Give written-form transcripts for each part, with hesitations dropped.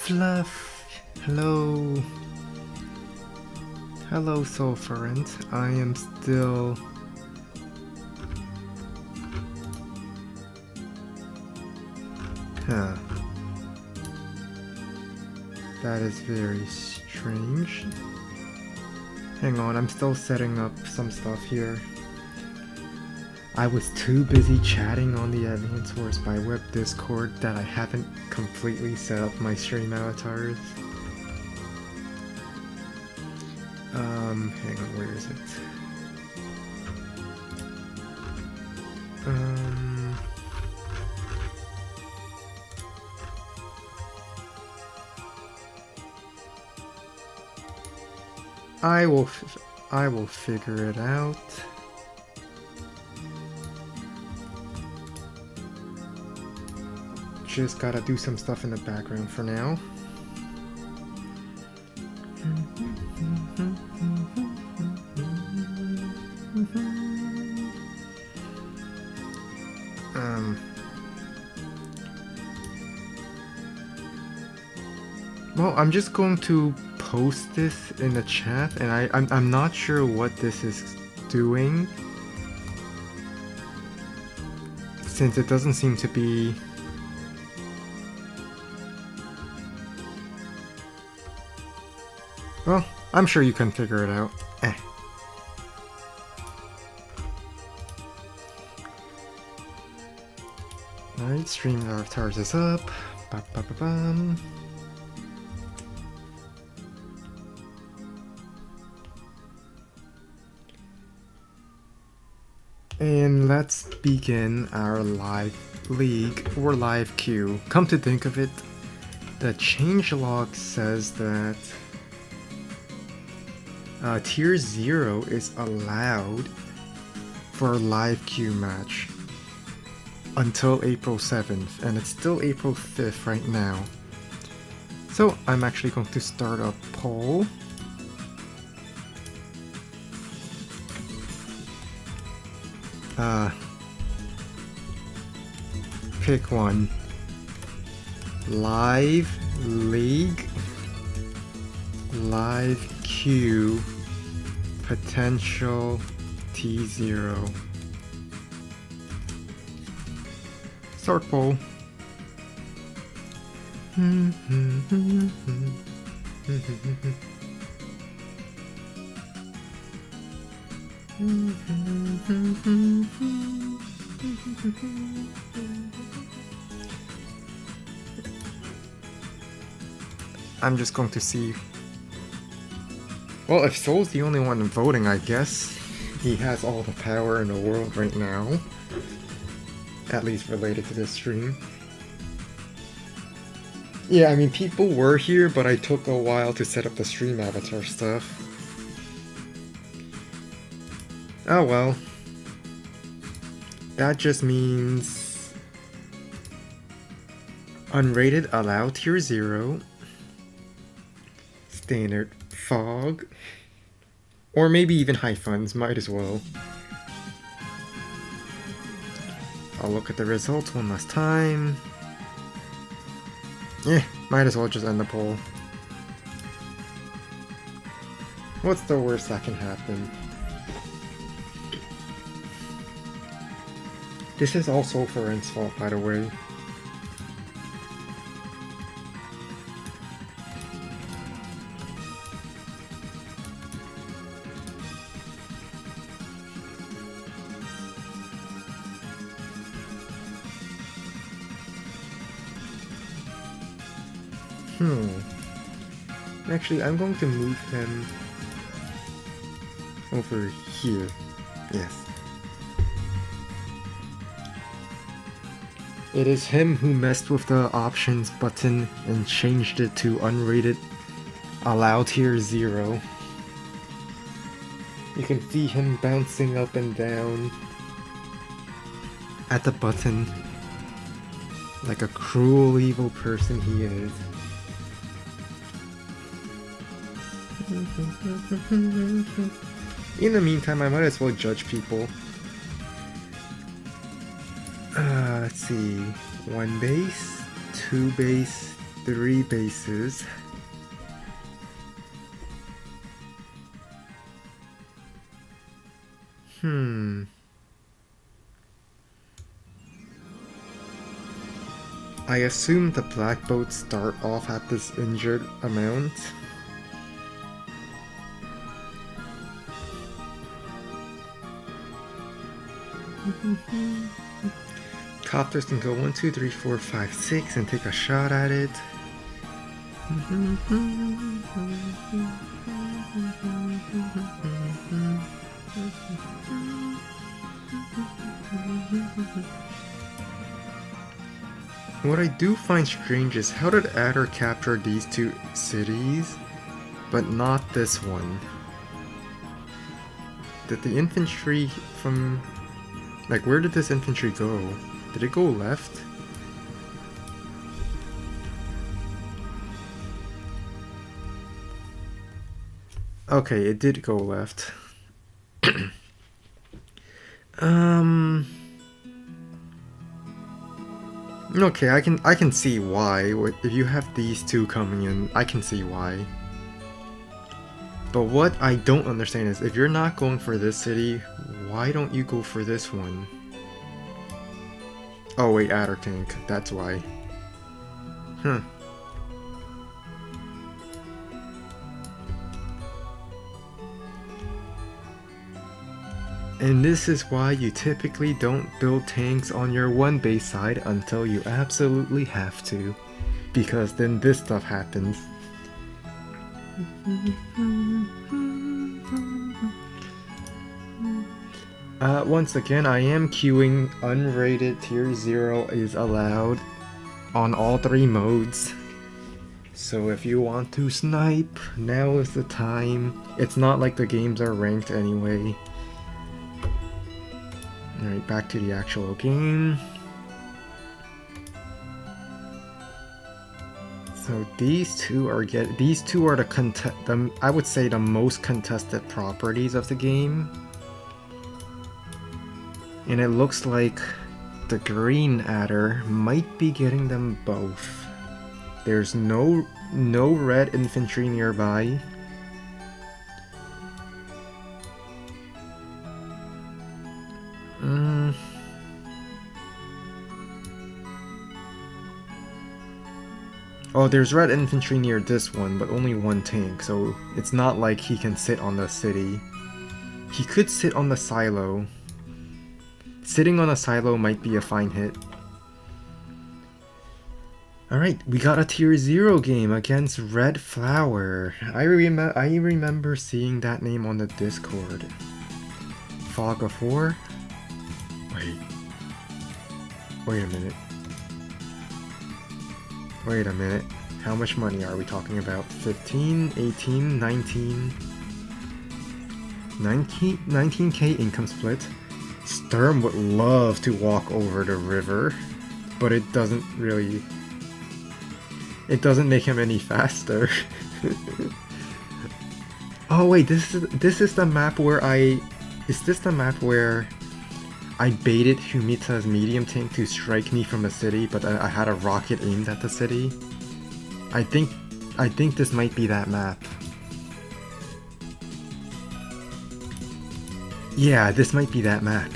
Fluff! Hello! Hello, Sulfurant. I am still... Huh. That is very strange. Hang on, I'm still setting up some stuff here. I was too busy chatting on the Advanced Wars by Web Discord that I haven't completely set up my stream avatars. Hang on, where is it? I will figure it out. Just gotta do some stuff in the background for now. Well, I'm just going to post this in the chat, and I'm not sure what this is doing, since it doesn't seem to be... Well, I'm sure you can figure it out. Alright, stream avatars is up. Ba-ba-ba-bum. And let's begin our live league or live queue. Come to think of it, the changelog says that tier 0 is allowed for a live queue match until April 7th, and it's still April 5th right now. So I'm actually going to start a poll. Pick one. Live league, live queue, potential T0. Start poll. I'm just going to see. Well, if Soul's the only one voting, I guess he has all the power in the world right now. At least related to this stream. Yeah, I mean, people were here, but I took a while to set up the stream avatar stuff. Oh well. That just means unrated allow tier 0, standard fog, or maybe even high funds, might as well. I'll look at the results one last time. Yeah, might as well just end the poll. What's the worst that can happen? This is also Feren's fault, by the way. Actually, I'm going to move him over here. Yes. It is him who messed with the options button and changed it to unrated allow tier 0. You can see him bouncing up and down at the button like a cruel, evil person he is. In the meantime, I might as well judge people. Let's see. 1 base, 2 base, 3 bases. I assume the black boats start off at this injured amount. Copters can go 1, 2, 3, 4, 5, 6 and take a shot at it. What I do find strange is how did Adder capture these 2 cities, but not this one? Did the infantry from... like, where did this infantry go? Did it go left? Okay, it did go left. Okay, I can see why. If you have these 2 coming in, I can see why. But what I don't understand is, if you're not going for this city, why don't you go for this one? Oh wait, Adder tank, that's why. Huh. And this is why you typically don't build tanks on your 1 base side until you absolutely have to. Because then this stuff happens. Once again, I am queuing unrated tier 0 is allowed on all 3 modes. So if you want to snipe, now is the time. It's not like the games are ranked anyway. Alright, back to the actual game. So these two are the I would say the most contested properties of the game. And it looks like the green adder might be getting them both. There's no red infantry nearby. Oh, there's red infantry near this one, but only 1 tank, so it's not like he can sit on the city. He could sit on the silo. Sitting on a silo might be a fine hit. Alright, we got a tier 0 game against Red Flower. I remember seeing that name on the Discord. Fog of War? Wait a minute. Wait a minute. How much money are we talking about? 15, 18, 19... 19k income split. Sturm would love to walk over the river, but it doesn't really... It doesn't make him any faster. Oh wait, this is the map where I... Is this the map where I baited Humita's medium tank to strike me from a city, but I had a rocket aimed at the city? I think this might be that map. Yeah, this might be that map.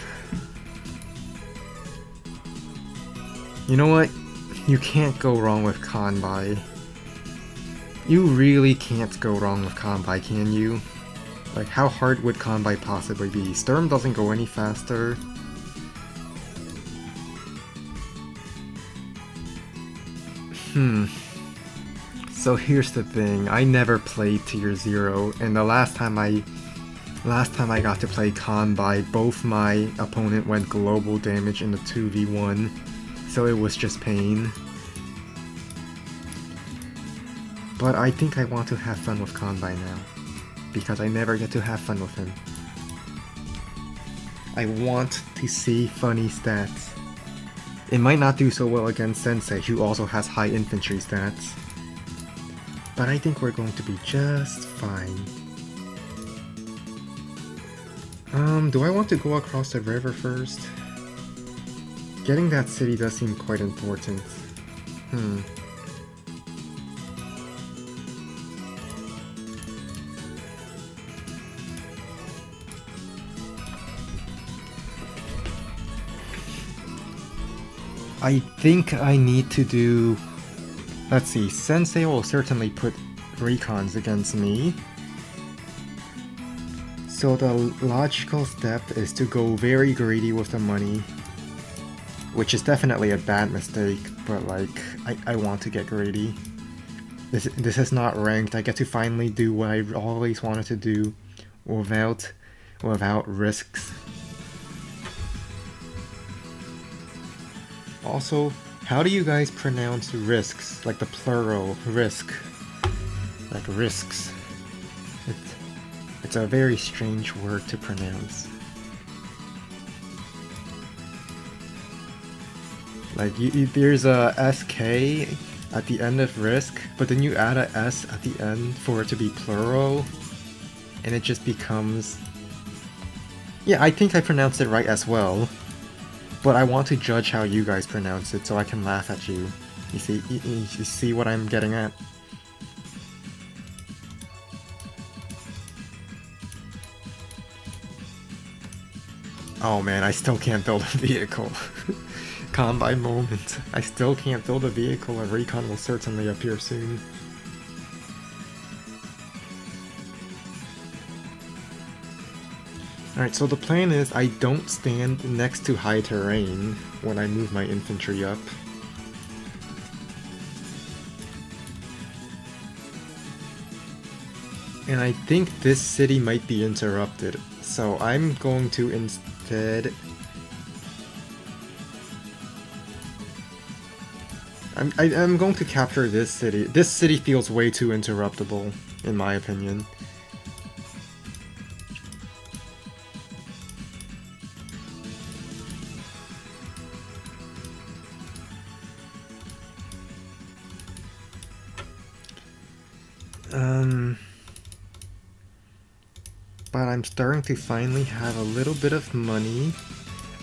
You know what? You can't go wrong with Convoy. You really can't go wrong with Convoy, can you? Like, how hard would Convoy possibly be? Sturm doesn't go any faster. So here's the thing, I never played tier 0, and the last time I got to play Convoy, both my opponent went global damage in the 2v1, so it was just pain. But I think I want to have fun with Convoy now, because I never get to have fun with him. I want to see funny stats. It might not do so well against Sensei, who also has high infantry stats. But I think we're going to be just fine. Do I want to go across the river first? Getting that city does seem quite important. I think I need to do... Let's see, Sensei will certainly put recons against me. So the logical step is to go very greedy with the money. Which is definitely a bad mistake, but like, I want to get greedy. This is not ranked. I get to finally do what I always wanted to do without risks. Also, how do you guys pronounce risks? Like the plural, risk. Like risks. It's a very strange word to pronounce. Like, there's a SK at the end of risk, but then you add a S at the end for it to be plural, and it just becomes... Yeah, I think I pronounced it right as well, but I want to judge how you guys pronounce it so I can laugh at you. You see what I'm getting at? Oh man, I still can't build a vehicle. Combine moment. I still can't build a vehicle, and recon will certainly appear soon. Alright, so the plan is I don't stand next to high terrain when I move my infantry up. And I think this city might be interrupted, so I'm going to instead... I'm going to capture this city. This city feels way too interruptible, in my opinion. But I'm starting to finally have a little bit of money.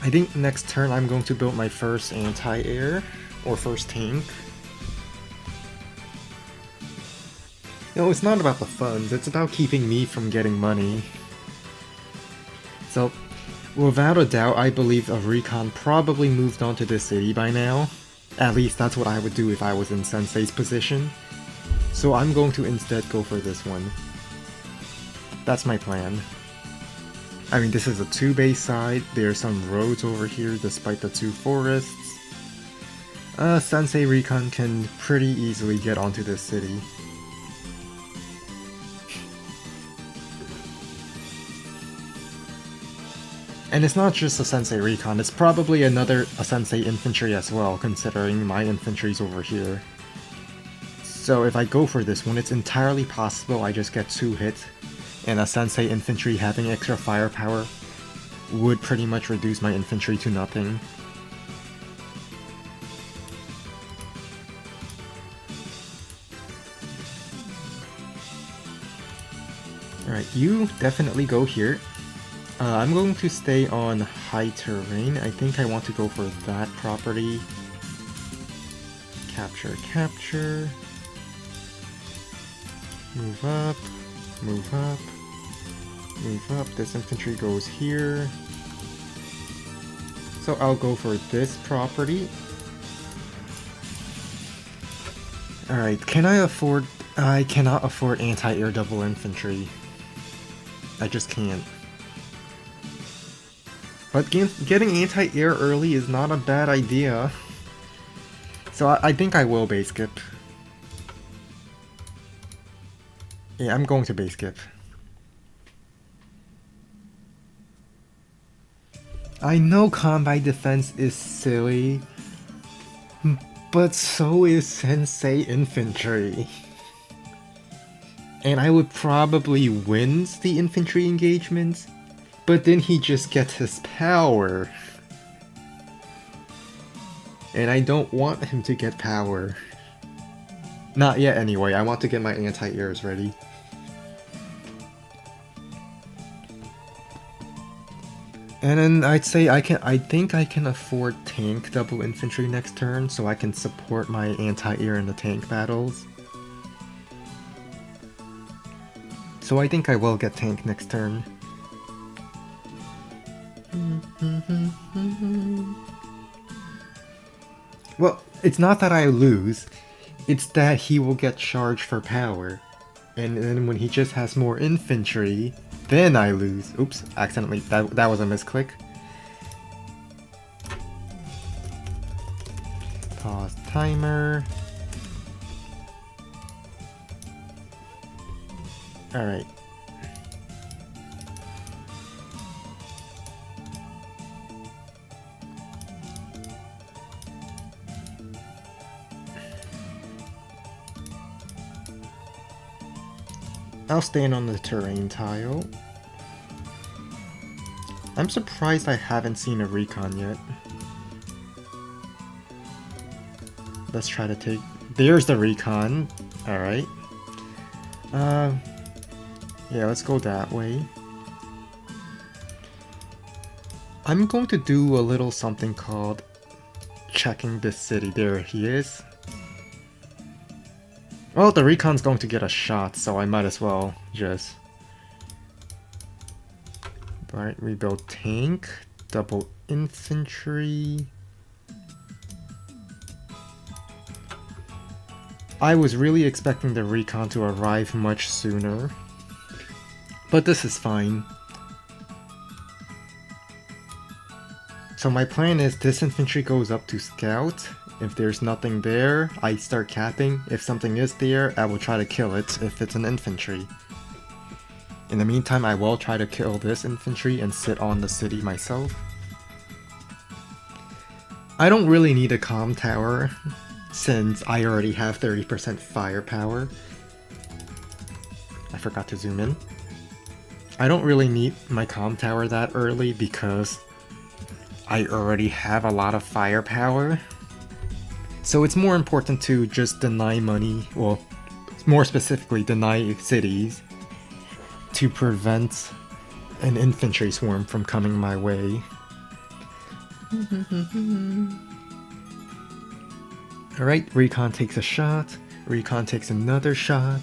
I think next turn I'm going to build my first anti-air. Or first tank. No, it's not about the funds, it's about keeping me from getting money. So, without a doubt, I believe a recon probably moved on to this city by now. At least that's what I would do if I was in Sensei's position. So I'm going to instead go for this one. That's my plan. I mean, this is a 2-base side, there are some roads over here despite the 2 forests. Sensei Recon can pretty easily get onto this city. And it's not just a Sensei Recon, it's probably a Sensei Infantry as well, considering my infantry's over here. So if I go for this one, it's entirely possible I just get 2 hits, and a Sensei Infantry having extra firepower would pretty much reduce my infantry to nothing. Alright, you definitely go here. I'm going to stay on high terrain. I think I want to go for that property. Capture, capture. Move up, move up, move up. This infantry goes here. So I'll go for this property. Alright, can I afford... I cannot afford anti-air double infantry. I just can't. But getting anti-air early is not a bad idea. So I think I will base skip. Yeah, I'm going to base skip. I know combat defense is silly, but so is Sensei Infantry. And I would probably win the infantry engagements, but then he just gets his power. And I don't want him to get power. Not yet anyway, I want to get my anti-airs ready. And then I'd say I think I can afford tank double infantry next turn, so I can support my anti-air in the tank battles. So I think I will get tank next turn. Well, it's not that I lose, it's that he will get charged for power. And then when he just has more infantry, then I lose. Oops, accidentally, that was a misclick. Pause timer. Alright. I'll stand on the terrain tile. I'm surprised I haven't seen a recon yet. Let's try to take... There's the recon. Alright. Yeah, let's go that way. I'm going to do a little something called checking this city. There he is. Well, the recon's going to get a shot, so I might as well just... Alright, rebuild tank, double infantry. I was really expecting the recon to arrive much sooner, but this is fine. So my plan is this infantry goes up to scout. If there's nothing there, I start capping. If something is there, I will try to kill it if it's an infantry. In the meantime, I will try to kill this infantry and sit on the city myself. I don't really need a comm tower, since I already have 30% firepower. I forgot to zoom in. I don't really need my comm tower that early because I already have a lot of firepower. So it's more important to just deny money, well, more specifically deny cities, to prevent an infantry swarm from coming my way. Alright, recon takes a shot, recon takes another shot.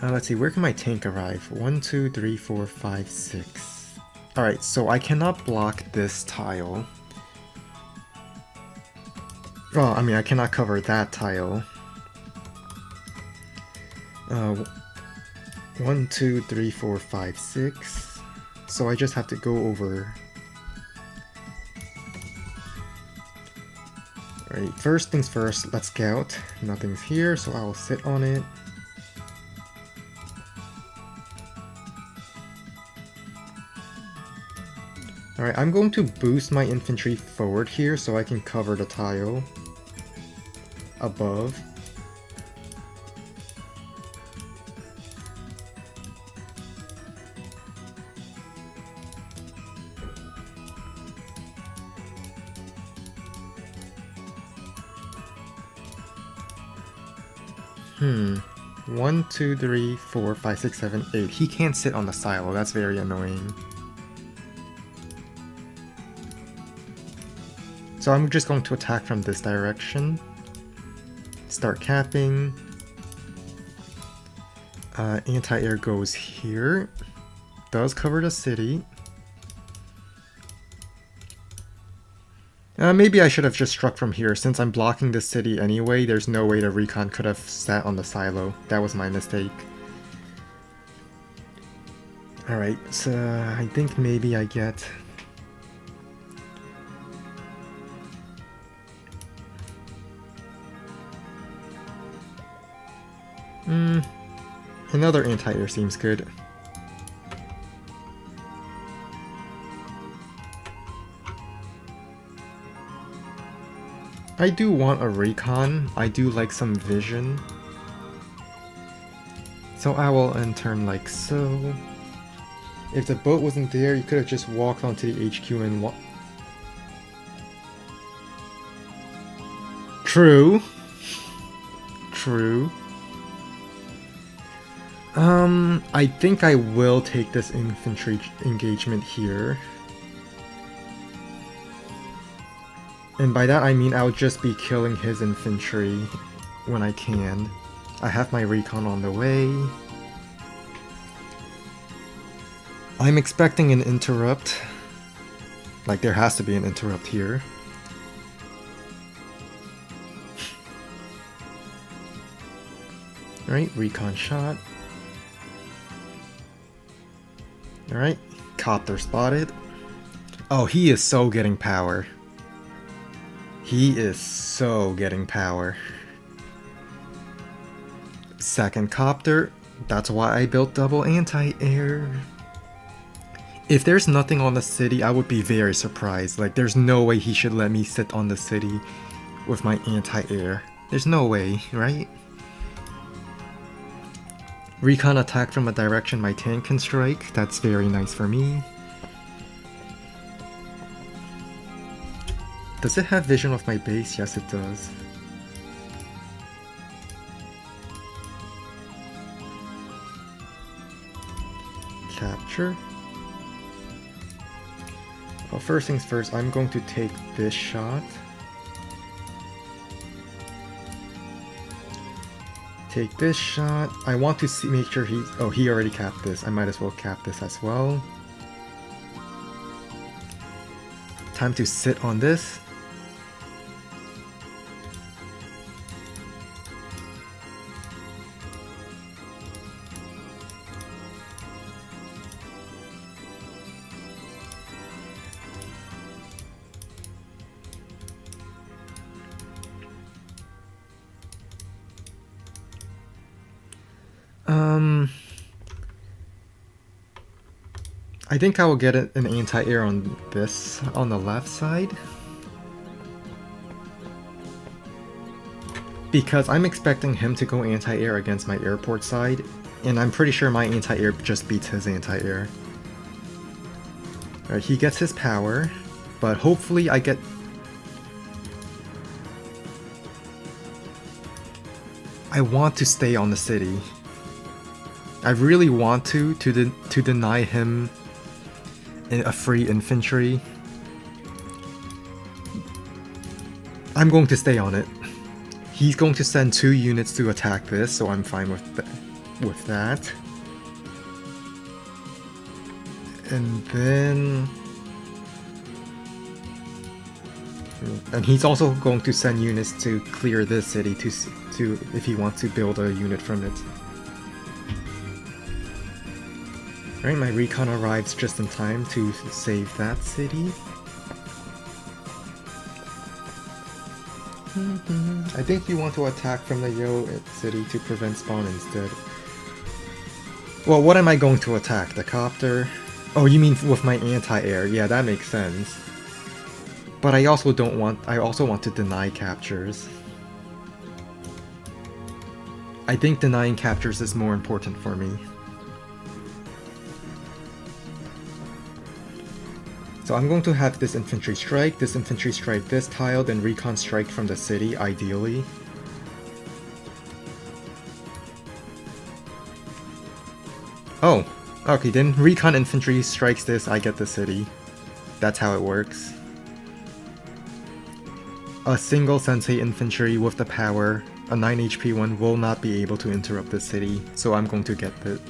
Let's see, where can my tank arrive? 1, 2, 3, 4, 5, 6. Alright, so I cannot block this tile. Well, I mean, I cannot cover that tile. 1, 2, 3, 4, 5, 6. So I just have to go over. Alright, first things first, let's scout. Nothing's here, so I will sit on it. Alright, I'm going to boost my infantry forward here so I can cover the tile above. Hmm. 1, 2, 3, 4, 5, 6, 7, 8. He can't sit on the silo. That's very annoying. So I'm just going to attack from this direction. Start capping. Anti-air goes here. Does cover the city. Maybe I should have just struck from here. Since I'm blocking the city anyway, there's no way the recon could have sat on the silo. That was my mistake. Alright, so I think maybe I get... Another anti-air seems good. I do want a recon. I do like some vision. So I will turn like so. If the boat wasn't there, you could have just walked onto the HQ and True. True. I think I will take this infantry engagement here. And by that I mean I'll just be killing his infantry when I can. I have my recon on the way. I'm expecting an interrupt. Like, there has to be an interrupt here. Alright, recon shot. Alright, copter spotted. Oh, he is so getting power. He is so getting power. Second copter. That's why I built double anti-air. If there's nothing on the city, I would be very surprised. Like, there's no way he should let me sit on the city with my anti-air. There's no way, right? Recon attack from a direction my tank can strike. That's very nice for me. Does it have vision of my base? Yes, it does. Capture. Well, first things first, I'm going to take this shot. Take this shot. I want to see, make sure he's... Oh, he already capped this. I might as well cap this as well. Time to sit on this. I think I will get an anti-air on this, on the left side. Because I'm expecting him to go anti-air against my airport side, and I'm pretty sure my anti-air just beats his anti-air. Alright, he gets his power, but hopefully I get... I want to stay on the city. I really want to deny him a free infantry. I'm going to stay on it. He's going to send 2 units to attack this, so I'm fine with that. And then... And he's also going to send units to clear this city to if he wants to build a unit from it. Right, my recon arrives just in time to save that city. I think you want to attack from the Yo city to prevent spawn instead. Well, what am I going to attack? The copter? Oh, you mean with my anti-air? Yeah, that makes sense. But I also want to deny captures. I think denying captures is more important for me. So I'm going to have this infantry strike this tile, then recon strike from the city, ideally. Oh, okay, then recon infantry strikes this, I get the city. That's how it works. A single sensei infantry with the power, a 9 HP one, will not be able to interrupt the city, so I'm going to get it.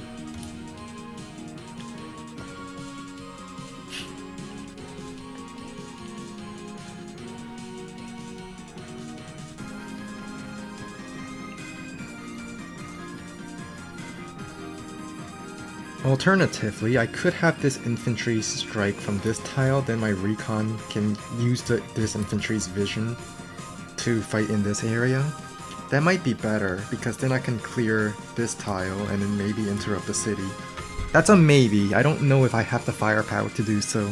Alternatively, I could have this infantry strike from this tile, then my recon can use this infantry's vision to fight in this area. That might be better, because then I can clear this tile and then maybe interrupt the city. That's a maybe. I don't know if I have the firepower to do so.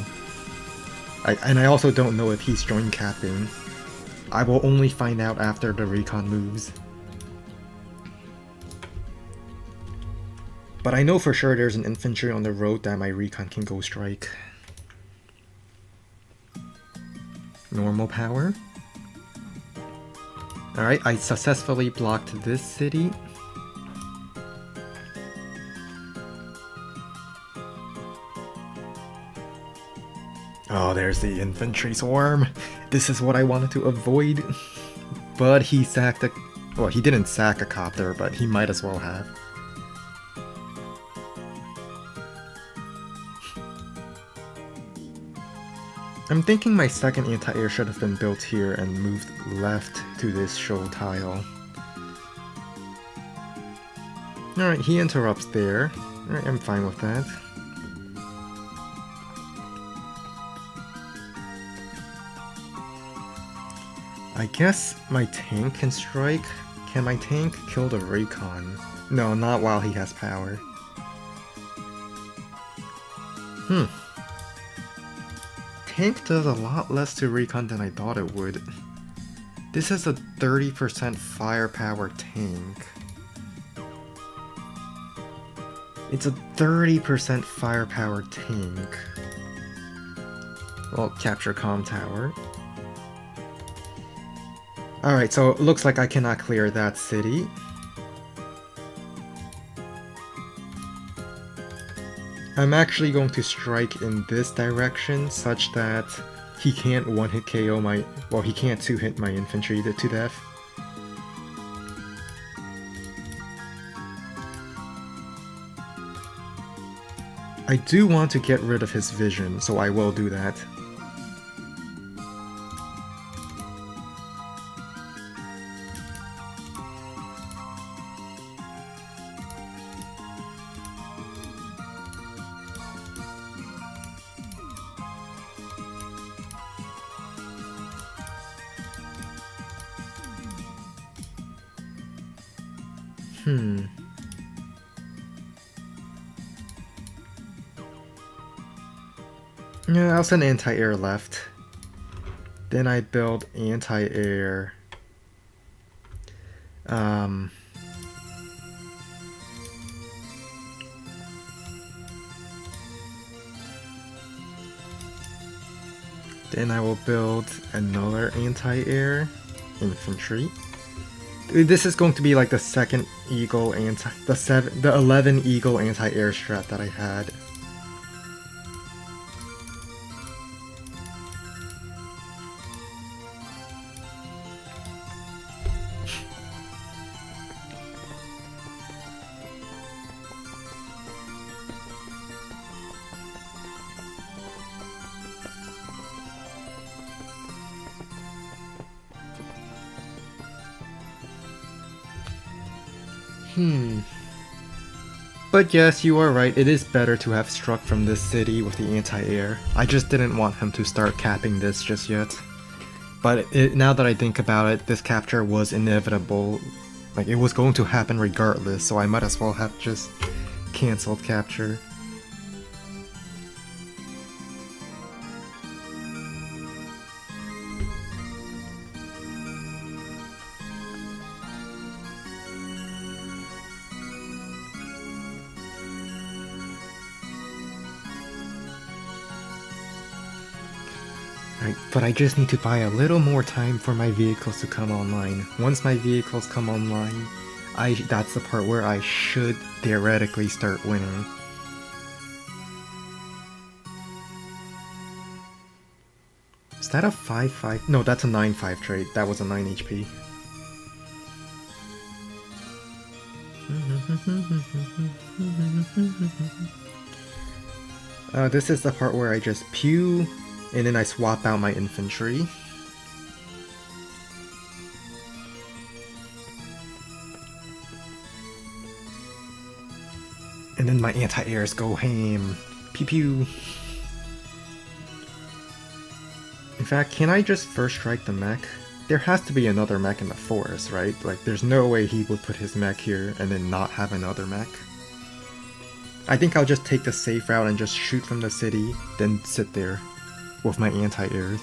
And I also don't know if he's join capping. I will only find out after the recon moves. But I know for sure there's an infantry on the road that my recon can go strike. Normal power. Alright, I successfully blocked this city. Oh, there's the infantry swarm. This is what I wanted to avoid. But he sacked a... Well, he didn't sack a copter, but he might as well have. I'm thinking my second anti-air should have been built here and moved left to this show tile. Alright, he interrupts there. Alright, I'm fine with that. I guess my tank can strike. Can my tank kill the recon? No, not while he has power. Tank does a lot less to recon than I thought it would. This is a 30% firepower tank. It's a 30% firepower tank. Well, capture comm tower. Alright, so it looks like I cannot clear that city. I'm actually going to strike in this direction such that he can't one-hit KO my... well, he can't two-hit my infantry to death. I do want to get rid of his vision, so I will do that. Yeah, I'll send anti-air left. Then I build anti-air. Then I will build another anti-air infantry. This is going to be like the second Eagle the 11 Eagle anti-air strat that I had. But yes, you are right, it is better to have struck from this city with the anti-air. I just didn't want him to start capping this just yet. But now that I think about it, this capture was inevitable. Like, it was going to happen regardless, so I might as well have just cancelled capture. But I just need to buy a little more time for my vehicles to come online. Once my vehicles come online, that's the part where I should theoretically start winning. Is that a 5-5? No, that's a 9-5 trade. That was a 9 HP. This is the part where I just pew, and then I swap out my infantry. And then my anti-airs go ham. Pew pew. In fact, can I just first strike the mech? There has to be another mech in the forest, right? Like, there's no way he would put his mech here and then not have another mech. I think I'll just take the safe route and just shoot from the city, then sit there with my anti-airs.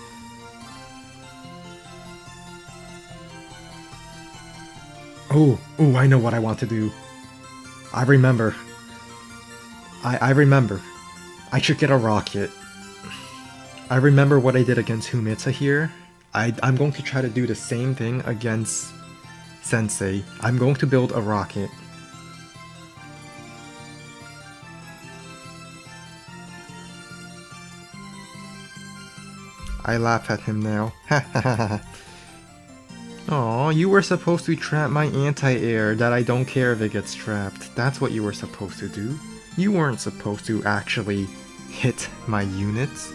Oh, I know what I want to do. I remember. I remember. I should get a rocket. I remember what I did against Humitsa here. I'm going to try to do the same thing against Sensei. I'm going to build a rocket. I laugh at him now. Aw, you were supposed to trap my anti-air that I don't care if it gets trapped. That's what you were supposed to do. You weren't supposed to actually hit my units.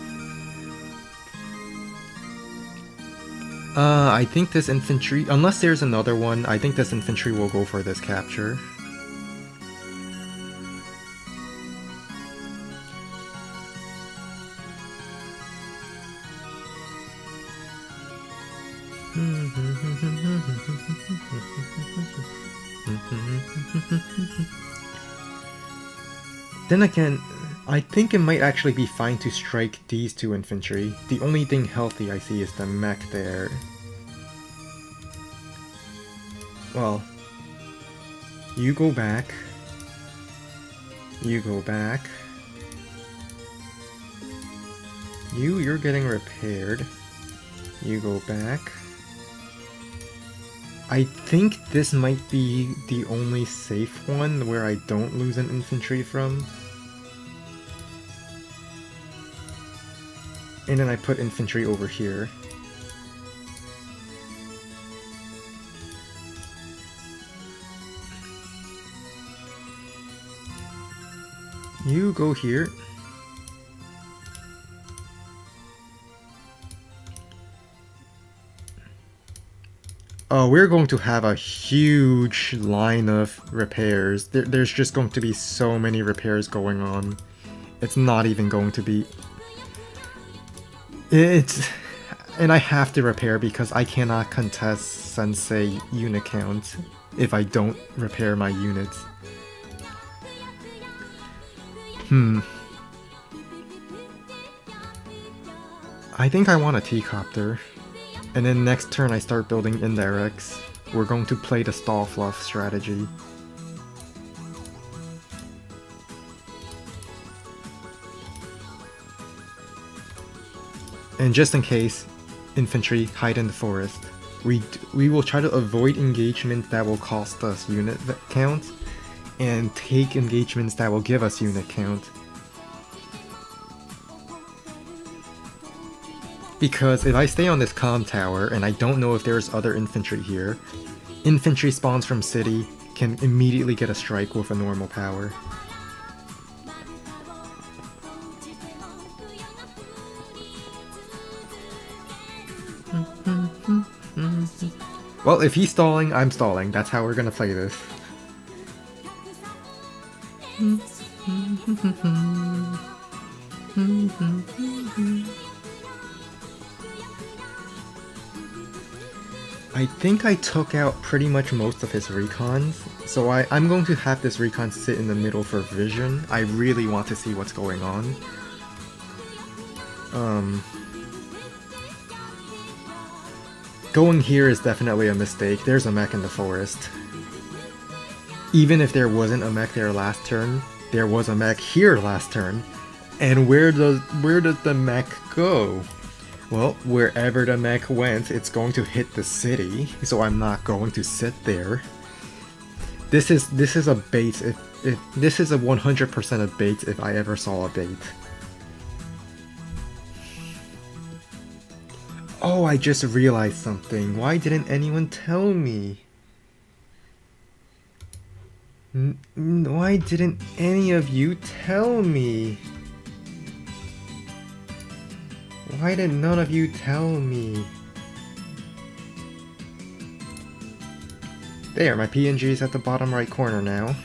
I think this infantry, unless there's another one, I think this infantry will go for this capture. Then again, I think it might actually be fine to strike these two infantry. The only thing healthy I see is the mech there. Well, you go back. You go back. You're getting repaired. You go back. I think this might be the only safe one where I don't lose an infantry from. And then I put infantry over here. You go here. Oh, we're going to have a huge line of repairs. There's just going to be so many repairs going on. It's not even going to be... And I have to repair because I cannot contest Sensei unit count if I don't repair my units. I think I want a T-copter. And then next turn I start building indirects. We're going to play the stall fluff strategy. And just in case, infantry hide in the forest. We will try to avoid engagements that will cost us unit count, and take engagements that will give us unit count. Because if I stay on this comm tower, and I don't know if there's other infantry here, infantry spawns from city can immediately get a strike with a normal power. Well, if he's stalling, I'm stalling. That's how we're gonna play this. I think I took out pretty much most of his recons, so I'm going to have this recon sit in the middle for vision. I really want to see what's going on. Going here is definitely a mistake. There's a mech in the forest. Even if there wasn't a mech there last turn, there was a mech here last turn. And where does the mech go? Well, wherever the mech went, it's going to hit the city, so I'm not going to sit there. This is a bait. If this is a 100% a bait if I ever saw a bait. Oh, I just realized something. Why didn't anyone tell me? Why didn't any of you tell me? Why did none of you tell me? There, my PNG is at the bottom right corner now.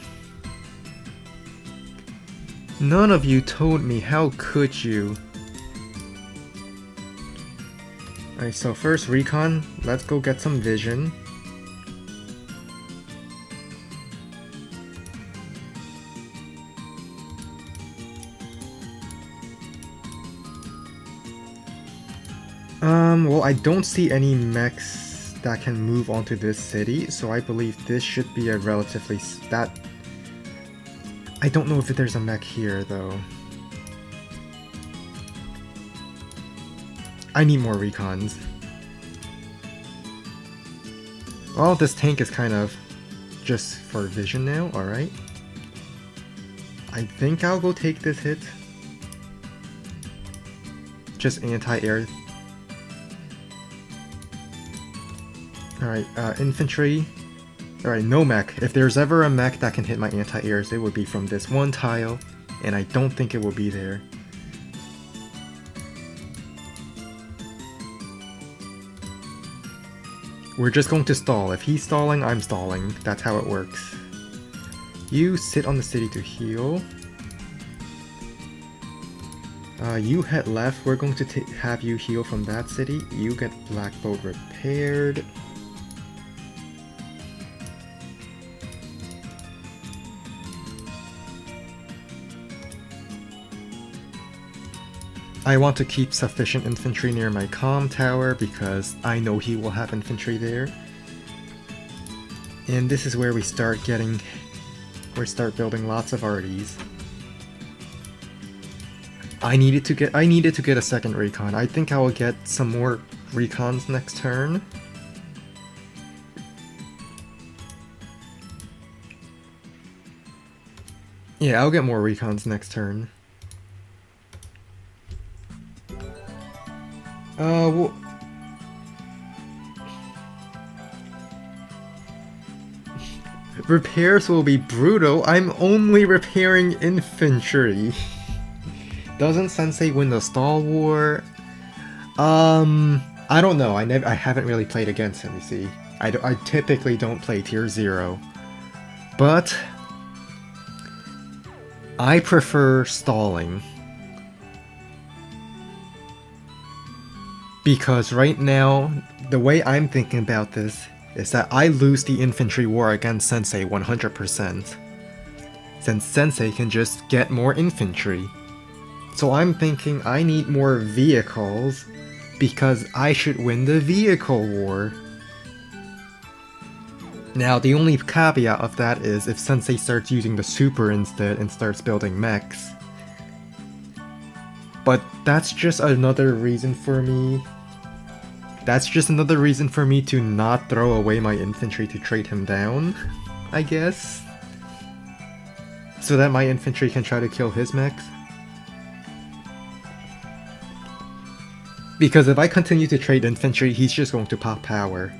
None of you told me, how could you? Alright, so first recon, let's go get some vision. Well, I don't see any mechs that can move onto this city, so I believe this should be a relatively... I don't know if there's a mech here, though. I need more recons. Well, this tank is kind of just for vision now, alright. I think I'll go take this hit. Just anti-air. Alright, infantry. Alright, no mech. If there's ever a mech that can hit my anti-airs, it would be from this one tile, and I don't think it will be there. We're just going to stall. If he's stalling, I'm stalling. That's how it works. You sit on the city to heal. You head left. We're going to have you heal from that city. You get Black Boat repaired. I want to keep sufficient infantry near my comm tower because I know he will have infantry there. And this is where we start building lots of arties. I needed to get a second recon. I think I will get some more recons next turn. Yeah, I'll get more recons next turn. Well, repairs will be brutal. I'm only repairing infantry. Doesn't Sensei win the stall war? I don't know. I haven't really played against him, you see. I typically don't play tier 0. But I prefer stalling. Because right now, the way I'm thinking about this is that I lose the infantry war against Sensei 100%. Since Sensei can just get more infantry. So I'm thinking I need more vehicles because I should win the vehicle war. Now the only caveat of that is if Sensei starts using the super instead and starts building mechs. But that's just another reason for me. That's just another reason for me to not throw away my infantry to trade him down, I guess. So that my infantry can try to kill his mechs. Because if I continue to trade infantry, he's just going to pop power.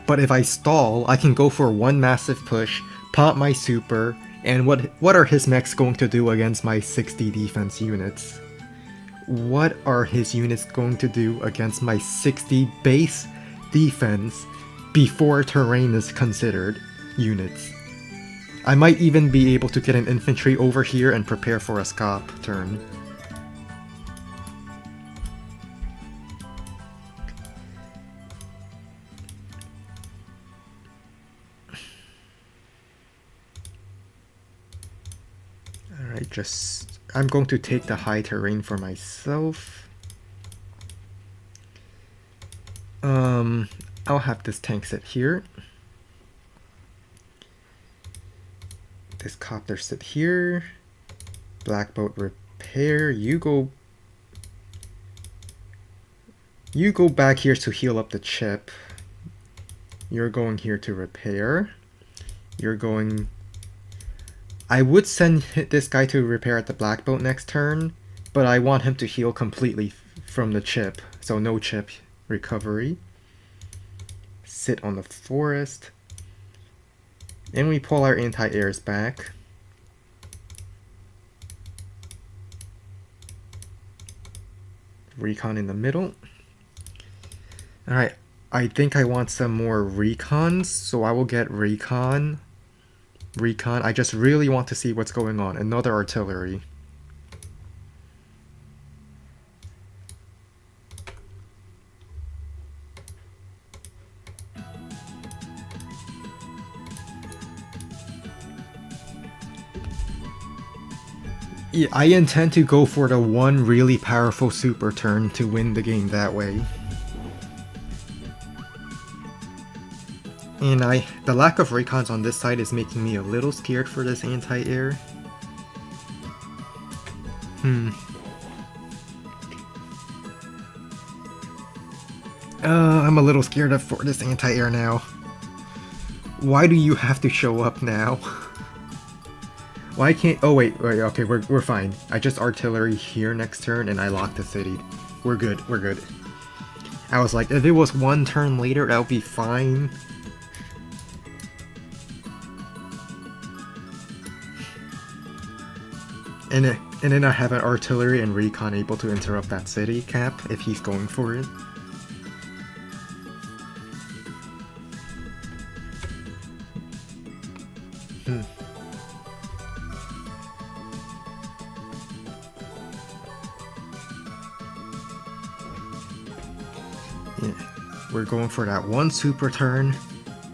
But if I stall, I can go for one massive push, pop my super, and what are his mechs going to do against my 60 defense units? What are his units going to do against my 60 base defense before terrain is considered units? I might even be able to get an infantry over here and prepare for a scop turn. Alright, I'm going to take the high terrain for myself. I'll have this tank sit here. This copter sit here. Black Boat repair. You go back here to heal up the chip. You're going here to repair. You're going... I would send this guy to repair at the Black Boat next turn, but I want him to heal completely from the chip, so no chip recovery. Sit on the forest. And we pull our anti-airs back. Recon in the middle. Alright, I think I want some more recons, so I will get recon. I just really want to see what's going on. Another artillery. Yeah, I intend to go for the one really powerful super turn to win the game that way. And the lack of recons on this side is making me a little scared for this anti-air. I'm a little scared for this anti-air now. Why do you have to show up now? Why can't... Oh wait, okay, we're fine. I just artillery here next turn and I lock the city. We're good. I was like, if it was one turn later, that would be fine. And then I have an artillery and recon able to interrupt that city cap if he's going for it. Yeah. We're going for that one super turn.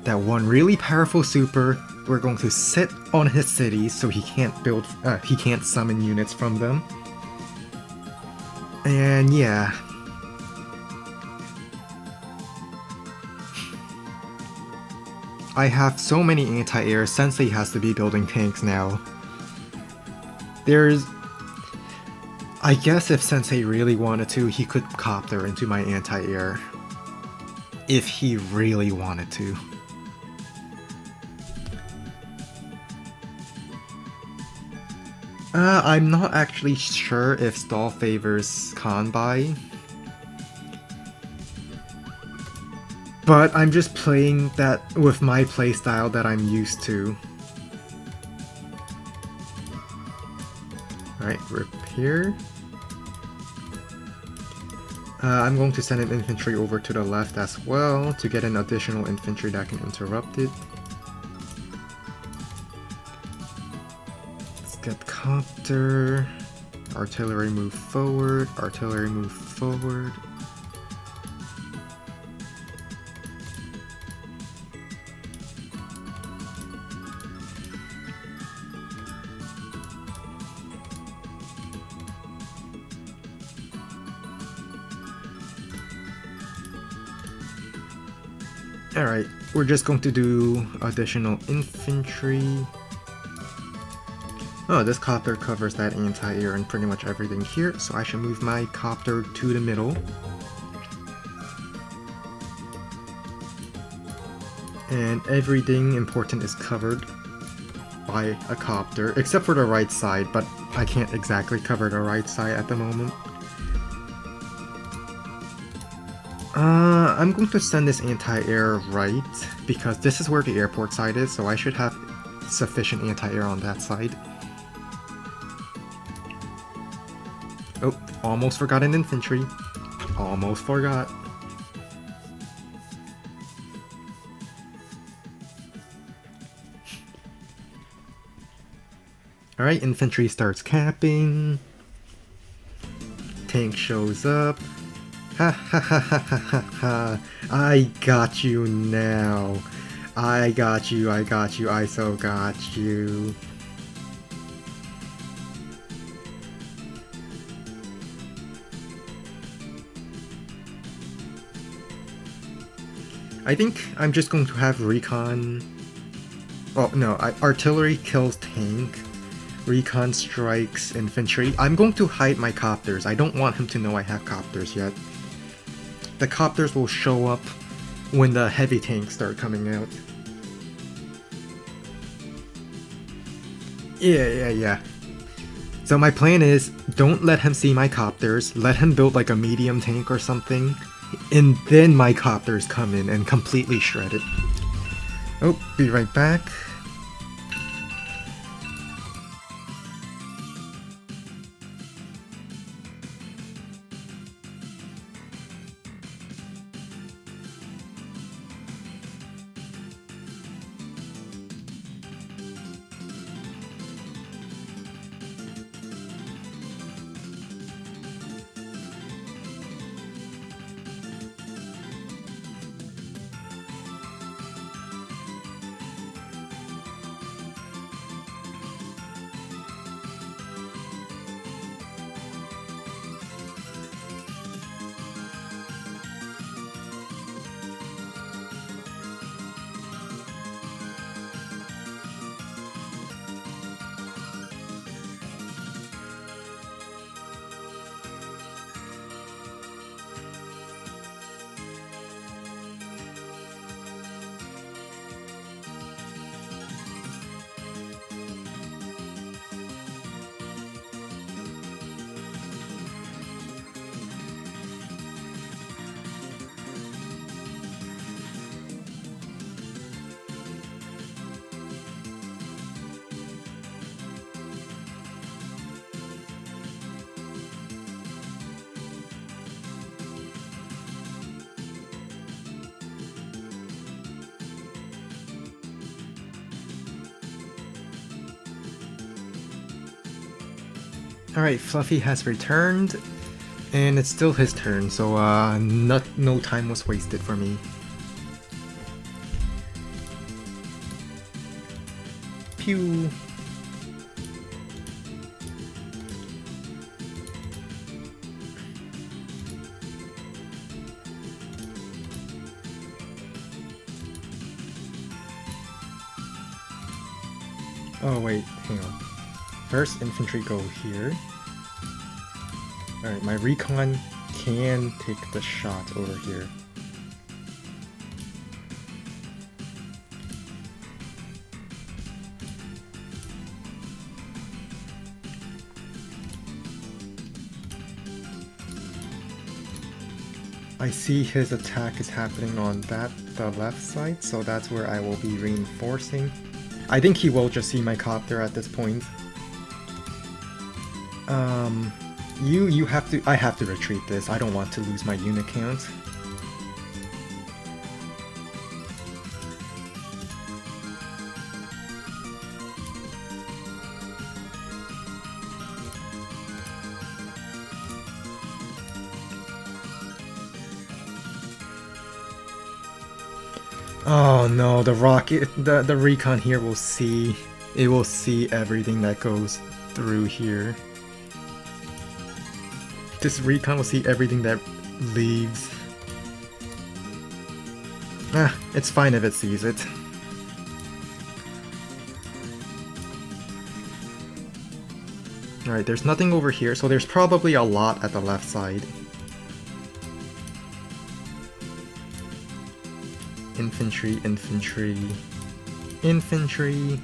That one really powerful super. We're going to sit on his cities so he can't summon units from them. And yeah. I have so many anti-air, Sensei has to be building tanks now. I guess if Sensei really wanted to, he could copter into my anti-air. If he really wanted to. I'm not actually sure if stall favors Kanbai. But I'm just playing that with my playstyle that I'm used to. Alright, repair. I'm going to send an infantry over to the left as well to get an additional infantry that can interrupt it. Let's get copter. Artillery move forward. Artillery move forward. Alright, we're just going to do additional infantry. Oh, this copter covers that anti-air and pretty much everything here, so I should move my copter to the middle. And everything important is covered by a copter, except for the right side, but I can't exactly cover the right side at the moment. I'm going to send this anti-air right, because this is where the airport side is, so I should have sufficient anti-air on that side. Oh, almost forgot an infantry. Almost forgot. Alright, infantry starts capping. Tank shows up. Ha ha ha ha ha ha ha. I got you now. I got you, I got you, I so got you. I think I'm just going to have recon... Oh, no, artillery kills tank. Recon strikes infantry. I'm going to hide my copters. I don't want him to know I have copters yet. The copters will show up when the heavy tanks start coming out. Yeah. So my plan is, don't let him see my copters, let him build like a medium tank or something, and then my copters come in and completely shred it. Oh, be right back. Alright, Fluffy has returned. And it's still his turn, so no time was wasted for me. Pew! Oh wait, hang on. First infantry go here. Alright, my recon can take the shot over here. I see his attack is happening on the left side, so that's where I will be reinforcing. I think he will just see my copter at this point. You have to... I have to retreat this. I don't want to lose my unit count. Oh no, the rocket... the recon here will see... It will see everything that goes through here. This recon will see everything that leaves. Ah, it's fine if it sees it. Alright, there's nothing over here, so there's probably a lot at the left side. Infantry, infantry, infantry.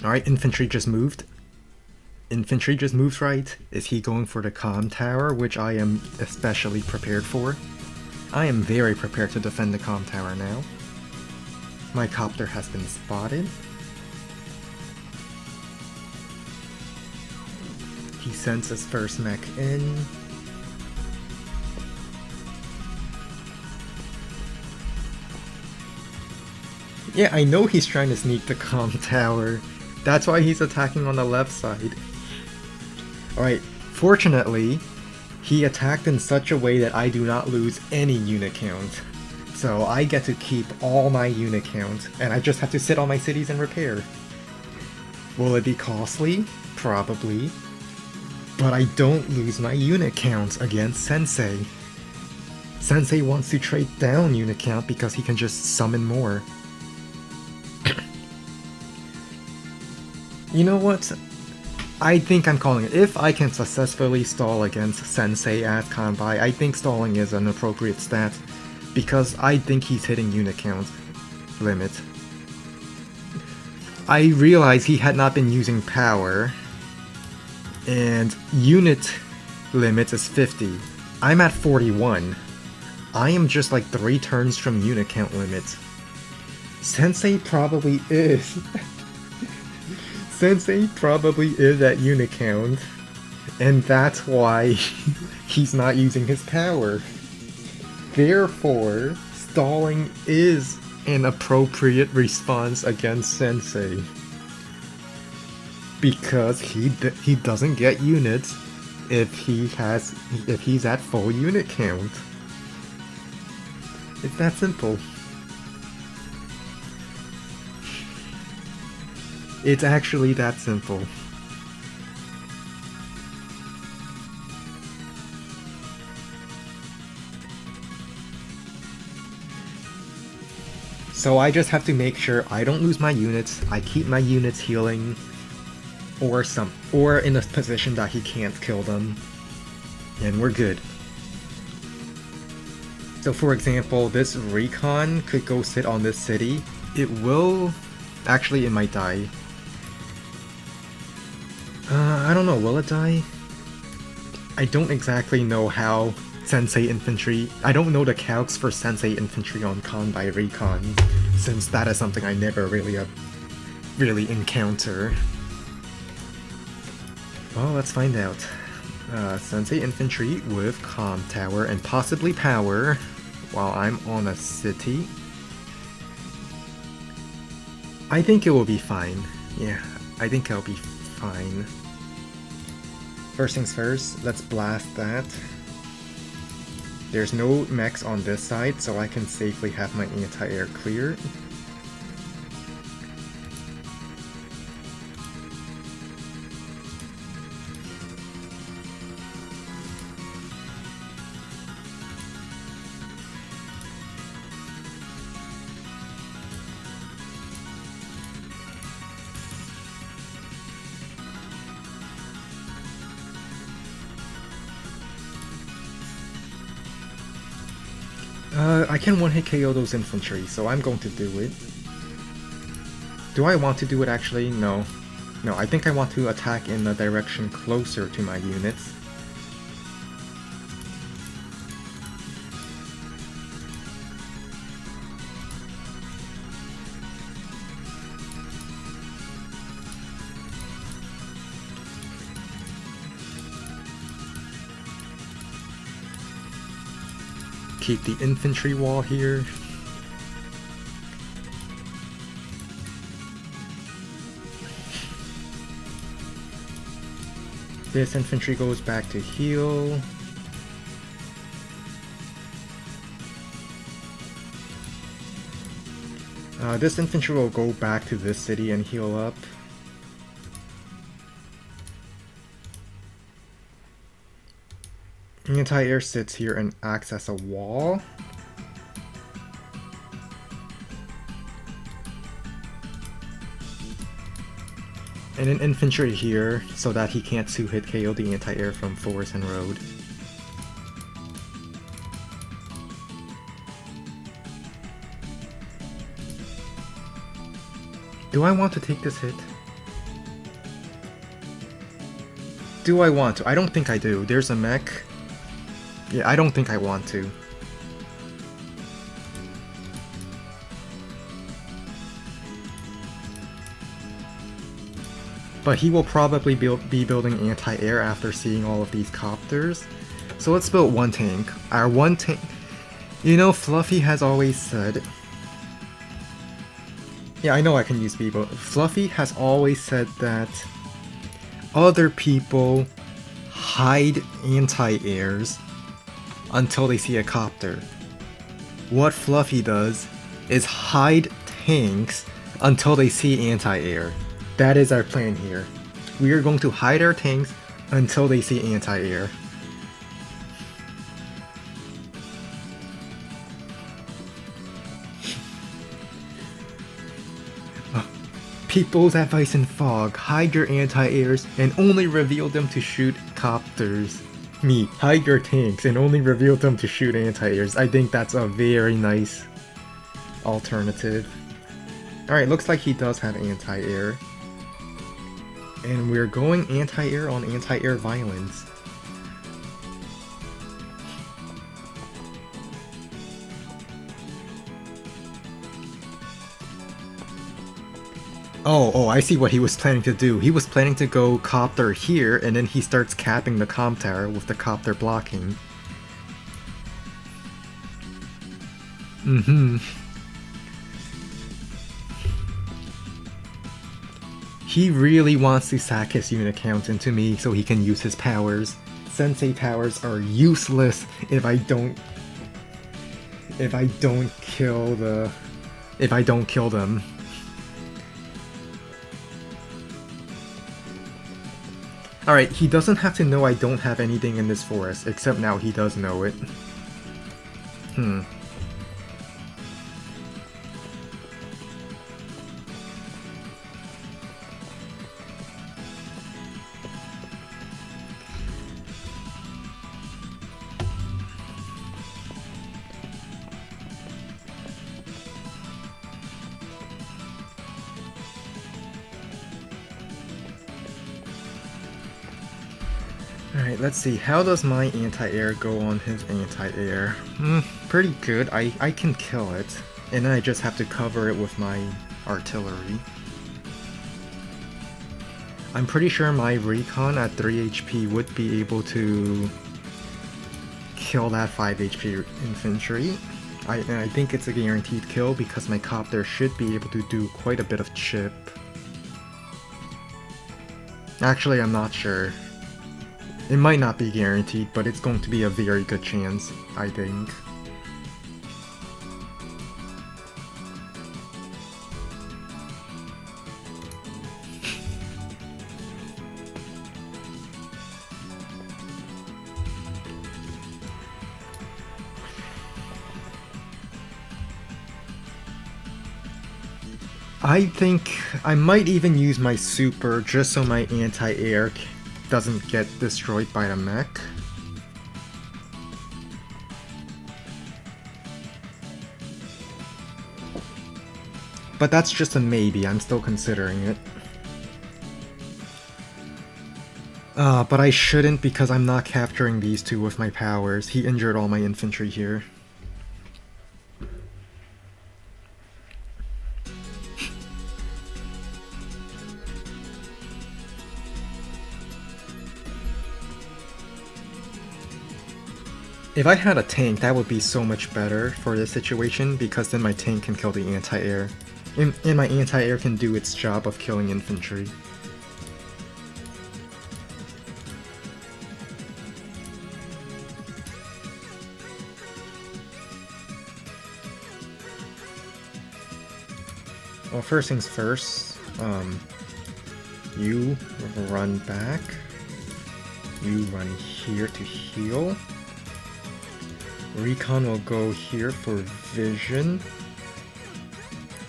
Alright, infantry just moved. Infantry just moves right. Is he going for the comm tower, which I am especially prepared for? I am very prepared to defend the comm tower now. My copter has been spotted. He sends his first mech in. Yeah, I know he's trying to sneak the comm tower. That's why he's attacking on the left side. Alright, fortunately, he attacked in such a way that I do not lose any unit count. So I get to keep all my unit count, and I just have to sit on my cities and repair. Will it be costly? Probably. But I don't lose my unit count against Sensei. Sensei wants to trade down unit count because he can just summon more. You know what? I think I'm calling it. If I can successfully stall against Sensei at Kanbai, I think stalling is an appropriate stat. Because I think he's hitting unit count limit. I realized he had not been using power. And unit limit is 50. I'm at 41. I am just like 3 turns from unit count limit. Sensei probably is. Sensei probably is at unit count, and that's why he's not using his power. Therefore, stalling is an appropriate response against Sensei. Because he doesn't get units if he's at full unit count. It's that simple. It's actually that simple. So I just have to make sure I don't lose my units, I keep my units healing, or in a position that he can't kill them, and we're good. So for example, this recon could go sit on this city. It will... Actually, it might die. I don't know, will it die? I don't exactly know how Sensei Infantry... I don't know the calcs for Sensei Infantry on Kanbai Recon, since that is something I never really encounter. Well, let's find out. Sensei Infantry with comm tower and possibly power, while I'm on a city. I think it will be fine. Yeah, I think I'll be fine. First things first, let's blast that. There's no mechs on this side, so I can safely have my anti-air cleared. I can one-hit KO those infantry, so I'm going to do it. Do I want to do it actually? No. No, I think I want to attack in a direction closer to my units. Keep the infantry wall here. This infantry goes back to heal. This infantry will go back to this city and heal up. Anti-air sits here and acts as a wall. And an infantry here so that he can't 2-hit KO the anti-air from forest and road. Do I want to take this hit? Do I want to? I don't think I do. There's a mech. Yeah, I don't think I want to. But he will probably be building anti-air after seeing all of these copters. So let's build one tank. Our one tank... You know, Fluffy has always said... Yeah, I know I can use B, but Fluffy has always said that other people hide anti-airs until they see a copter. What Fluffy does is hide tanks until they see anti-air. That is our plan here. We are going to hide our tanks until they see anti-air. People's advice in Fog: hide your anti-airs and only reveal them to shoot copters. Me, hide your tanks and only reveal them to shoot anti-airs. I think that's a very nice alternative. Alright, looks like he does have anti-air. And we're going anti-air on anti-air violence. Oh, I see what he was planning to do. He was planning to go copter here, and then he starts capping the comm tower with the copter blocking. He really wants to sack his unit count into me so he can use his powers. Sensei powers are useless if I don't kill them. Alright, he doesn't have to know I don't have anything in this forest, except now he does know it. Alright, let's see. How does my anti-air go on his anti-air? Pretty good. I can kill it. And then I just have to cover it with my artillery. I'm pretty sure my recon at 3 HP would be able to kill that 5 HP infantry. And I think it's a guaranteed kill because my copter should be able to do quite a bit of chip. Actually, I'm not sure. It might not be guaranteed, but it's going to be a very good chance, I think. I think I might even use my super just so my anti-air doesn't get destroyed by the mech. But that's just a maybe, I'm still considering it. But I shouldn't because I'm not capturing these two with my powers. He injured all my infantry here. If I had a tank, that would be so much better for this situation, because then my tank can kill the anti-air. And my anti-air can do its job of killing infantry. Well, first things first, you run back. You run here to heal. Recon will go here for vision.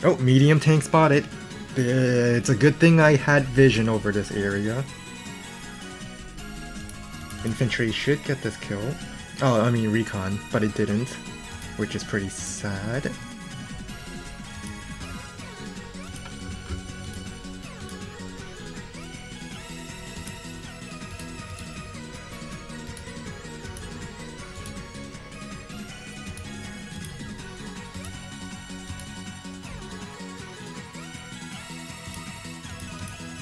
Oh, medium tank spotted. It's a good thing I had vision over this area. Infantry should get this kill. Oh, I mean recon, but it didn't, which is pretty sad.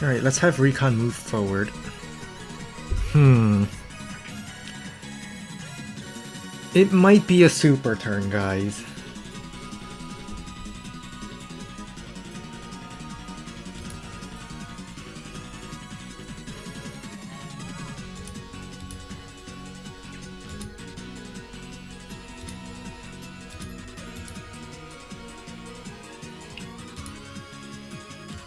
Alright, let's have recon move forward. It might be a super turn, guys.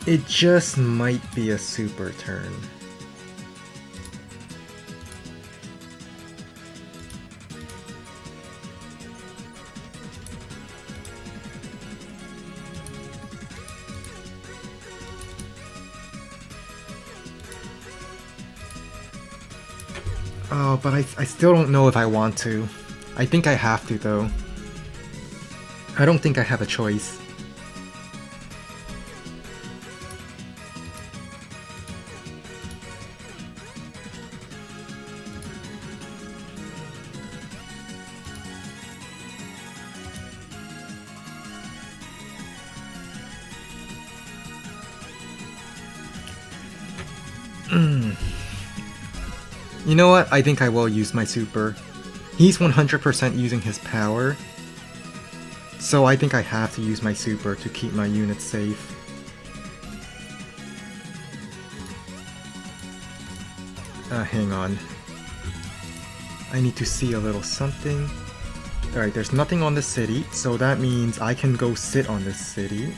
It just might be a super turn. Oh, but I still don't know if I want to. I think I have to, though. I don't think I have a choice. You know what? I think I will use my super. He's 100% using his power. So I think I have to use my super to keep my units safe. Hang on. I need to see a little something. Alright, there's nothing on the city, so that means I can go sit on this city.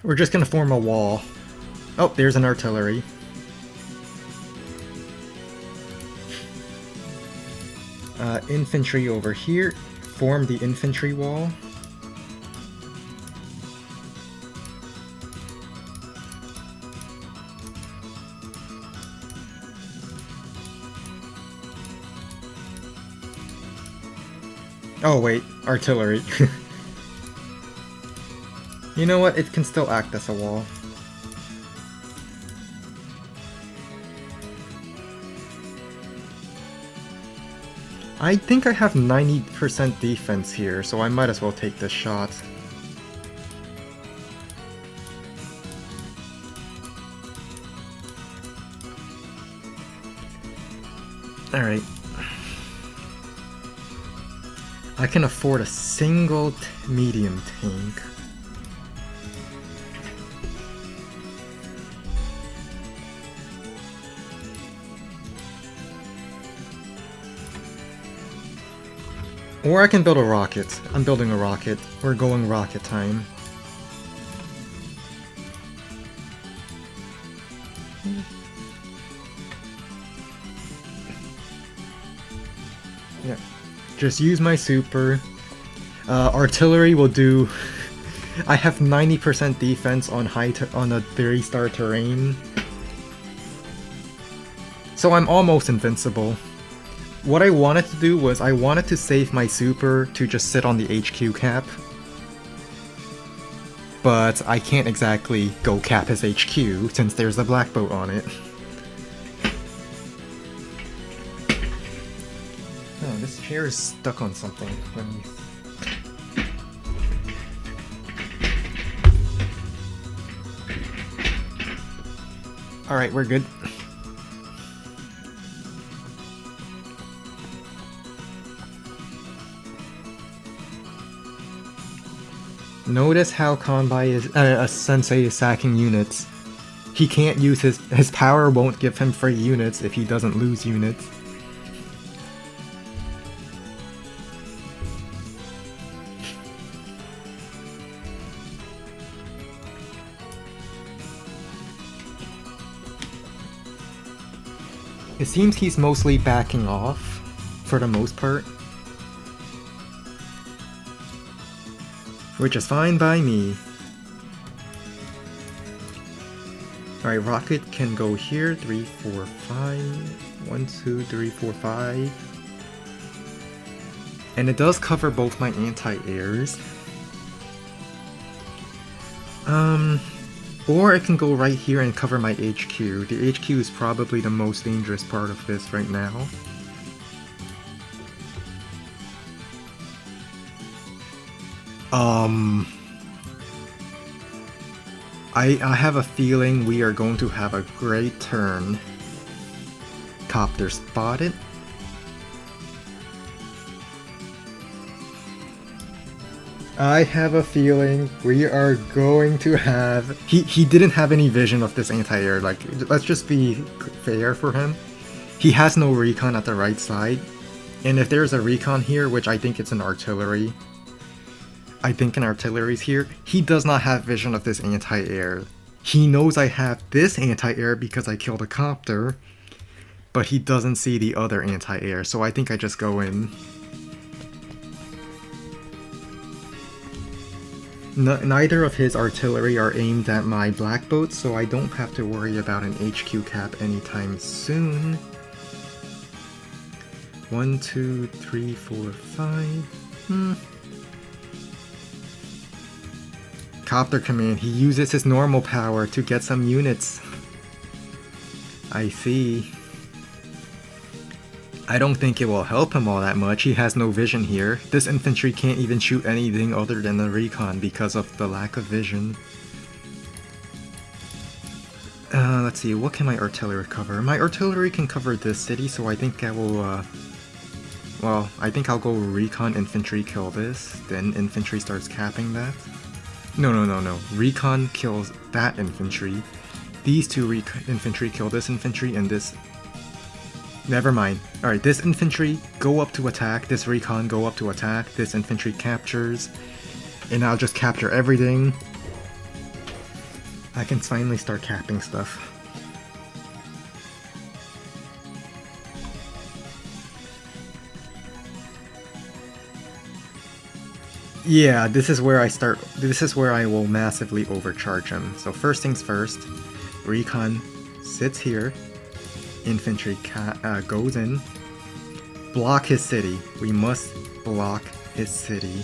We're just gonna form a wall. Oh, there's an artillery. Infantry over here. Form the infantry wall. Oh wait, artillery. You know what? It can still act as a wall. I think I have 90% defense here, so I might as well take this shot. Alright. I can afford a single medium tank. Or I can build a rocket. I'm building a rocket. We're going rocket time. Yeah. Just use my super. Artillery will do... I have 90% defense on on a 3-star terrain. So I'm almost invincible. What I wanted to do was I wanted to save my super to just sit on the HQ cap. But I can't exactly go cap his HQ since there's a black boat on it. Oh, this chair is stuck on something. Let me... Alright, we're good. Notice how Kanbai is a sensei is sacking units. He can't use his power won't give him free units if he doesn't lose units. It seems he's mostly backing off for the most part. Which is fine by me. Alright, rocket can go here. 3, 4, 5. 1, 2, 3, 4, 5. And it does cover both my anti-airs. Or I can go right here and cover my HQ. The HQ is probably the most dangerous part of this right now. I have a feeling we are going to have a great turn. Copter spotted. I have a feeling we are going to have... He didn't have any vision of this anti-air, like, let's just be fair for him. He has no recon at the right side, and if there's a recon here, which I think it's an artillery, I think an artillery's here, he does not have vision of this anti-air. He knows I have this anti-air because I killed a copter, but he doesn't see the other anti-air, so I think I just go in. Neither of his artillery are aimed at my black boats, so I don't have to worry about an HQ cap anytime soon. 1, 2, 3, 4, 5... Copter command, he uses his normal power to get some units. I see. I don't think it will help him all that much, he has no vision here. This infantry can't even shoot anything other than the recon because of the lack of vision. Let's see, what can my artillery cover? My artillery can cover this city, so I think I will, well, I think I'll go recon infantry kill this, then infantry starts capping that. No. Recon kills that infantry. These two infantry kill this infantry, and this... Never mind. Alright, this infantry go up to attack, this recon go up to attack, this infantry captures, and I'll just capture everything. I can finally start capping stuff. Yeah, this is where I will massively overcharge him. So first things first, recon sits here, infantry goes in, block his city. We must block his city.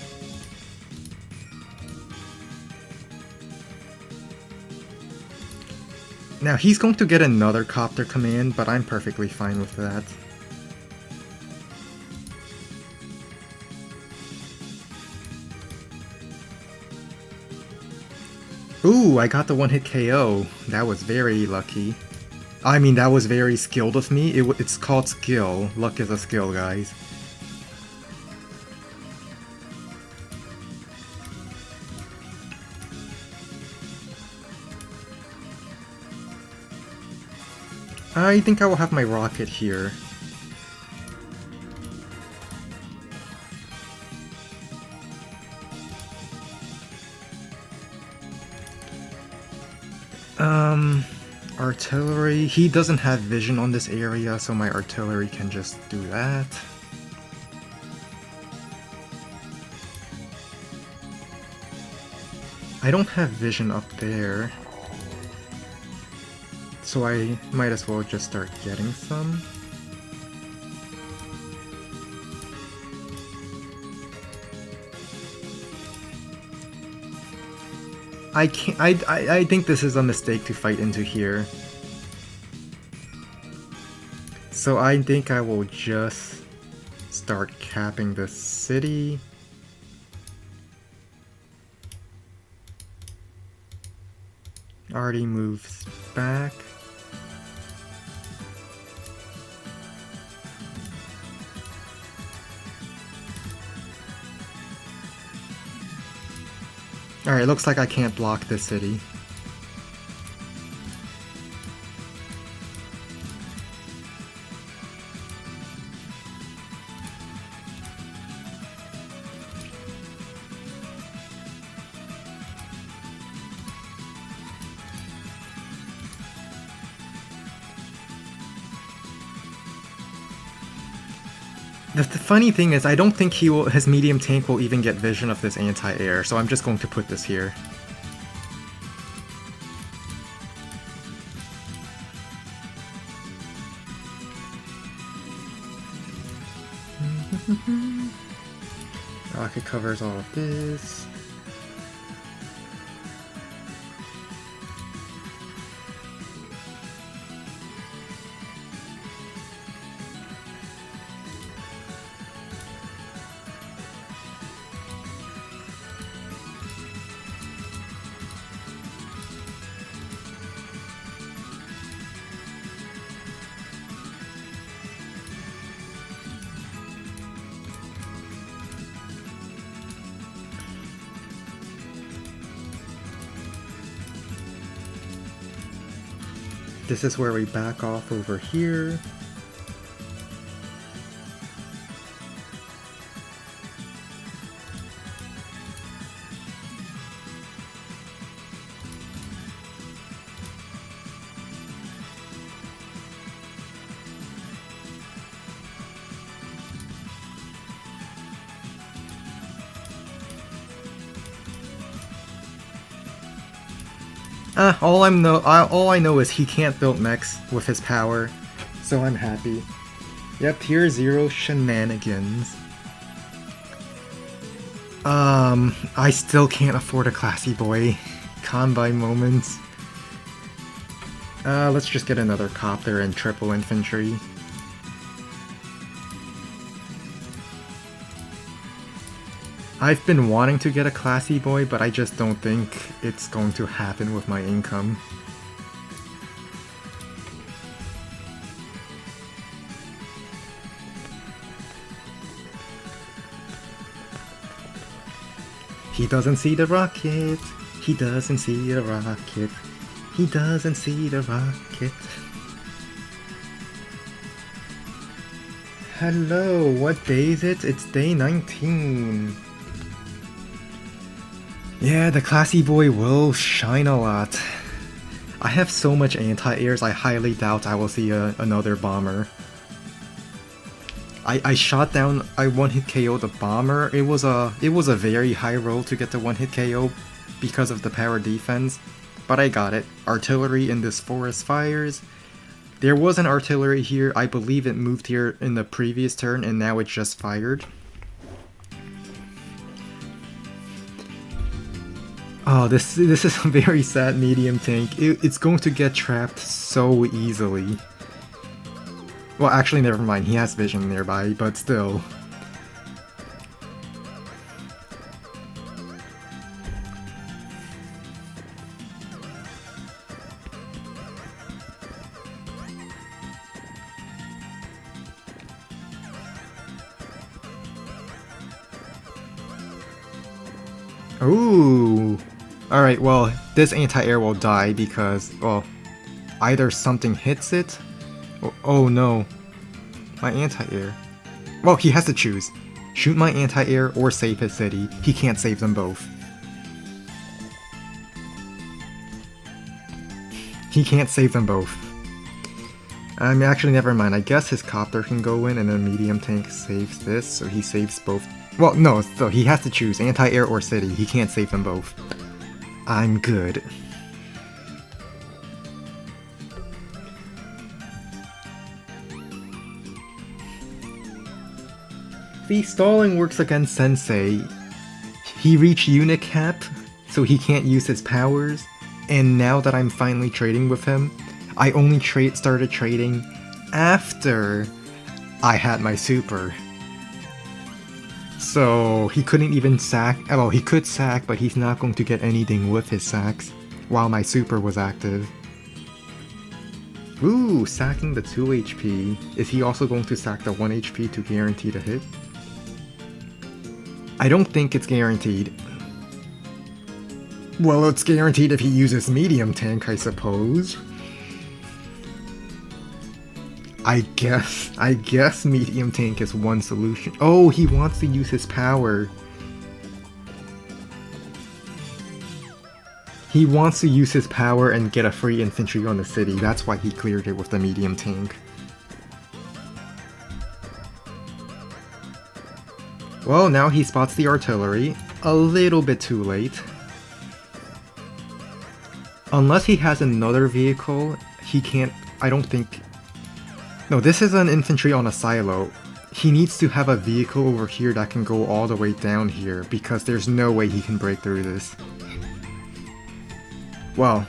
Now he's going to get another copter command, but I'm perfectly fine with that. Ooh, I got the one-hit KO. That was very lucky. I mean, that was very skilled of me. It's called skill. Luck is a skill, guys. I think I will have my rocket here. Artillery. He doesn't have vision on this area, so my artillery can just do that. I don't have vision up there, so I might as well just start getting some. I can't. I think this is a mistake to fight into here. So I think I will just start capping the city. Already moves back. Alright, looks like I can't block this city. The funny thing is, I don't think his medium tank will even get vision of this anti-air, so I'm just going to put this here. Rocket covers all of this. This is where we back off over here. All I know is he can't build mechs with his power, so I'm happy. Yep, tier 0 shenanigans. I still can't afford a classy boy. Combine moments. Let's just get another copter and triple infantry. I've been wanting to get a classy boy, but I just don't think it's going to happen with my income. He doesn't see the rocket. He doesn't see the rocket. He doesn't see the rocket. Hello, what day is it? It's day 19. Yeah, the classy boy will shine a lot. I have so much anti-airs, I highly doubt I will see another bomber. I shot down, I one-hit KO'd the bomber. It was a very high roll to get the one-hit KO because of the power defense, but I got it. Artillery in this forest fires. There was an artillery here, I believe it moved here in the previous turn and now it just fired. Oh, this is a very sad medium tank. It's going to get trapped so easily. Well, actually, never mind. He has vision nearby, but still. Ooh! Alright, well, this anti-air will die because, well, either something hits it, or, oh no, my anti-air. Well, he has to choose. Shoot my anti-air or save his city. He can't save them both. He can't save them both. Actually, never mind. I guess his copter can go in and then medium tank saves this, so he saves both. Well, no, so he has to choose anti-air or city. He can't save them both. I'm good. The stalling works against Sensei. He reached unit cap, so he can't use his powers, and now that I'm finally trading with him, I only started trading after I had my super. So he couldn't even sack, well, he could sack, but he's not going to get anything with his sacks while my super was active. Ooh, sacking the 2 HP. Is he also going to sack the 1 HP to guarantee the hit? I don't think it's guaranteed. Well, it's guaranteed if he uses medium tank, I suppose. I guess medium tank is one solution. Oh, he wants to use his power. He wants to use his power and get a free infantry on the city. That's why he cleared it with the medium tank. Well, now he spots the artillery. A little bit too late. Unless he has another vehicle, he can't... I don't think... No, this is an infantry on a silo. He needs to have a vehicle over here that can go all the way down here, because there's no way he can break through this. Well,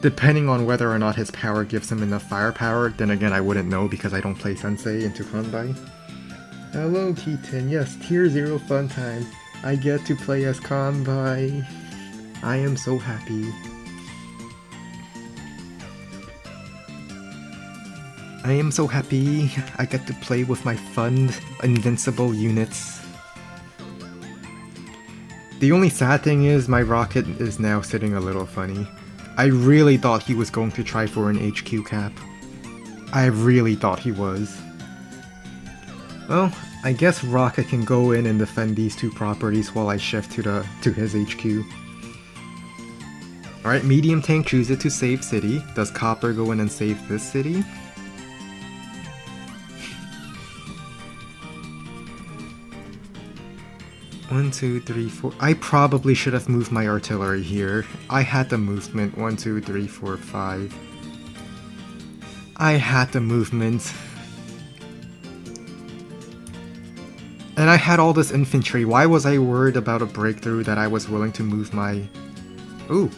depending on whether or not his power gives him enough firepower, then again I wouldn't know because I don't play Sensei into Kanbai. Hello T10, yes, Tier 0 fun time. I get to play as Kanbai. I am so happy. I am so happy I get to play with my fun, invincible units. The only sad thing is my rocket is now sitting a little funny. I really thought he was going to try for an HQ cap. I really thought he was. Well, I guess Rocket can go in and defend these two properties while I shift to his HQ. Alright, medium tank chooses to save city. Does Copper go in and save this city? One, two, three, four. I probably should have moved my artillery here. I had the movement. 1, 2, 3, 4, 5. I had the movement. And I had all this infantry. Why was I worried about a breakthrough that I was willing to move my... Ooh.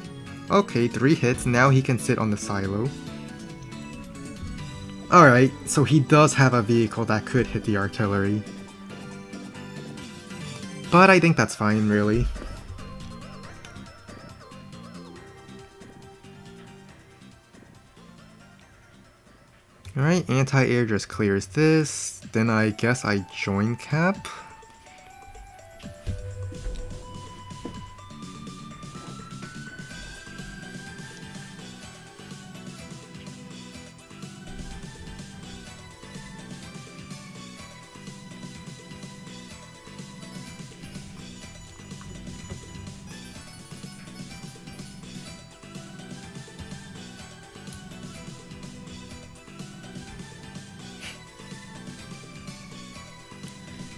Okay, 3 hits. Now he can sit on the silo. Alright, so he does have a vehicle that could hit the artillery. But I think that's fine, really. Alright, anti-air just clears this. Then I guess I join cap.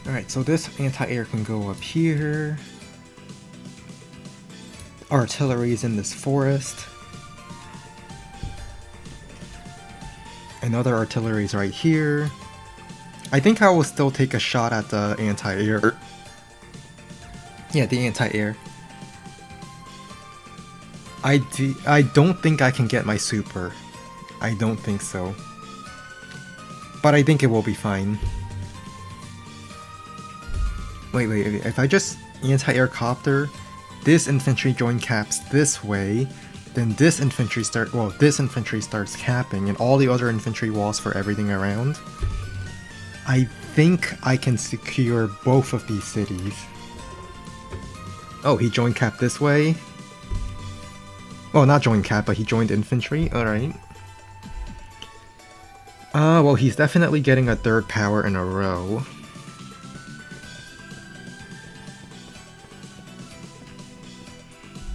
Alright, so this anti-air can go up here. Artillery is in this forest. Another artillery is right here. I think I will still take a shot at the anti-air. Yeah, the anti-air. I don't think I can get my super. I don't think so. But I think it will be fine. Wait, if I just anti-air copter, this infantry join caps this way, then this infantry starts capping, and all the other infantry walls for everything around. I think I can secure both of these cities. Oh, he joined cap this way. Well, not joined cap, but he joined infantry. Alright. Well, he's definitely getting a third power in a row.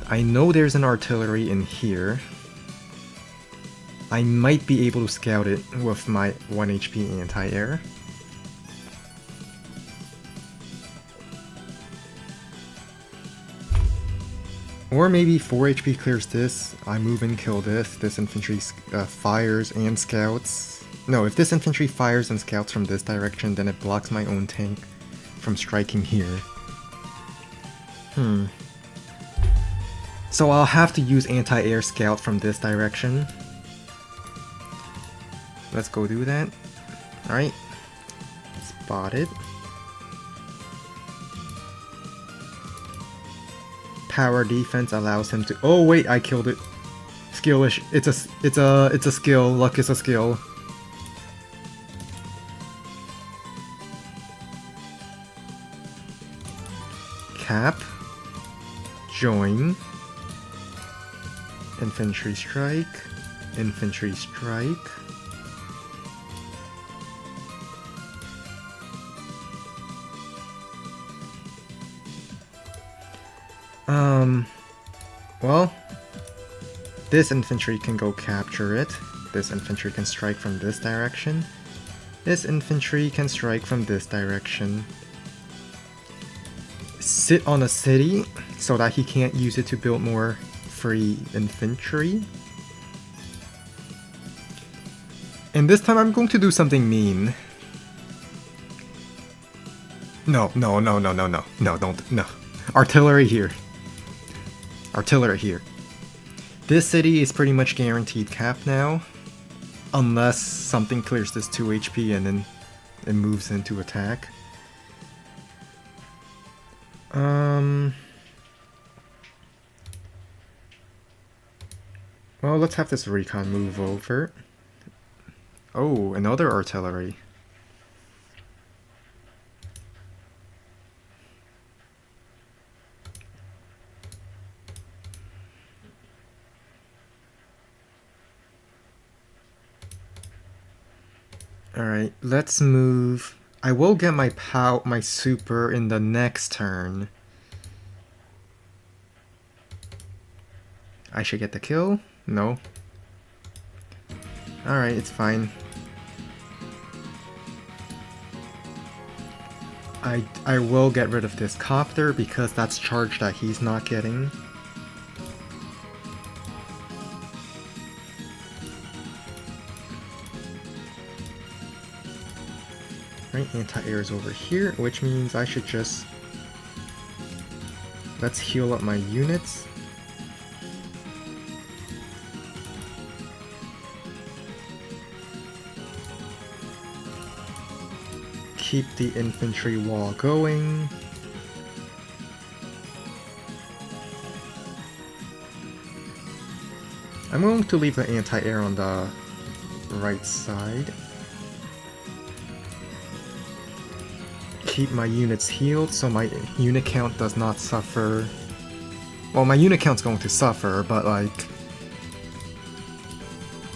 I know there's an artillery in here. I might be able to scout it with my 1 HP anti-air. Or maybe 4 HP clears this, I move and kill this, this infantry fires and scouts. No, if this infantry fires and scouts from this direction, then it blocks my own tank from striking here. So I'll have to use anti-air scout from this direction. Let's go do that. Alright. Spotted. Power defense allows him to— oh wait, I killed it. Skillish. It's a skill. Luck is a skill. Cap. Join. Infantry strike. Infantry strike. Well, this infantry can go capture it. This infantry can strike from this direction. This infantry can strike from this direction. Sit on a city so that he can't use it to build more free infantry. And this time I'm going to do something mean. No, don't, no. Artillery here. Artillery here. This city is pretty much guaranteed cap now. Unless something clears this 2 HP and then it moves into attack. Well, let's have this recon move over. Oh, another artillery. Alright, let's move. I will get my super in the next turn. I should get the kill? No. Alright, it's fine. I will get rid of this copter because that's charge that he's not getting. Right, anti-air is over here, which means I should just— let's heal up my units. Keep the infantry wall going. I'm going to leave the anti-air on the right side. Keep my units healed so my unit count does not suffer. Well, my unit count's going to suffer, but like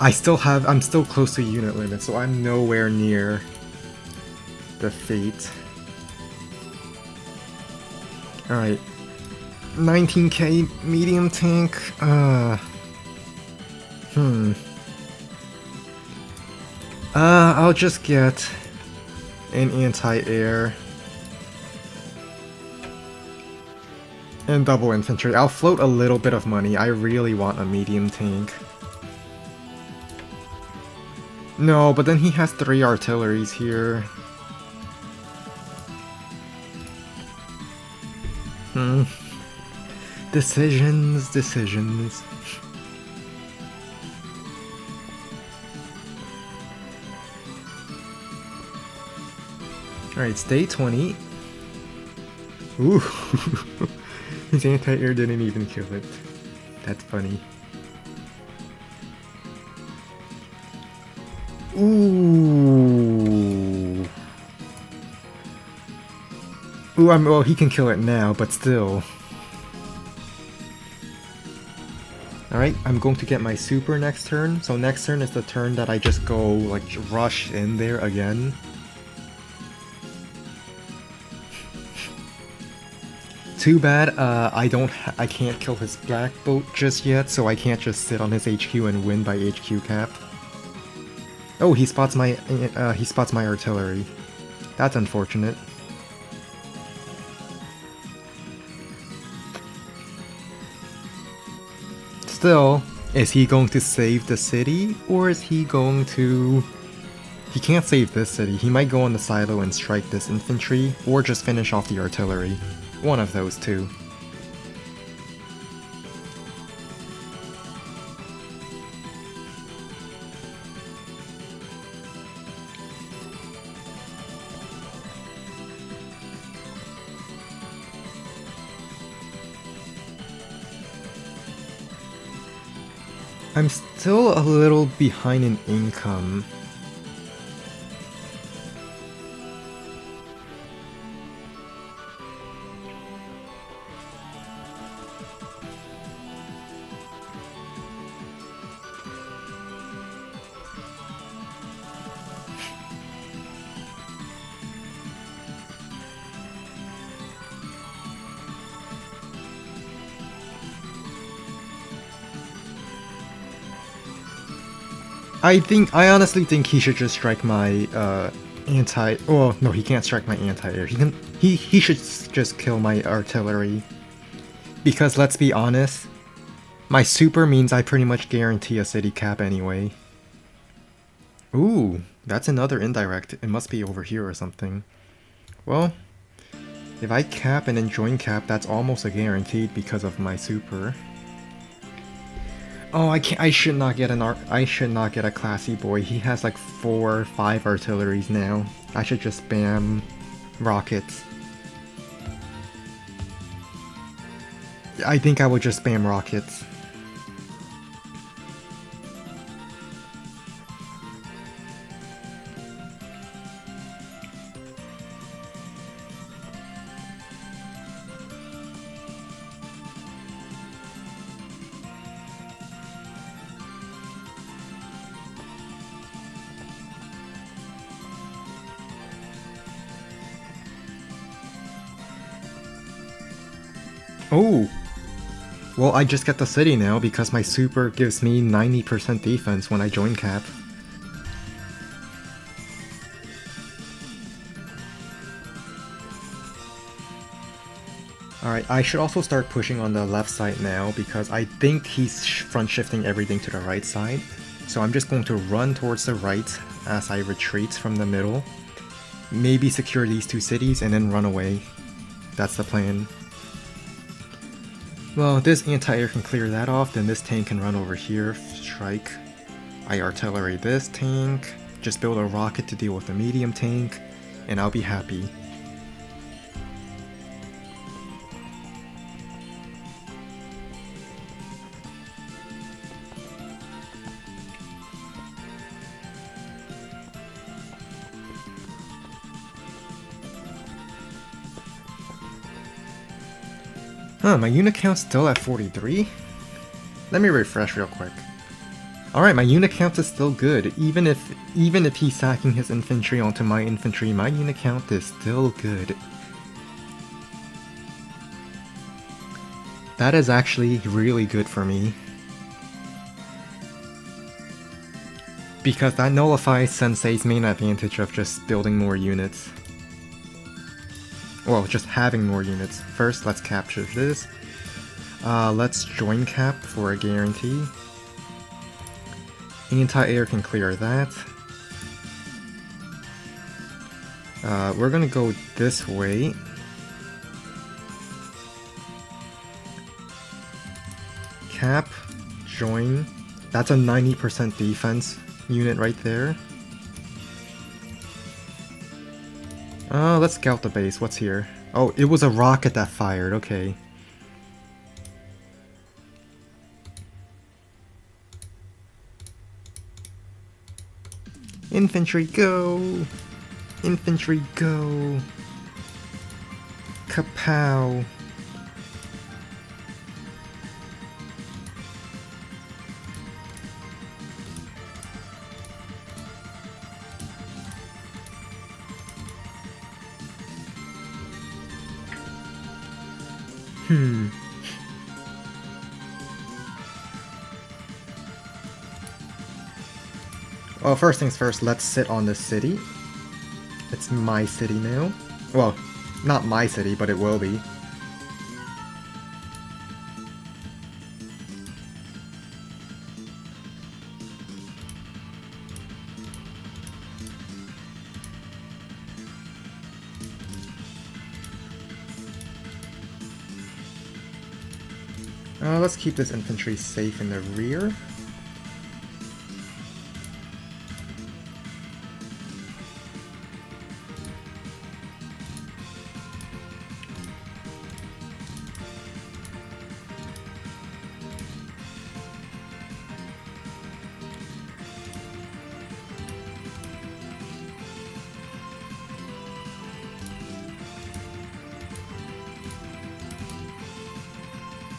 I'm still close to unit limit, so I'm nowhere near the fate. Alright. 19k medium tank. I'll just get an anti-air. And double infantry. I'll float a little bit of money. I really want a medium tank. No, but then he has 3 artilleries here. Decisions. Alright, it's day 20. Ooh. His anti-air didn't even kill it. That's funny. Ooh. Ooh, well, he can kill it now, but still. Alright, I'm going to get my super next turn. So next turn is the turn that I just go, like, rush in there again. Too bad, I can't kill his black boat just yet, so I can't just sit on his HQ and win by HQ cap. Oh, he spots my artillery. That's unfortunate. Still, is he going to save the city, or is he going to... He can't save this city. He might go on the silo and strike this infantry, or just finish off the artillery. One of those two. I'm still a little behind in income. I honestly think he should just strike my anti. Oh no, he can't strike my anti-air. He should just kill my artillery. Because let's be honest, my super means I pretty much guarantee a city cap anyway. Ooh, that's another indirect. It must be over here or something. Well, if I cap and then join cap, that's almost a guaranteed because of my super. Oh, I should not get a classy boy. He has like 4 or 5 artilleries now. I should just spam rockets. I think I would just spam rockets. Oh! Well, I just get the city now because my super gives me 90% defense when I join cap. Alright, I should also start pushing on the left side now because I think he's front shifting everything to the right side. So I'm just going to run towards the right as I retreat from the middle. Maybe secure these 2 cities and then run away. That's the plan. Well, this anti-air can clear that off, then this tank can run over here, strike. I artillery this tank, just build a rocket to deal with the medium tank, and I'll be happy. Huh, my unit count's still at 43? Let me refresh real quick. Alright, my unit count is still good. Even if he's sacking his infantry onto my infantry, my unit count is still good. That is actually really good for me. Because that nullifies Sensei's main advantage of just building more units. Well, just having more units. First, let's capture this. Let's join cap for a guarantee. Anti-air can clear that. We're gonna go this way. Cap, join. That's a 90% defense unit right there. Let's scout the base. What's here? Oh, it was a rocket that fired. Okay. Infantry, go! Infantry, go! Kapow! Well, first things first, let's sit on this city. It's my city now. Well, not my city, but it will be. Let's keep this infantry safe in the rear.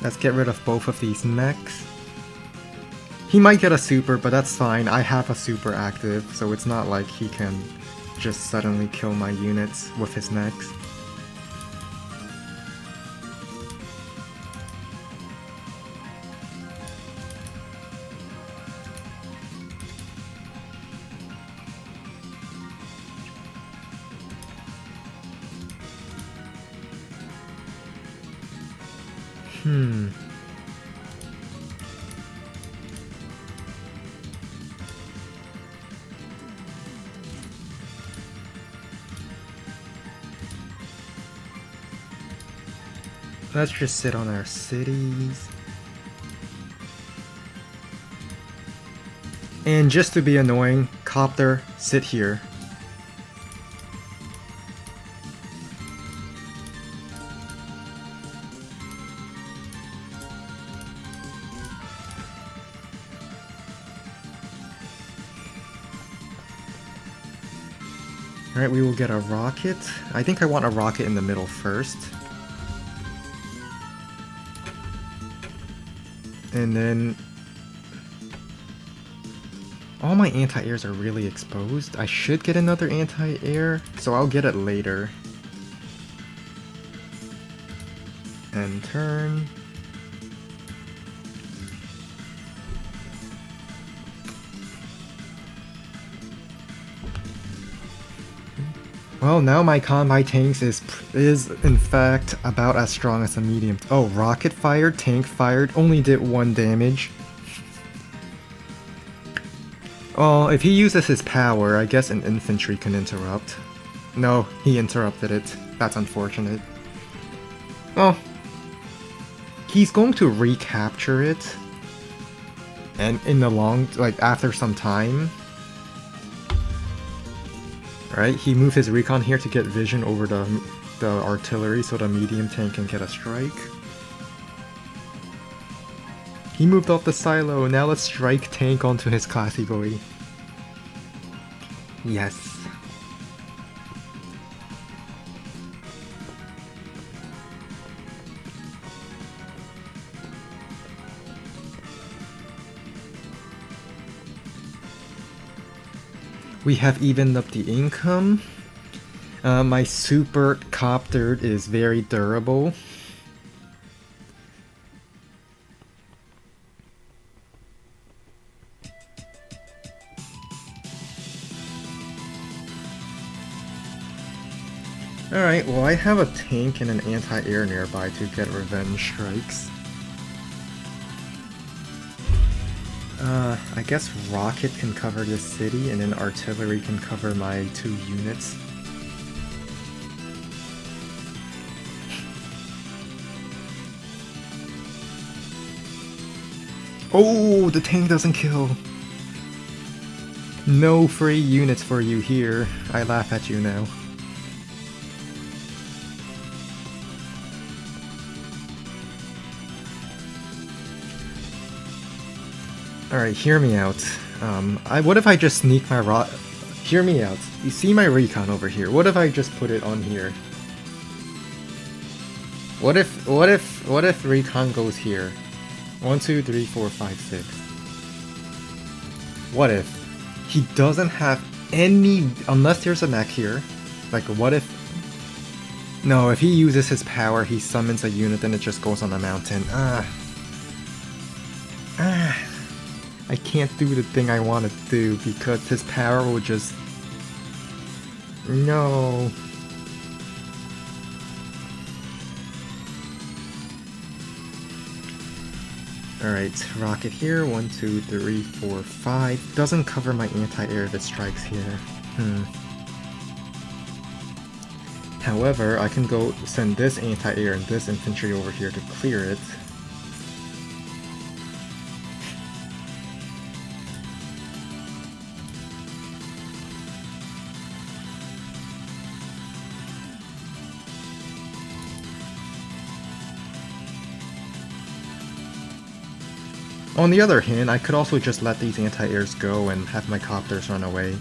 Let's get rid of both of these mechs. He might get a super, but that's fine. I have a super active, so it's not like he can just suddenly kill my units with his mechs. Let's just sit on our cities. And just to be annoying, Copter, sit here. Alright, we will get a rocket. I think I want a rocket in the middle first. And then... all my anti-airs are really exposed. I should get another anti-air, so I'll get it later. End turn. Well, now my combi tanks is in fact about as strong as a medium. Oh, rocket fired, tank fired, only did 1 damage. Well, if he uses his power, I guess an infantry can interrupt. No, he interrupted it. That's unfortunate. Well, he's going to recapture it. And in the long, like after some time. Right, he moved his recon here to get vision over the artillery so the medium tank can get a strike. He moved off the silo, now let's strike tank onto his classy boy. Yes. We have evened up the income. My super copter is very durable. Alright, well I have a tank and an anti-air nearby to get revenge strikes. I guess rocket can cover this city and then artillery can cover my 2 units. Oh, the tank doesn't kill. No free units for you here. I laugh at you now. Alright, hear me out. What if I just sneak my Hear me out. You see my recon over here. What if I just put it on here? What if recon goes here? 1, 2, 3, 4, 5, 6. What if he doesn't have any, unless there's a mech here. Like, what if... No, if he uses his power, he summons a unit, then it just goes on the mountain. I can't do the thing I want to do because his power will just... No. Alright, rocket here, 1, 2, 3, 4, 5. Doesn't cover my anti-air that strikes here. However, I can go send this anti-air and this infantry over here to clear it. On the other hand, I could also just let these anti-airs go and have my copters run away.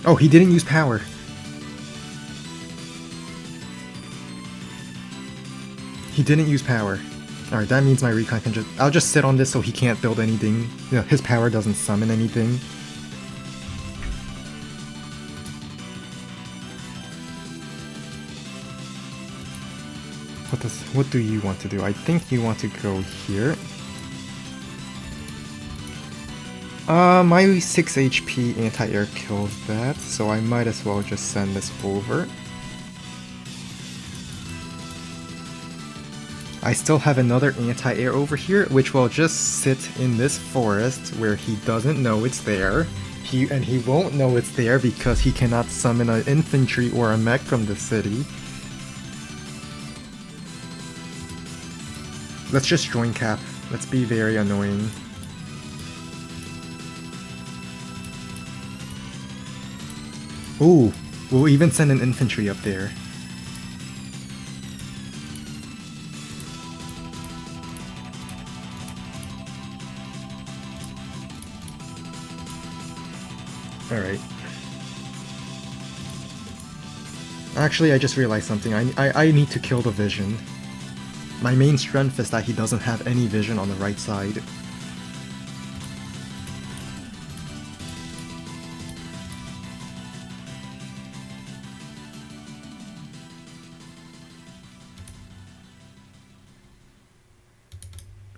Oh, he didn't use power. He didn't use power. Alright, that means my recon can just... I'll just sit on this so he can't build anything. You know, his power doesn't summon anything. What do you want to do? I think you want to go here. My 6 HP anti-air kills that, so I might as well just send this over. I still have another anti-air over here, which will just sit in this forest where he doesn't know it's there. And he won't know it's there because he cannot summon an infantry or a mech from the city. Let's just join cap. Let's be very annoying. Ooh, we'll even send an infantry up there. Alright. Actually, I just realized something. I need to kill the vision. My main strength is that he doesn't have any vision on the right side.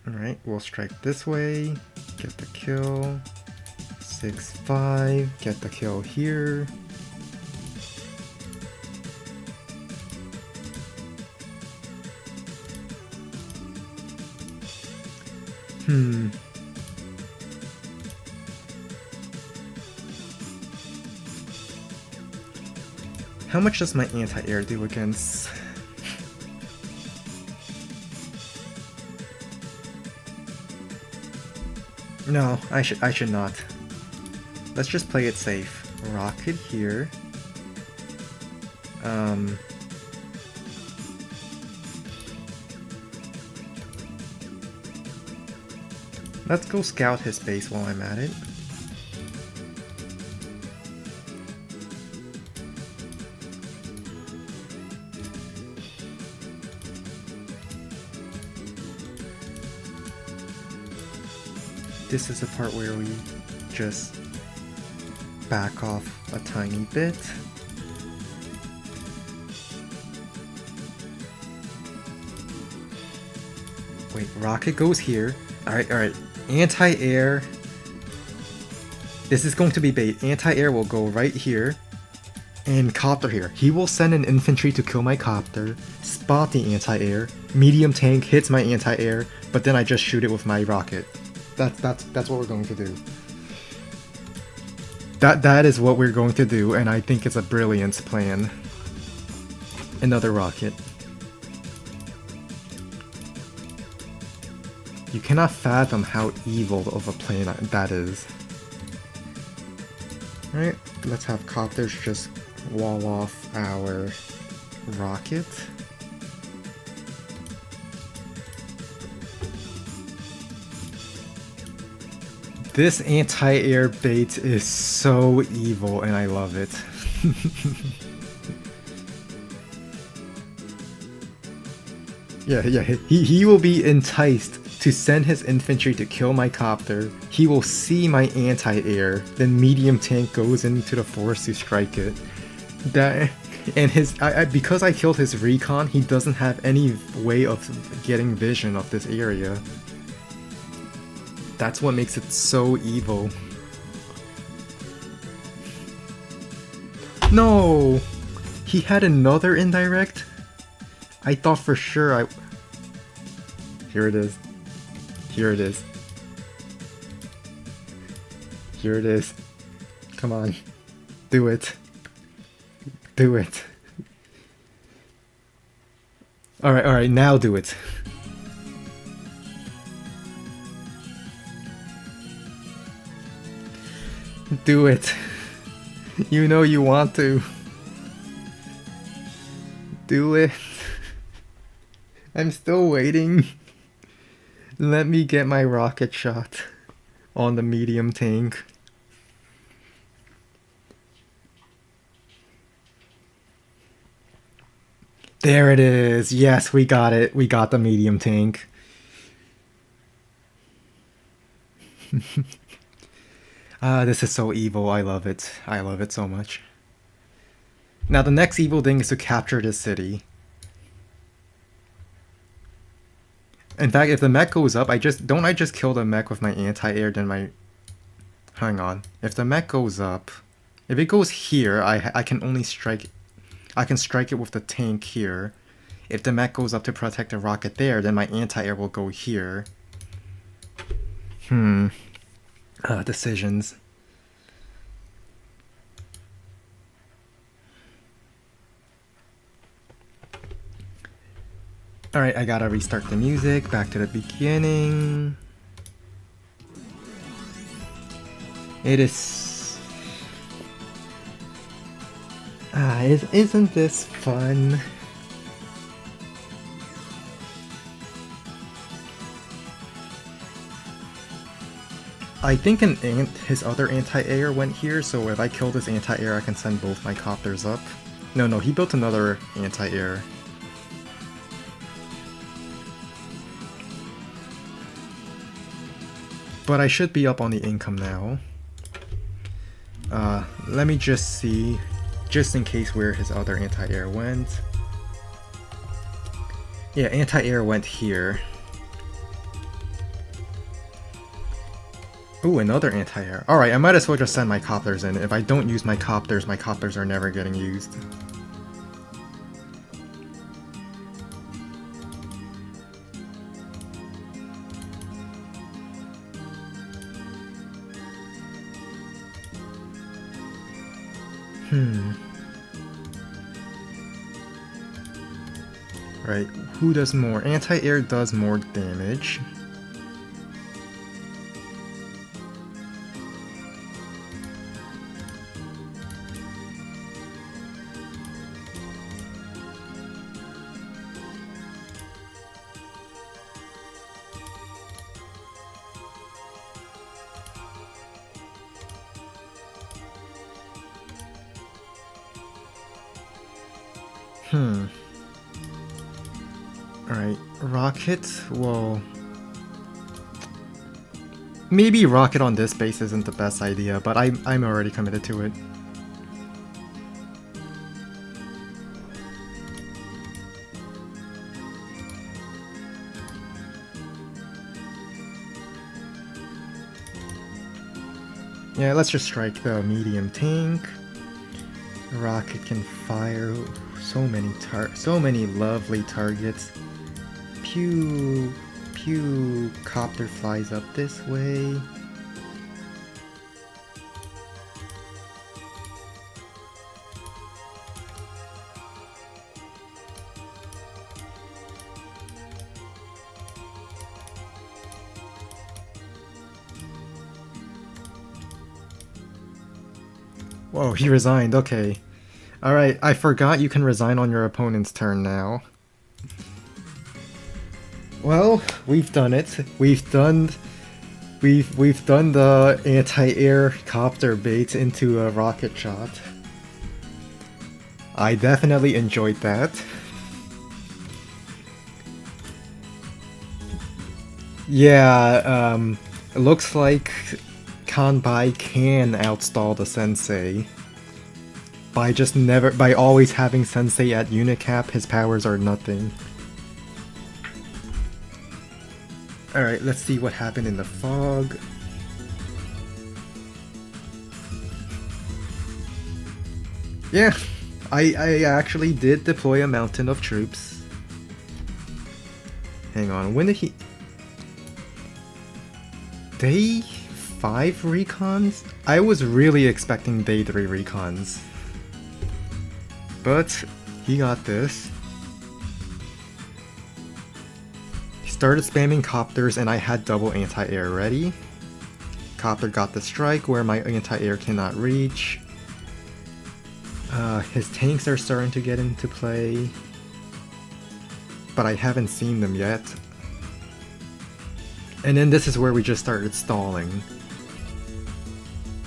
Alright, we'll strike this way, get the kill. 6-5, get the kill here. How much does my anti-air do against... No, I should not. Let's just play it safe. Rocket here. Let's go scout his base while I'm at it. This is the part where we just back off a tiny bit. Wait, rocket goes here. Alright. Anti-air. This is going to be bait. Anti-air will go right here. And copter here. He will send an infantry to kill my copter, spot the anti-air, medium tank hits my anti-air, but then I just shoot it with my rocket. That's what we're going to do. That is what we're going to do, and I think it's a brilliant plan. Another rocket. You cannot fathom how evil of a plan that is. Alright, let's have copters just wall off our rocket. This anti-air bait is so evil and I love it. Yeah, he will be enticed to send his infantry to kill my copter. He will see my anti-air, then medium tank goes into the forest to strike it. And his because I killed his recon, he doesn't have any way of getting vision of this area. That's what makes it so evil. No! He had another indirect? I thought for sure Here it is. Here it is. Here it is. Come on. Do it. Do it. Alright, now do it. Do it. You know you want to. Do it. I'm still waiting. Let me get my rocket shot on the medium tank. There it is. Yes, we got it. We got the medium tank. This is so evil. I love it. I love it so much. Now the next evil thing is to capture this city. In fact, if the mech goes up, I just kill the mech with my anti-air, then my... Hang on. If the mech goes up... If it goes here, I can only strike... I can strike it with the tank here. If the mech goes up to protect the rocket there, then my anti-air will go here. Decisions. Alright, I gotta restart the music, back to the beginning. It is... isn't this fun? I think his other anti-air went here, so if I kill this anti-air, I can send both my copters up. No, he built another anti-air. But I should be up on the income now. Let me just see, just in case where his other anti-air went. Yeah, anti-air went here. Ooh, another anti-air. Alright, I might as well just send my copters in. If I don't use my copters are never getting used. Right, who does more? Anti-air does more damage. Alright, rocket, well... Maybe rocket on this base isn't the best idea, but I'm already committed to it. Yeah, let's just strike the medium tank. Rocket can fire so many lovely targets. Pew, pew. Copter flies up this way. Whoa, he resigned, okay. Alright, I forgot you can resign on your opponent's turn now. Well, we've done it. We've done the anti-air copter bait into a rocket shot. I definitely enjoyed that. Yeah, it looks like Kanbai can outstall the sensei. By always having sensei at unit cap, his powers are nothing. Alright, let's see what happened in the fog. Yeah, I actually did deploy a mountain of troops. Hang on, when did he... Day 5 recons? I was really expecting day 3 recons. But he got this. He started spamming copters and I had double anti-air ready. Copter got the strike where my anti-air cannot reach. His tanks are starting to get into play. But I haven't seen them yet. And then this is where we just started stalling.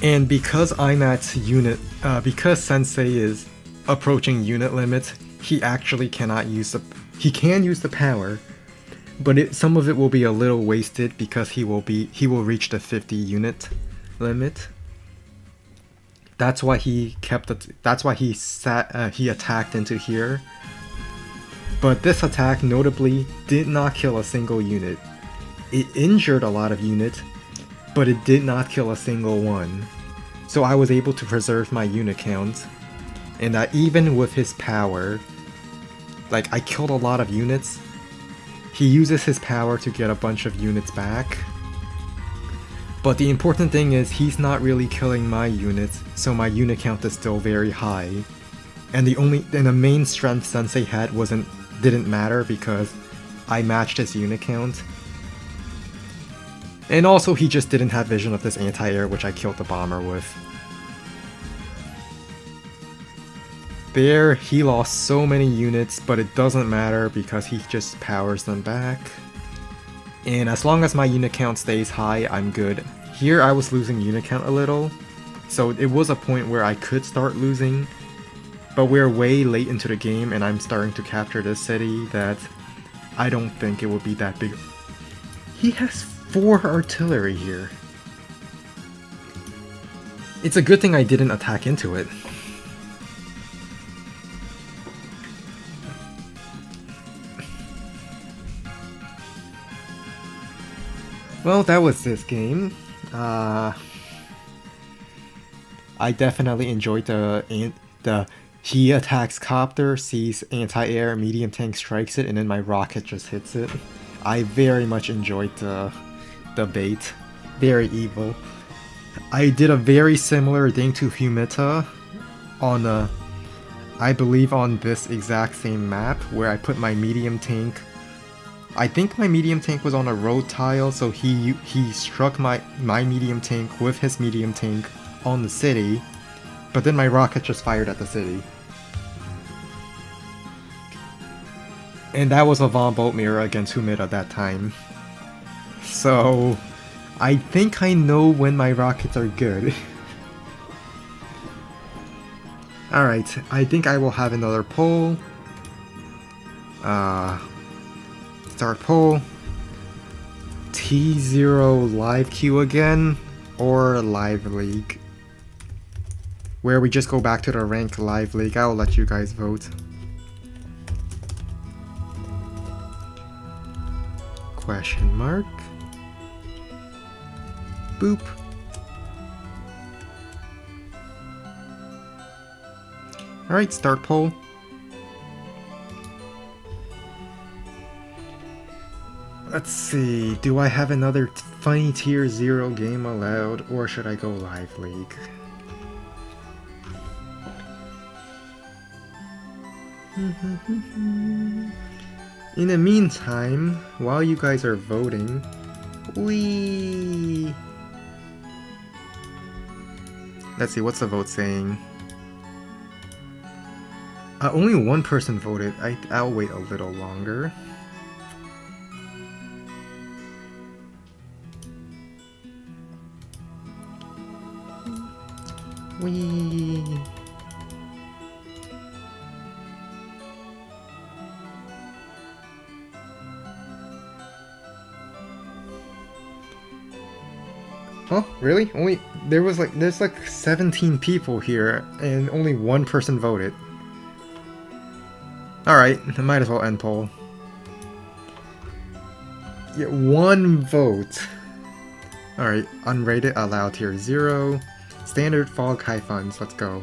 And because I'm at unit, because Sensei is approaching unit limit, he actually cannot use the, he can use the power, but some of it will be a little wasted because he will reach the 50 unit limit. That's why he kept it, that's why he attacked into here. But this attack notably did not kill a single unit. It injured a lot of units, but it did not kill a single one. So I was able to preserve my unit count. And even with his power, like I killed a lot of units, he uses his power to get a bunch of units back. But the important thing is he's not really killing my units, so my unit count is still very high. And the main strength Sensei had didn't matter because I matched his unit count. And also he just didn't have vision of this anti-air, which I killed the bomber with. There, he lost so many units, but it doesn't matter because he just powers them back. And as long as my unit count stays high, I'm good. Here I was losing unit count a little, so it was a point where I could start losing, but we're way late into the game and I'm starting to capture this city that I don't think it would be that big. He has 4 artillery here. It's a good thing I didn't attack into it. Well, that was this game. I definitely enjoyed the he attacks copter, sees anti-air, medium tank strikes it, and then my rocket just hits it. I very much enjoyed the bait. Very evil. I did a very similar thing to Humita on I believe on this exact same map where I put my medium tank. I think my medium tank was on a road tile, so he struck my medium tank with his medium tank on the city, but then my rocket just fired at the city. And that was a Von Bolt mirror against Humid at that time. So I think I know when my rockets are good. Alright, I think I will have another poll. Start poll. T0 live queue again, or live league? Where we just go back to the rank live league. I'll let you guys vote. Question mark. Boop. Alright, start poll. Let's see, do I have another funny tier 0 game allowed, or should I go live league? In the meantime, while you guys are voting, Let's see, what's the vote saying? Only one person voted. I'll wait a little longer. Whee! Oh, really? There's like 17 people here, and only one person voted. Alright, I might as well end poll. Yeah, one vote. Alright, unrated, allowed tier 0. Standard, fog, high funds, let's go.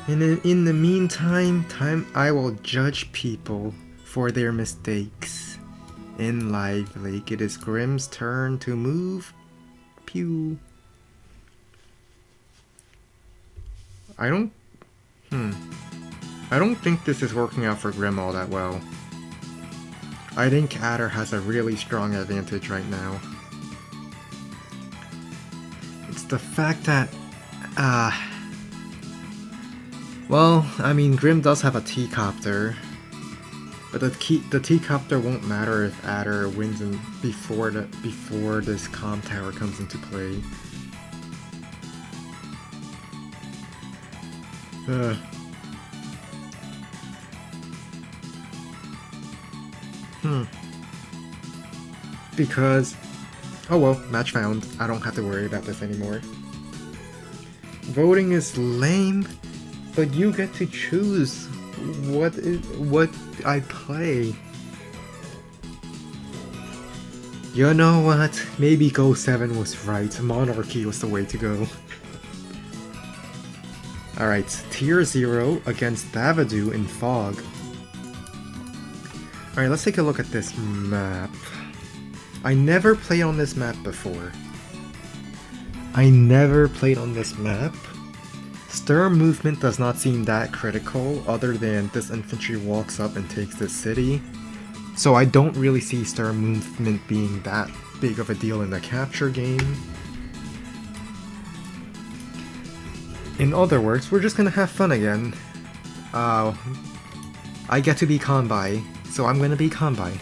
And in the meantime, I will judge people for their mistakes. In Live Lake, it is Grimm's turn to move. Pew. I don't think this is working out for Grimm all that well. I think Adder has a really strong advantage right now. It's the fact that, well, I mean, Grimm does have a T-Copter, but the T-Copter won't matter if Adder wins before this comm tower comes into play. Because, oh well, match found. I don't have to worry about this anymore. Voting is lame, but you get to choose what I play. You know what? Maybe Go 7 was right. Monarchy was the way to go. Alright, tier 0 against AWBW in Fog. Alright, let's take a look at this map. I never played on this map before. Stir movement does not seem that critical, other than this infantry walks up and takes this city. So I don't really see stir movement being that big of a deal in the capture game. In other words, we're just gonna have fun again. I get to be Kanbai, so I'm gonna be Kanbai.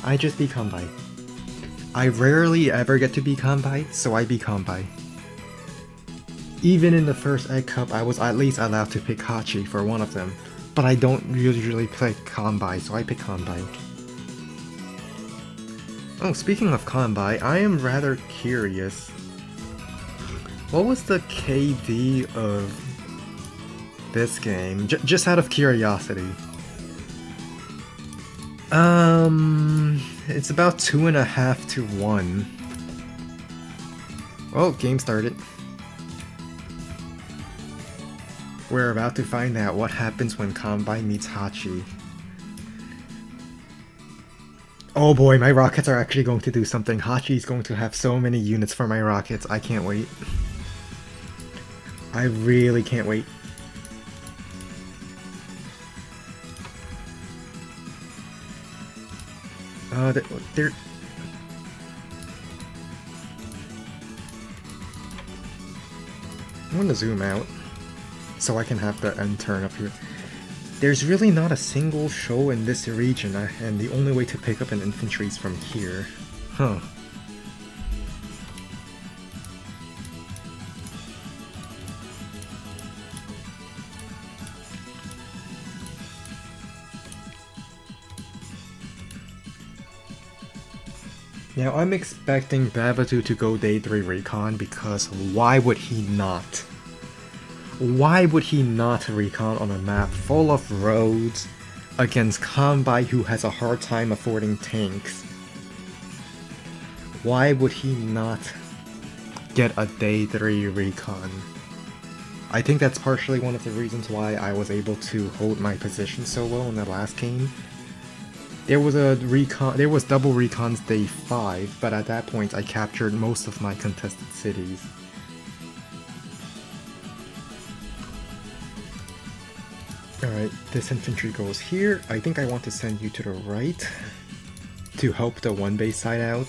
I just be Kanbai. I rarely ever get to be Kanbai, so I be Kanbai. Even in the first Egg Cup, I was at least allowed to pick Hachi for one of them, but I don't usually play Kanbai, so I pick Kanbai. Oh, speaking of Kanbai, I am rather curious. What was the KD of this game? Just out of curiosity. It's about 2.5 to 1. Oh, game started. We're about to find out what happens when Kanbai meets Hachi. Oh boy, my rockets are actually going to do something. Hachi's going to have so many units for my rockets. I can't wait. I really can't wait. They're... I'm gonna zoom out so I can have the end turn up here. There's really not a single show in this region, and the only way to pick up an infantry is from here. Huh. Now I'm expecting AWBW to go Day 3 Recon, because why would he not? Why would he not recon on a map full of roads against Kanbai who has a hard time affording tanks? Why would he not get a Day 3 recon? I think that's partially one of the reasons why I was able to hold my position so well in the last game. There was a recon. There was double recons day 5, but at that point I captured most of my contested cities. Alright, this infantry goes here. I think I want to send you to the right to help the one base side out.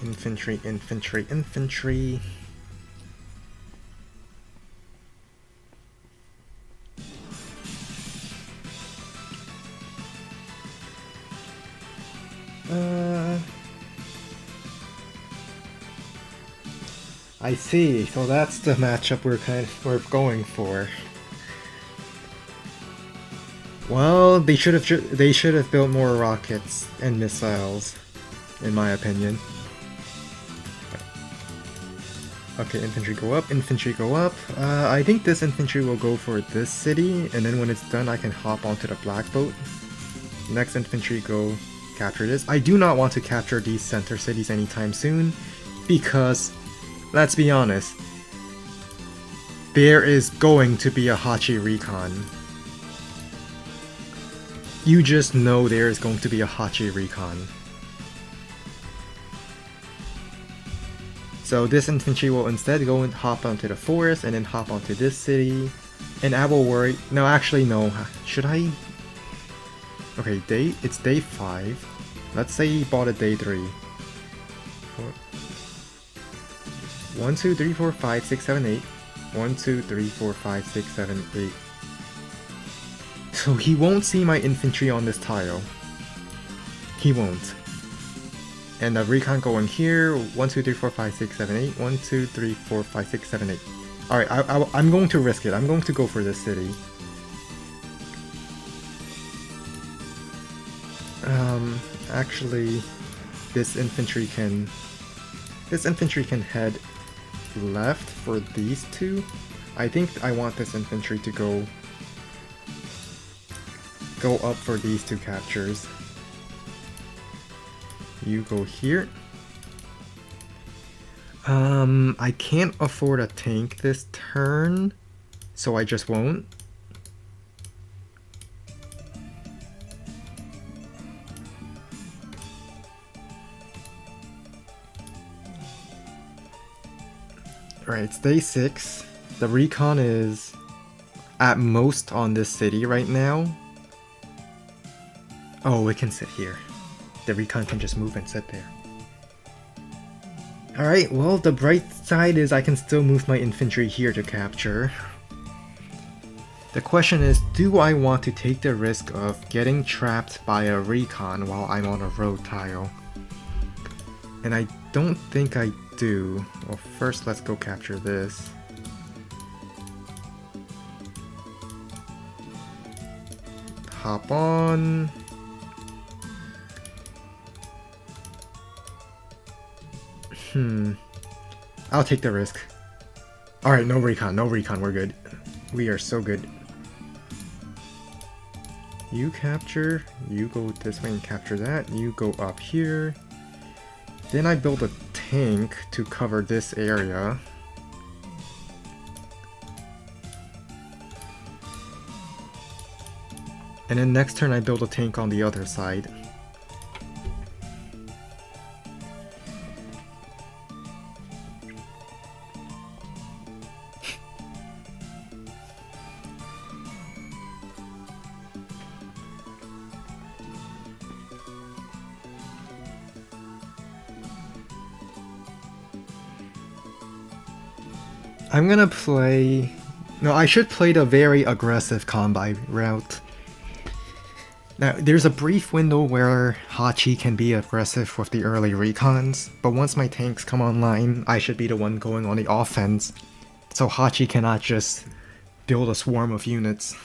Infantry, infantry, infantry. I see. So that's the matchup we're going for. Well, they should have built more rockets and missiles, in my opinion. Okay, infantry go up, infantry go up. I think this infantry will go for this city, and then when it's done I can hop onto the black boat. Next infantry go capture this. I do not want to capture these center cities anytime soon, because, let's be honest, there is going to be a Hachi recon. You just know there is going to be a Hachi recon. So this infantry will instead go and hop onto the forest and then hop onto this city. And I will worry... No, actually no. Should I... Okay, it's day 5. Let's say he bought it day 3. 1, 2, 3, 4, 5, 6, 7, 8. 1, 2, 3, 4, 5, 6, 7, 8. So he won't see my infantry on this tile. He won't. And the recon going here, 1, 2, 3, 4, 5, 6, 7, 8. 1, 2, 3, 4, 5, 6, 7, 8. Alright, I'm going to risk it. I'm going to go for this city. Actually, this infantry can head left for these two. I think I want this infantry to go up for these two captures. You go here. I can't afford a tank this turn, so I just won't. Alright, it's day 6. The recon is at most on this city right now. Oh, it can sit here. The recon can just move and sit there. Alright, well, the bright side is I can still move my infantry here to capture. The question is, do I want to take the risk of getting trapped by a recon while I'm on a road tile? And I don't think I do. Well, first let's go capture this. Hop on. I'll take the risk. Alright, no recon, we're good. We are so good. You capture, you go this way and capture that, you go up here. Then I build a tank to cover this area. And then next turn I build a tank on the other side. I'm gonna play... No, I should play the very aggressive combi route. Now, there's a brief window where Hachi can be aggressive with the early recons, but once my tanks come online, I should be the one going on the offense, so Hachi cannot just build a swarm of units.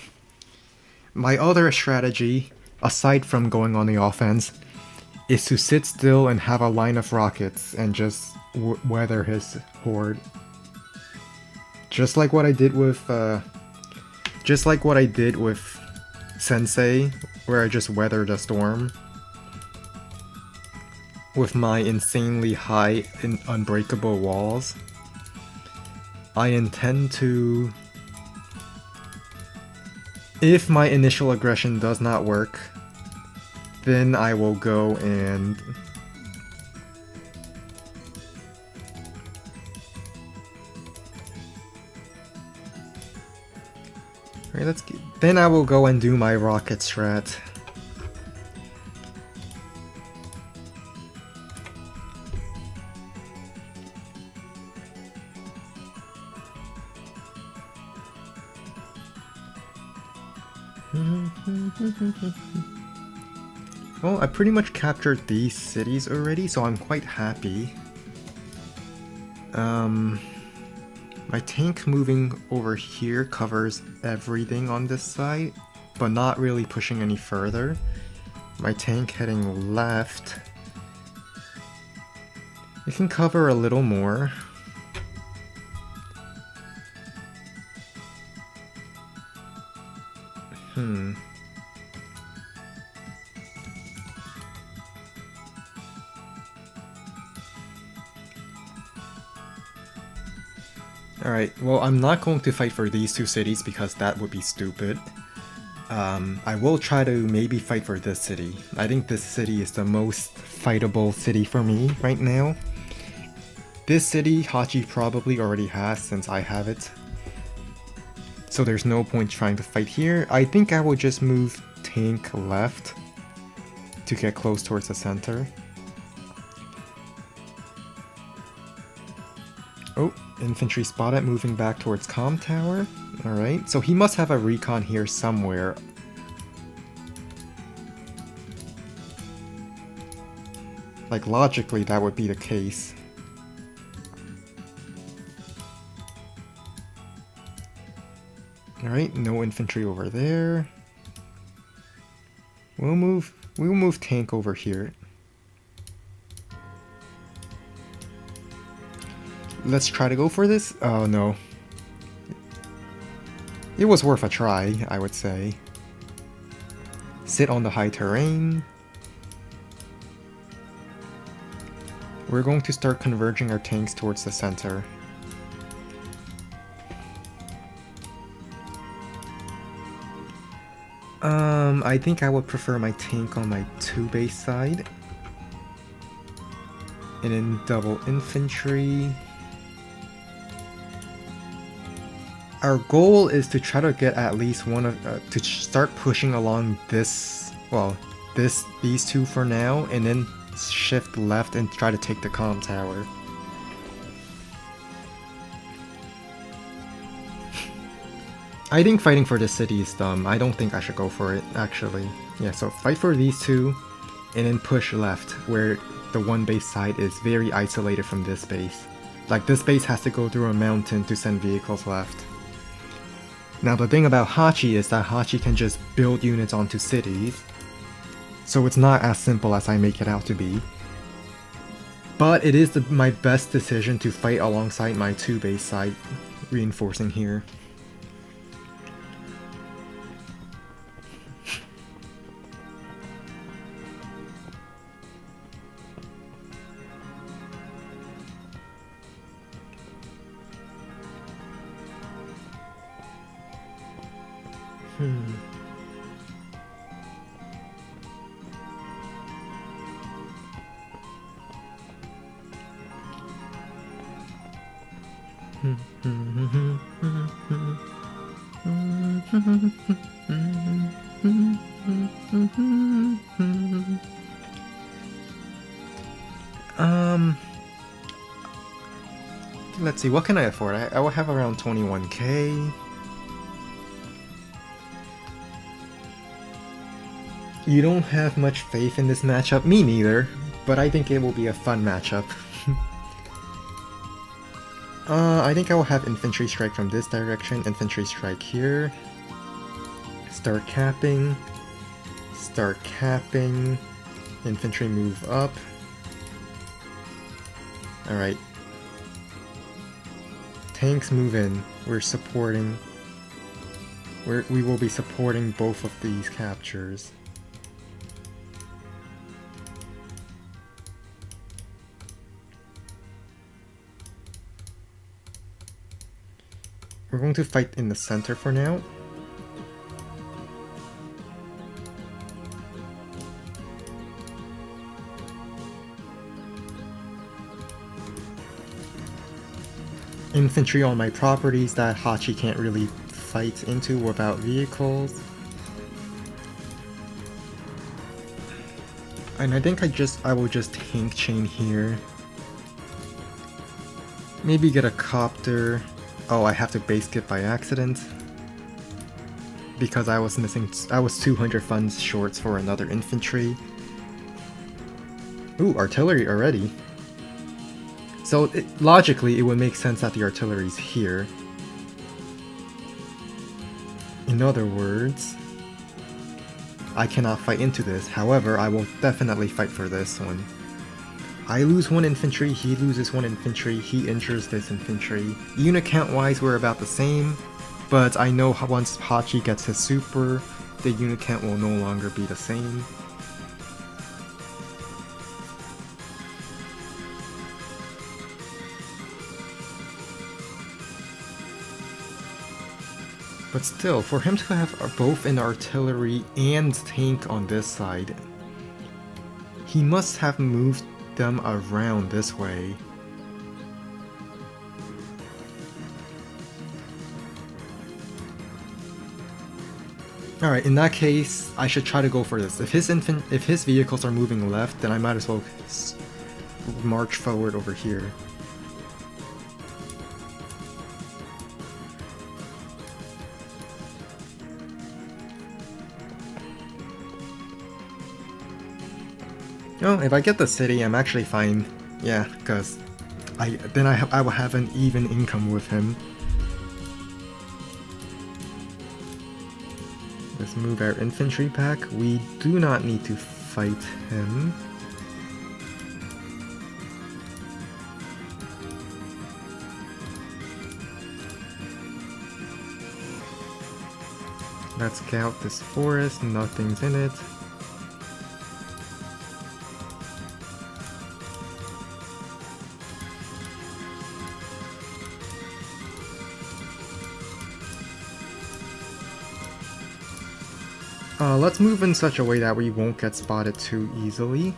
My other strategy, aside from going on the offense, is to sit still and have a line of rockets and just weather his horde. Just like what I did with Sensei, where I just weathered a storm with my insanely high and unbreakable walls. I intend to... If my initial aggression does not work, then I will go and... Alright, let's get... Then I will go and do my rocket strat. Well, I pretty much captured these cities already, so I'm quite happy. My tank moving over here covers everything on this side, but not really pushing any further. My tank heading left, it can cover a little more. Alright, well, I'm not going to fight for these two cities because that would be stupid. I will try to maybe fight for this city. I think this city is the most fightable city for me right now. This city, Hachi probably already has since I have it. So there's no point trying to fight here. I think I will just move tank left to get close towards the center. Oh, infantry spotted moving back towards comm tower. Alright, so he must have a recon here somewhere. Like, logically, that would be the case. Alright, no infantry over there. We'll move tank over here. Let's try to go for this. Oh no. It was worth a try, I would say. Sit on the high terrain. We're going to start converging our tanks towards the center. I think I would prefer my tank on my 2 base side. And then double infantry. Our goal is to try to get at least one of to start pushing along this, well, these two for now, and then shift left and try to take the comm tower. I think fighting for this city is dumb. I don't think I should go for it, actually. Yeah, so fight for these two, and then push left, where the 1 base side is very isolated from this base. Like, this base has to go through a mountain to send vehicles left. Now the thing about Hachi is that Hachi can just build units onto cities, so it's not as simple as I make it out to be. But it is my best decision to fight alongside my 2 base side reinforcing here. Let's see, what can I afford? I will have around 21k. You don't have much faith in this matchup? Me neither, but I think it will be a fun matchup. I think I will have infantry strike from this direction, infantry strike here. Start capping, infantry move up. Alright. Tanks move in. We're supporting. We will be supporting both of these captures. We're going to fight in the center for now. Infantry on my properties that Hachi can't really fight into without vehicles. And I think I will just tank chain here. Maybe get a copter. Oh, I have to base skip by accident. Because I was 200 funds short for another infantry. Ooh, artillery already. So logically, it would make sense that the artillery's here. In other words, I cannot fight into this. However, I will definitely fight for this one. I lose 1 infantry, he loses 1 infantry, he injures this infantry. Unit count wise, we're about the same, but I know once Hachi gets his super, the unit count will no longer be the same. But still, for him to have both an artillery and tank on this side, he must have moved them around this way. Alright, in that case, I should try to go for this. If his vehicles are moving left, then I might as well march forward over here. Oh, if I get the city, I'm actually fine. Yeah, because I will have an even income with him. Let's move our infantry pack. We do not need to fight him. Let's scout this forest, nothing's in it. Let's move in such a way that we won't get spotted too easily.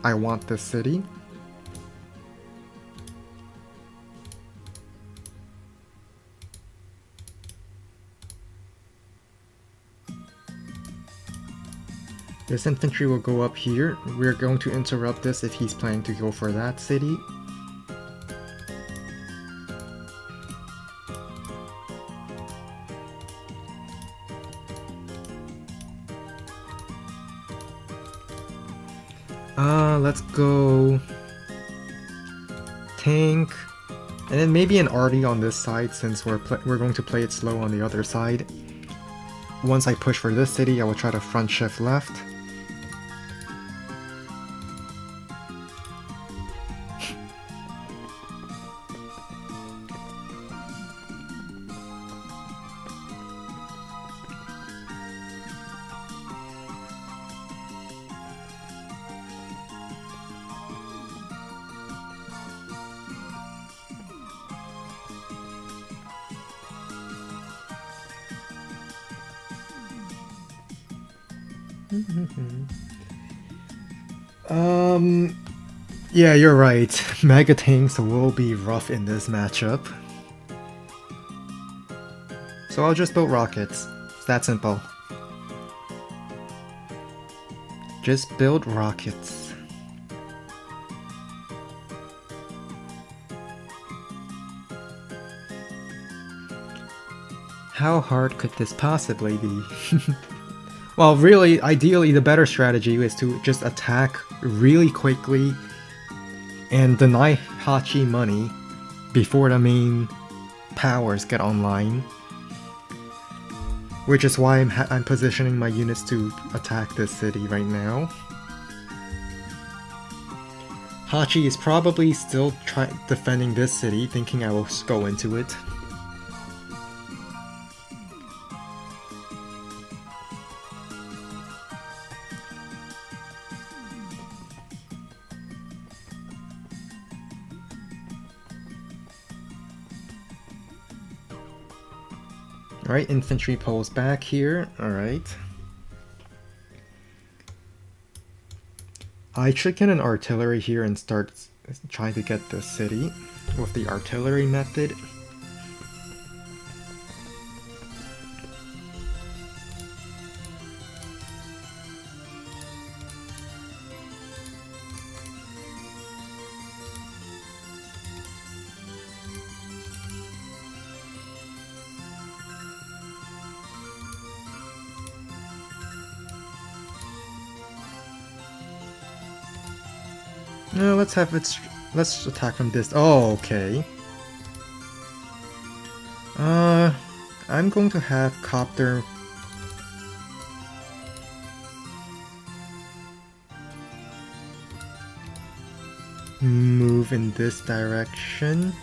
I want this city. This infantry will go up here. We're going to interrupt this if he's planning to go for that city. Let's go tank, and then maybe an arty on this side since we're going to play it slow on the other side. Once I push for this city, I will try to front shift left. Yeah, you're right. Mega tanks will be rough in this matchup. So I'll just build rockets. It's that simple. Just build rockets. How hard could this possibly be? Well, really, ideally, the better strategy is to just attack really quickly and deny Hachi money before the main powers get online. Which is why I'm positioning my units to attack this city right now. Hachi is probably still defending this city, thinking I will go into it. Alright, infantry pulls back here. Alright. I should get an artillery here and start trying to get the city with the artillery method. No, let's attack from this. Oh, okay. I'm going to have copter move in this direction.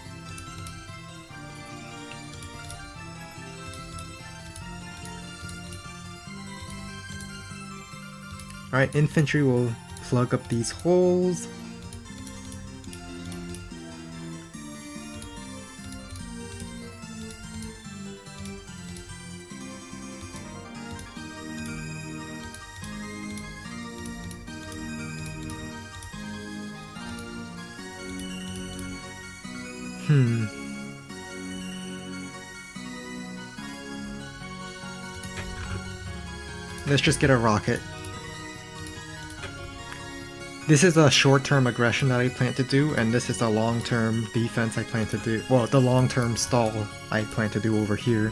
Alright, infantry will plug up these holes. Let's just get a rocket. This is a short-term aggression that I plan to do, and this is a long-term defense I plan to do. Well, the long-term stall I plan to do over here.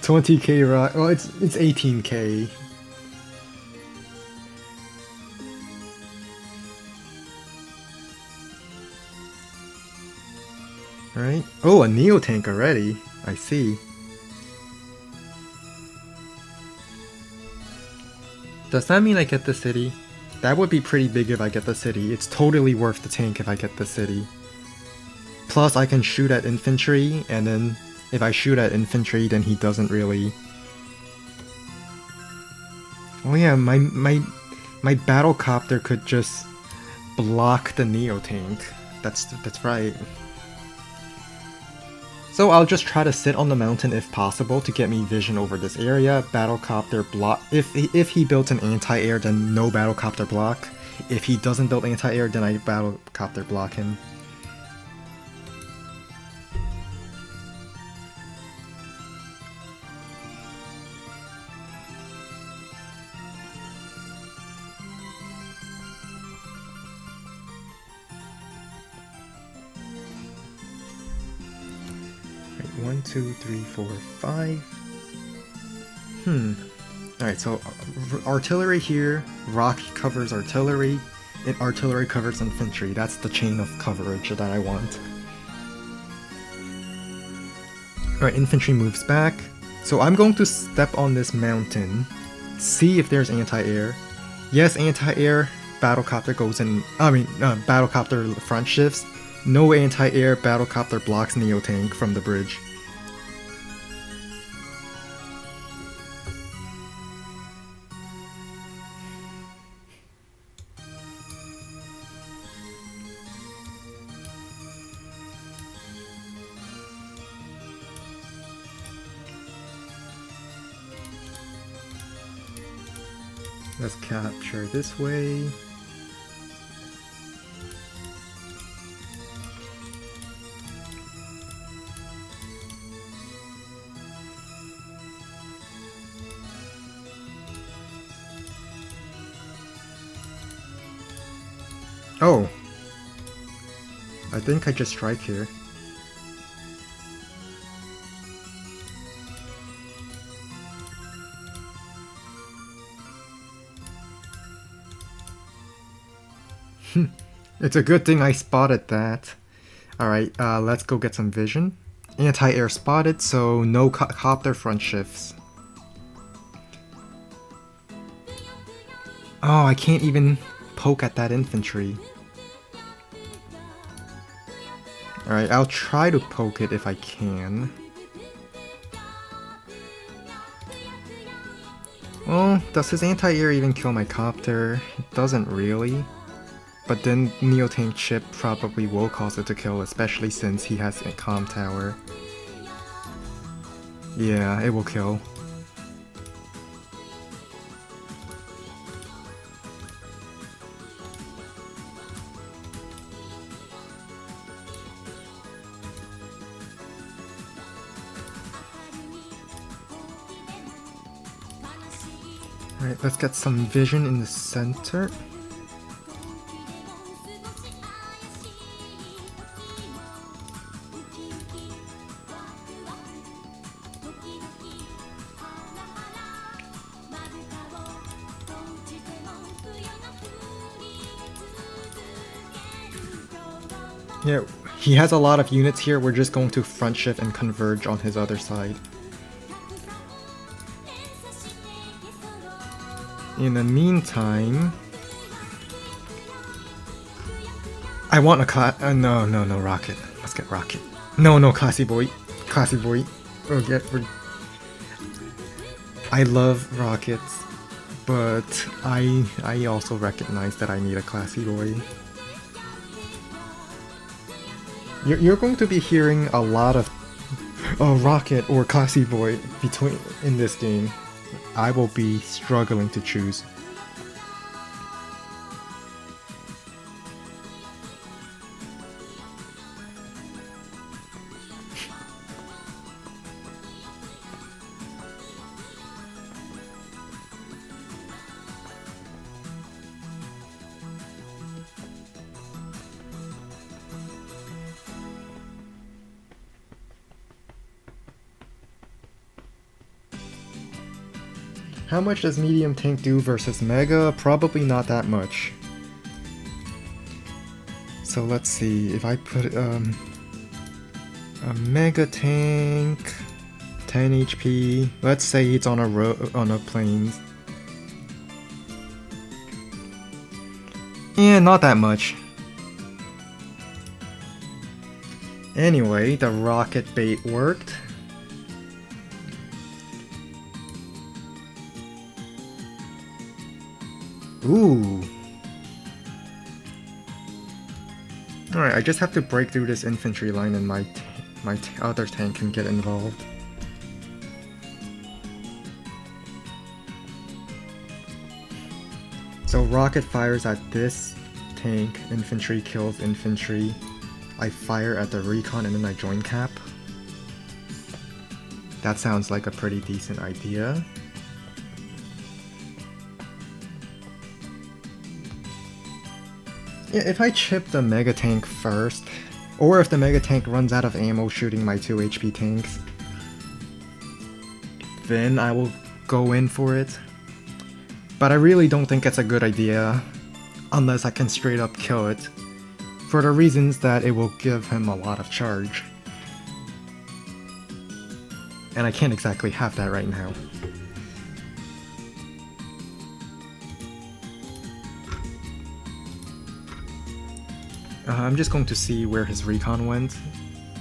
$20K rock. Well, it's $18K. Right? Oh, a Neo tank already. I see. Does that mean I get the city? That would be pretty big if I get the city. It's totally worth the tank if I get the city. Plus, I can shoot at infantry, and then if I shoot at infantry, then he doesn't really... Oh yeah, my battle copter could just block the Neo tank. That's right. So I'll just try to sit on the mountain if possible to get me vision over this area. Battlecopter block. If he builds an anti-air, then no battlecopter block. If he doesn't build anti-air, then I battlecopter block him. Right, 1, 2, 3, 4, 5. Alright, so artillery here, rock covers artillery, and artillery covers infantry. That's the chain of coverage that I want. Alright, infantry moves back. So I'm going to step on this mountain, see if there's anti-air. Yes, anti-air, battlecopter goes in, battlecopter front shifts. No anti-air, battlecopter blocks Neo tank from the bridge. Let's capture this way. Oh! I think I just strike here. It's a good thing I spotted that. Alright, let's go get some vision. Anti-air spotted, so no copter front shifts. Oh, I can't even poke at that infantry. Alright, I'll try to poke it if I can. Well, Does his anti-air even kill my copter? It doesn't really. But then Neotank chip probably will cause it to kill, especially since he has a comm tower. Yeah, it will kill. Alright, let's get some vision in the center. Yeah, he has a lot of units here. We're just going to front shift and converge on his other side. In the meantime, I want a no, rocket. Let's get rocket. No, classy boy. I love rockets, but I also recognize that I need a classy boy. You're going to be hearing a lot of rocket or classy boy in this game. I will be struggling to choose. How much does medium tank do versus mega? Probably not that much. So let's see, if I put a mega tank, 10 HP, let's say it's on a plane. Yeah, not that much. Anyway, the rocket bait worked. Ooh. Alright, I just have to break through this infantry line and my other tank can get involved. So rocket fires at this tank, infantry kills infantry. I fire at the recon and then I join cap. That sounds like a pretty decent idea. Yeah, if I chip the mega tank first, or if the mega tank runs out of ammo shooting my 2 HP tanks, then I will go in for it. But I really don't think it's a good idea unless I can straight up kill it, for the reasons that it will give him a lot of charge. And I can't exactly have that right now. I'm just going to see where his recon went.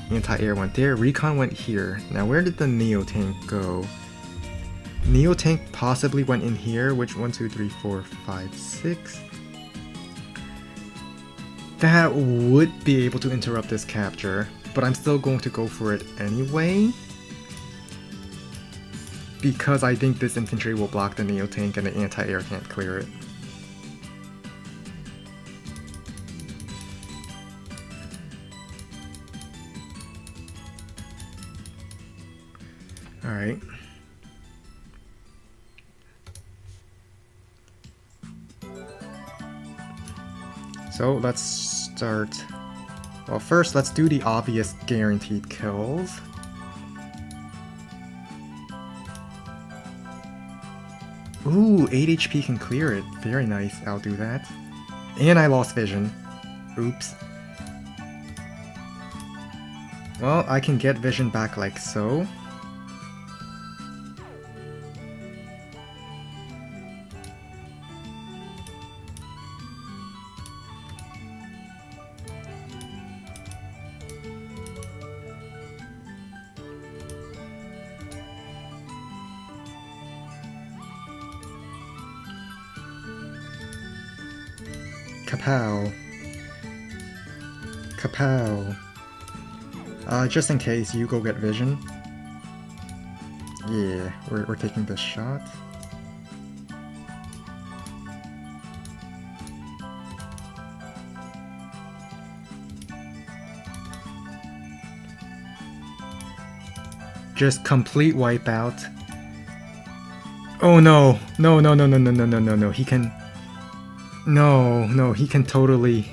Anti-air went there, recon went here. Now where did the Neo tank go? Neo tank possibly went in here, which 1, 2, 3, 4, 5, 6. That would be able to interrupt this capture, but I'm still going to go for it anyway. Because I think this infantry will block the Neo tank and the anti-air can't clear it. Alright. So let's start. Well, first let's do the obvious guaranteed kills. Ooh, 8 HP can clear it. Very nice, I'll do that. And I lost vision. Oops. Well, I can get vision back like so. Kapow. Kapow. Just in case, you go get vision. Yeah, we're taking this shot. Just complete wipeout. Oh no! No, no, no, no, no, no, no, no, no. He can... No, no, he can totally...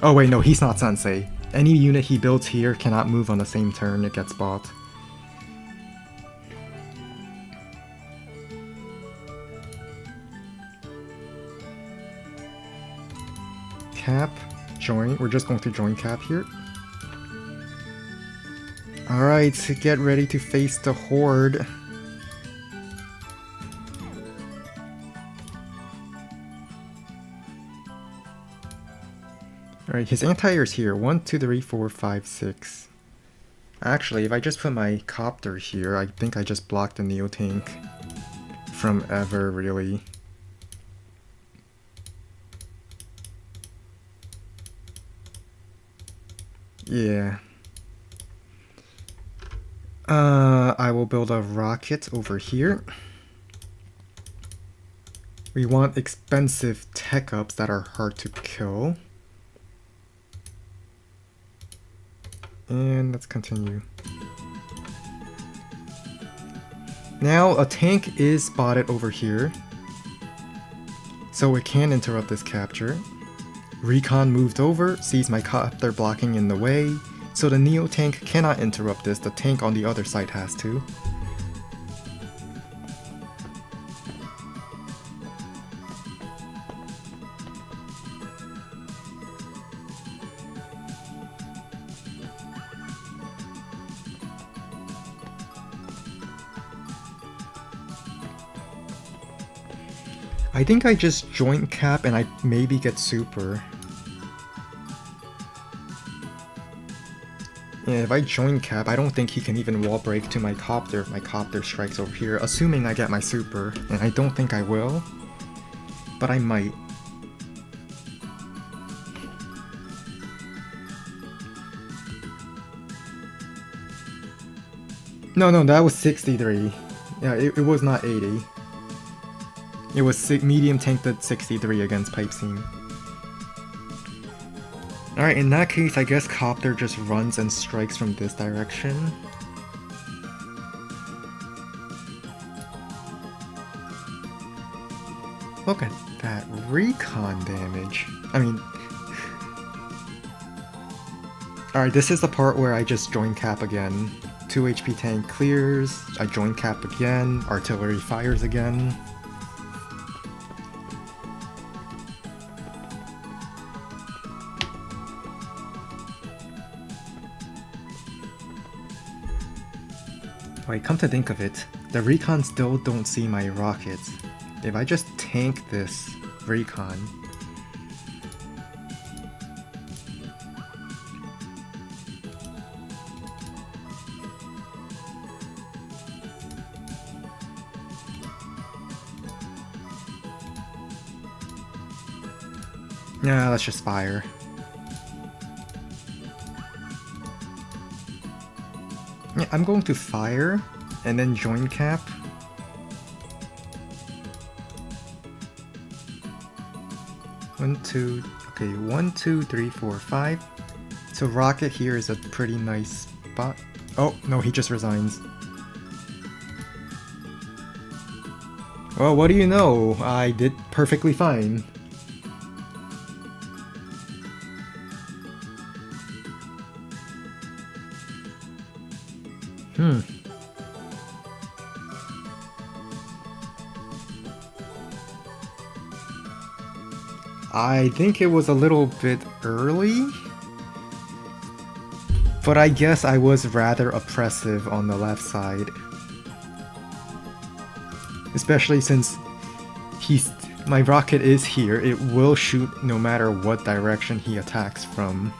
Oh wait, no, he's not Sensei. Any unit he builds here cannot move on the same turn, it gets bought. Cap, join. We're just going to join Cap here. Alright, get ready to face the Horde. Alright, his anti-air's here. 1, 2, 3, 4, 5, 6. Actually, if I just put my copter here, I think I just blocked the Neo Tank from ever, really. Yeah. I will build a rocket over here. We want expensive tech ups that are hard to kill. And let's continue. Now a tank is spotted over here, so it can interrupt this capture. Recon moved over, sees my copter blocking in the way, so the Neo tank cannot interrupt this, the tank on the other side has to. I think I just joint cap and I maybe get super. Yeah, if I join cap, I don't think he can even wall break to my copter if my copter strikes over here, assuming I get my super, and I don't think I will, but I might. No, that was 63. Yeah, it was not 80. It was medium tanked at 63 against Pipe Seam. Alright, in that case, I guess Copter just runs and strikes from this direction. Look at that recon damage. I mean... Alright, this is the part where I just join cap again. 2 HP tank clears, I join cap again, artillery fires again. Wait, come to think of it, the recon still don't see my rockets. If I just tank this recon... Yeah, let's just fire. Yeah, I'm going to fire and then join cap. One, two, okay, 1, 2, 3, 4, 5. So rocket here is a pretty nice spot. Oh, no, he just resigns. Well, what do you know? I did perfectly fine. I think it was a little bit early, but I guess I was rather oppressive on the left side. Especially since my rocket is here, it will shoot no matter what direction he attacks from.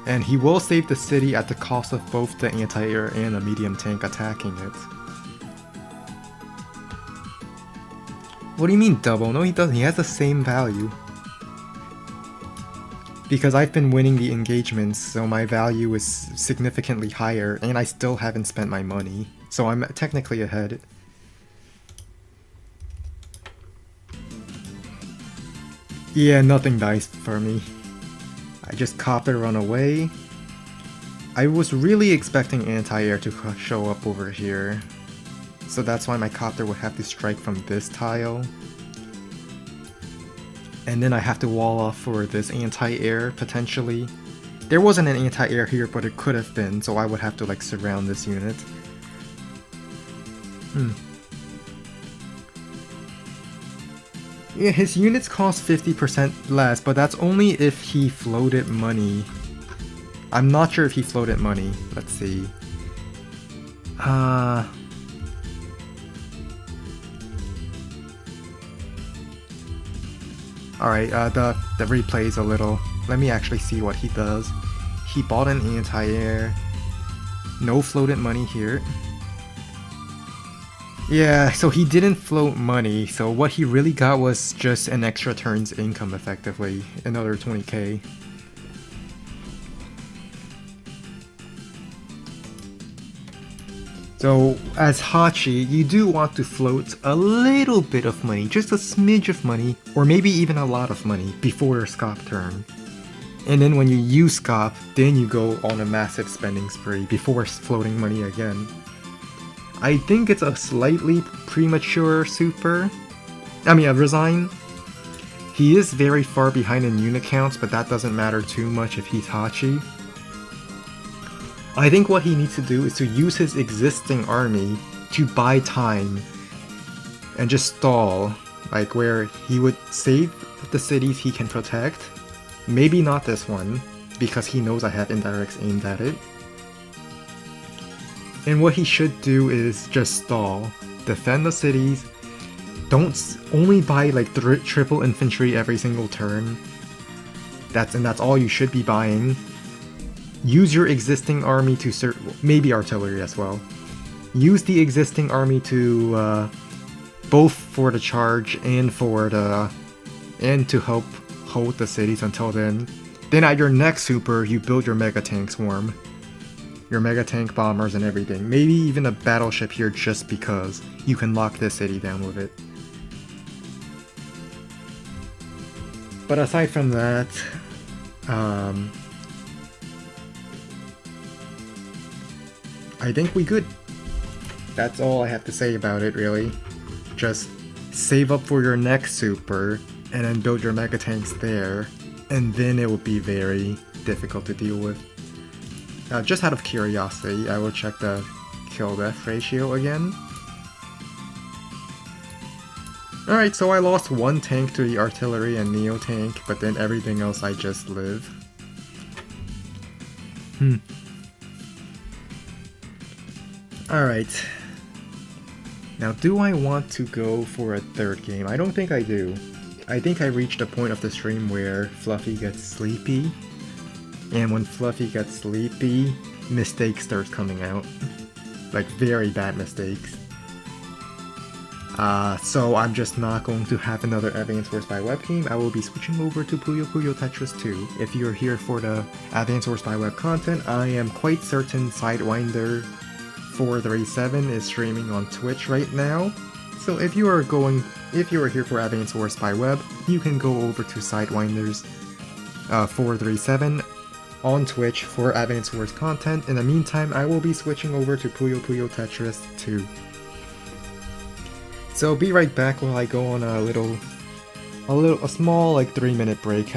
And he will save the city at the cost of both the anti-air and a medium tank attacking it. What do you mean double? No, he doesn't. He has the same value. Because I've been winning the engagements, so my value is significantly higher, and I still haven't spent my money. So I'm technically ahead. Yeah, nothing dies for me. I just copter run away. I was really expecting anti-air to show up over here. So that's why my copter would have to strike from this tile. And then I have to wall off for this anti-air, potentially. There wasn't an anti-air here, but it could have been, so I would have to like surround this unit. Yeah, his units cost 50% less, but that's only if he floated money. I'm not sure if he floated money. Let's see. Alright, the replay is a little... Let me actually see what he does. He bought an anti-air. No floated money here. Yeah, so he didn't float money, so what he really got was just an extra turn's income, effectively. Another 20k. So, as Hachi, you do want to float a little bit of money, just a smidge of money, or maybe even a lot of money, before your scop turn. And then when you use scop, then you go on a massive spending spree before floating money again. I think it's a slightly premature super. Resign. He is very far behind in unit counts, but that doesn't matter too much if he's Hachi. I think what he needs to do is to use his existing army to buy time and just stall, like where he would save the cities he can protect. Maybe not this one, because he knows I have indirects aimed at it. And what he should do is just stall, defend the cities, don't only buy like triple infantry every single turn. That's all you should be buying. Use your existing army to maybe artillery as well. Use the existing army to both for the charge and to help hold the cities until then. Then at your next super, you build your mega tank swarm. Your mega tank bombers and everything. Maybe even a battleship here just because you can lock this city down with it. But aside from that, I think we good. That's all I have to say about it, really. Just save up for your next super, and then build your mega tanks there, and then it will be very difficult to deal with. Just out of curiosity, I will check the kill-death ratio again. Alright, so I lost one tank to the artillery and neo tank, but then everything else I just live. Alright. Now, do I want to go for a third game? I don't think I do. I think I reached a point of the stream where Fluffy gets sleepy. And when Fluffy gets sleepy, mistakes start coming out. Like, very bad mistakes. So I'm just not going to have another Advance Wars by Web game. I will be switching over to Puyo Puyo Tetris 2. If you're here for the Advance Wars by Web content, I am quite certain Sidewinder 437 is streaming on Twitch right now. So if you are here for Advance Wars by Web, you can go over to Sidewinders 437 on Twitch for Advance Wars content. In the meantime, I will be switching over to Puyo Puyo Tetris 2. So be right back while I go on a small like 3-minute break.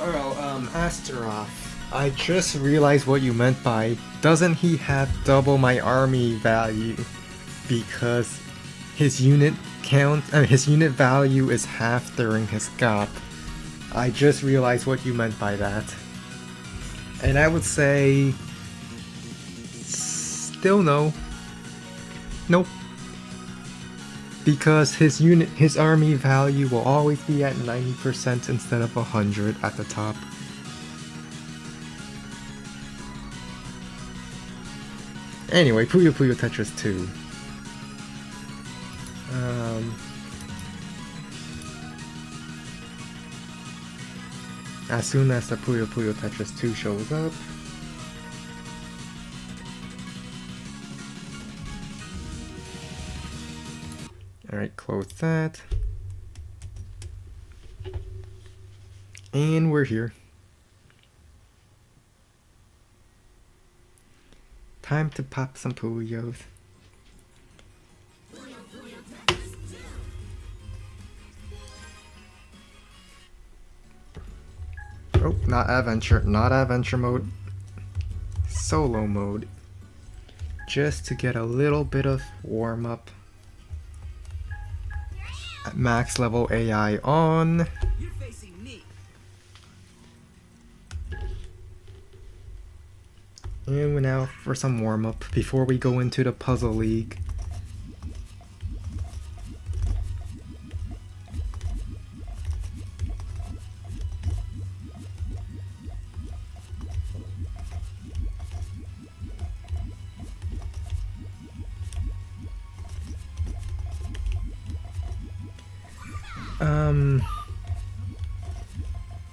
Oh, Astaroth. I just realized what you meant by, doesn't he have double my army value? Because his unit his unit value is half during his GOP. I just realized what you meant by that. And I would say... still no. Nope. Because his army value will always be at 90% instead of 100 at the top. Anyway, Puyo Puyo Tetris 2. As soon as the Puyo Puyo Tetris 2 shows up, alright, close that. And we're here. Time to pop some Puyos. Oh, not adventure mode. Solo mode. Just to get a little bit of warm up. At max level AI on. You're facing me. And we're now for some warm up before we go into the puzzle league.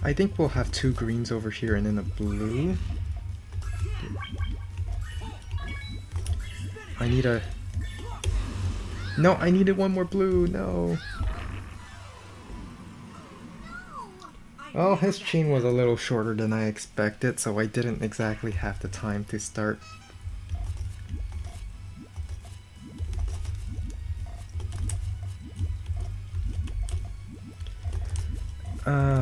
I think we'll have 2 greens over here and then a blue. I need a... No, I needed one more blue, no. Well, his chain was a little shorter than I expected, so I didn't exactly have the time to start.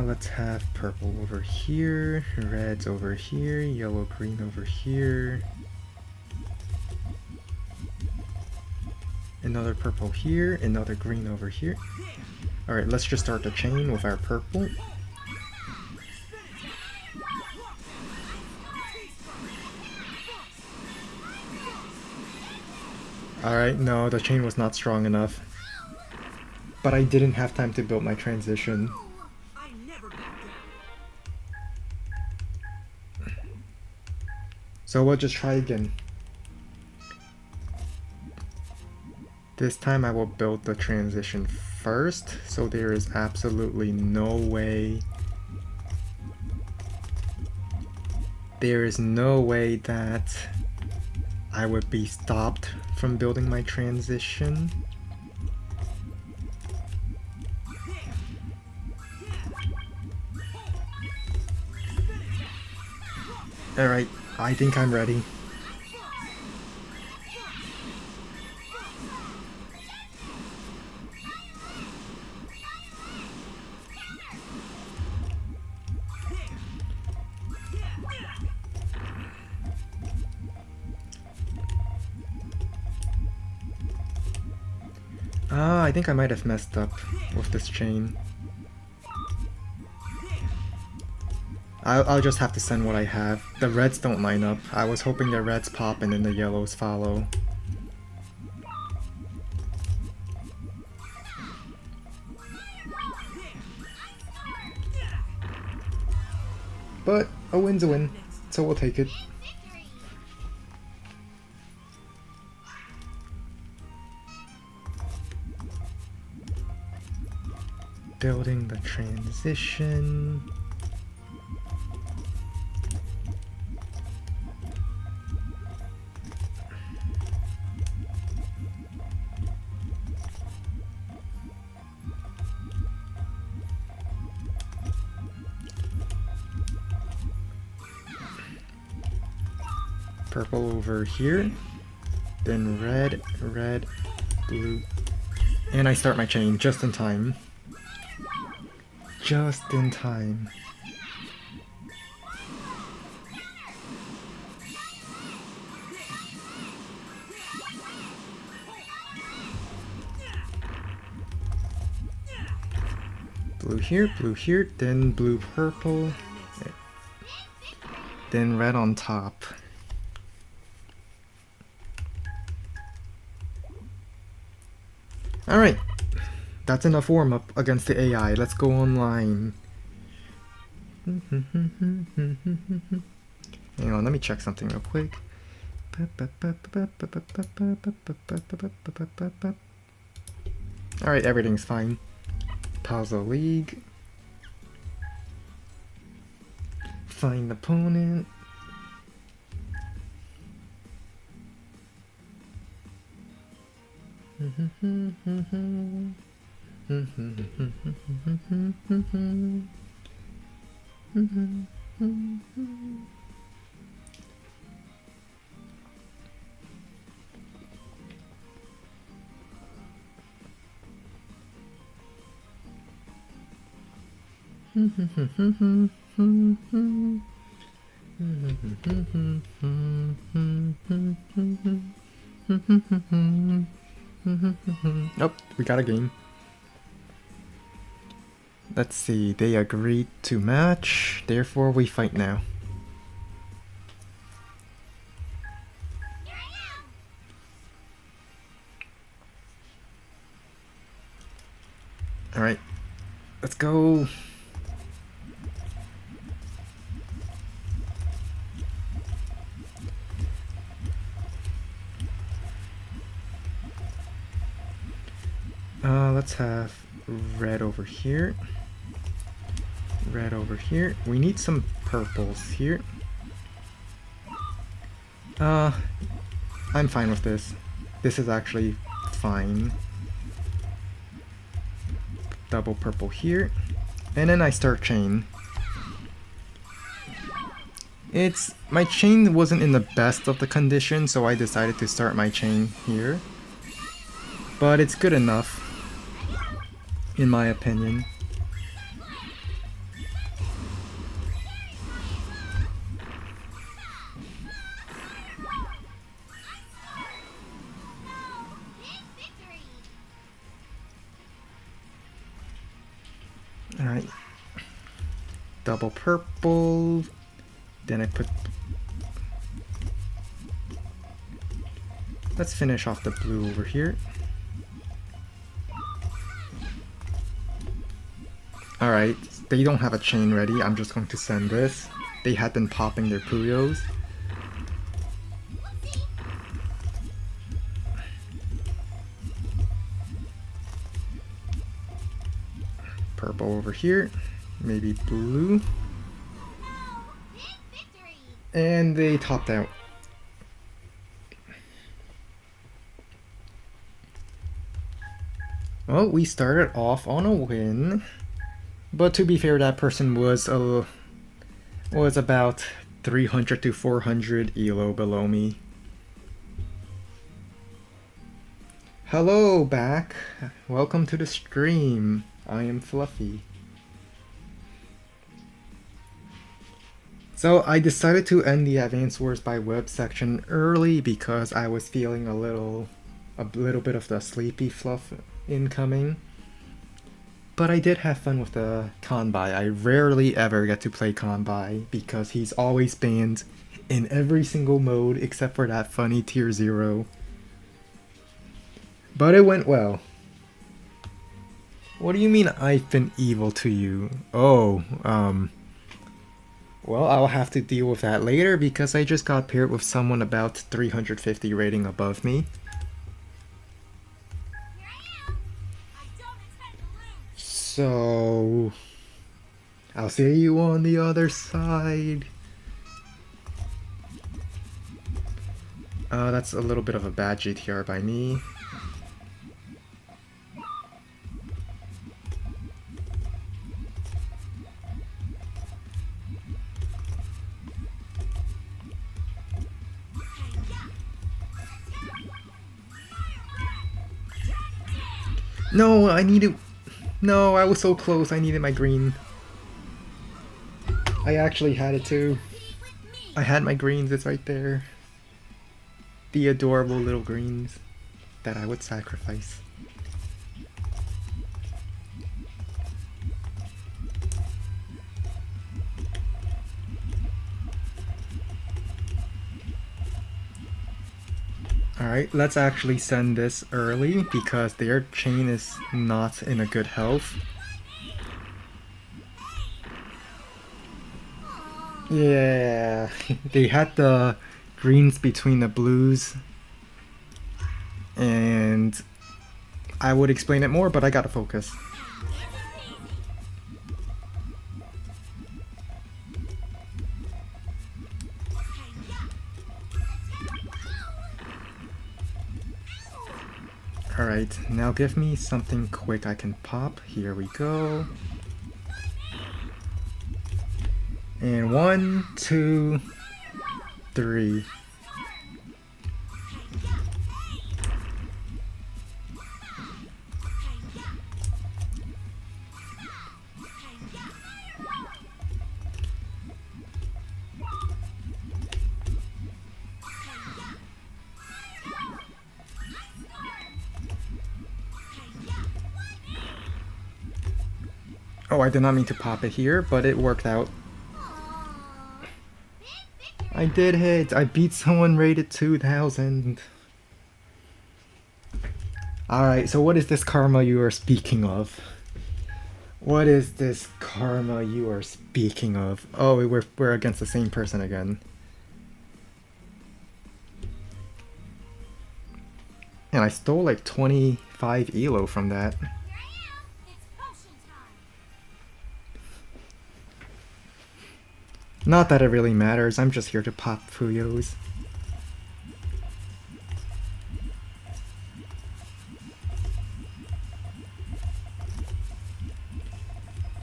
Let's have purple over here, red's over here, yellow, green over here. Another purple here, another green over here. Alright, let's just start the chain with our purple. Alright, no, the chain was not strong enough. But I didn't have time to build my transition. So we'll just try again. This time I will build the transition first, so there is absolutely no way... There is no way that I would be stopped from building my transition. Alright, I think I'm ready. I think I might have messed up with this chain. I'll just have to send what I have. The reds don't line up. I was hoping the reds pop and then the yellows follow. But a win's a win, so we'll take it. Building the transition. Purple over here, then red, red, blue, and I start my chain just in time. Just in time. blue here, then blue purple, then red on top. Alright, that's enough warm-up against the AI. Let's go online. Hang on, let me check something real quick. Alright, everything's fine. Puzzle League. Find opponent. Nope, we got a game. Let's see, they agreed to match, therefore we fight now. Alright, let's go. Let's have red over here. Red over here. We need some purples here. I'm fine with this. This is actually fine. Double purple here. And then I start chain. My chain wasn't in the best of the condition, so I decided to start my chain here. But it's good enough, in my opinion. Alright. Double purple. Then I put... Let's finish off the blue over here. Alright, they don't have a chain ready. I'm just going to send this. They had been popping their Puyos. Purple over here. Maybe blue. And they topped out. Well, we started off on a win. But to be fair, that person was about 300 to 400 elo below me. Hello back. Welcome to the stream. I am Fluffy. So I decided to end the Advanced Wars by Web section early because I was feeling a little bit of the sleepy fluff incoming. But I did have fun with the Kanbai. I rarely ever get to play Kanbai because he's always banned in every single mode except for that funny tier 0. But it went well. What do you mean I've been evil to you? Oh, well, I'll have to deal with that later because I just got paired with someone about 350 rating above me. So, I'll see you on the other side. That's a little bit of a bad GTR by me. No, I needed... No, I was so close. I needed my green. I actually had it too. I had my greens. It's right there. The adorable little greens that I would sacrifice. Alright, let's actually send this early because their chain is not in a good health. Yeah, they had the greens between the blues, and I would explain it more, but I gotta focus. Alright, now give me something quick I can pop. Here we go. And 1, 2, 3. Oh, I did not mean to pop it here, but it worked out. I did hit! I beat someone rated 2000. Alright, so what is this karma you are speaking of? What is this karma you are speaking of? Oh, we're against the same person again. And I stole like 25 elo from that. Not that it really matters, I'm just here to pop Fuyos.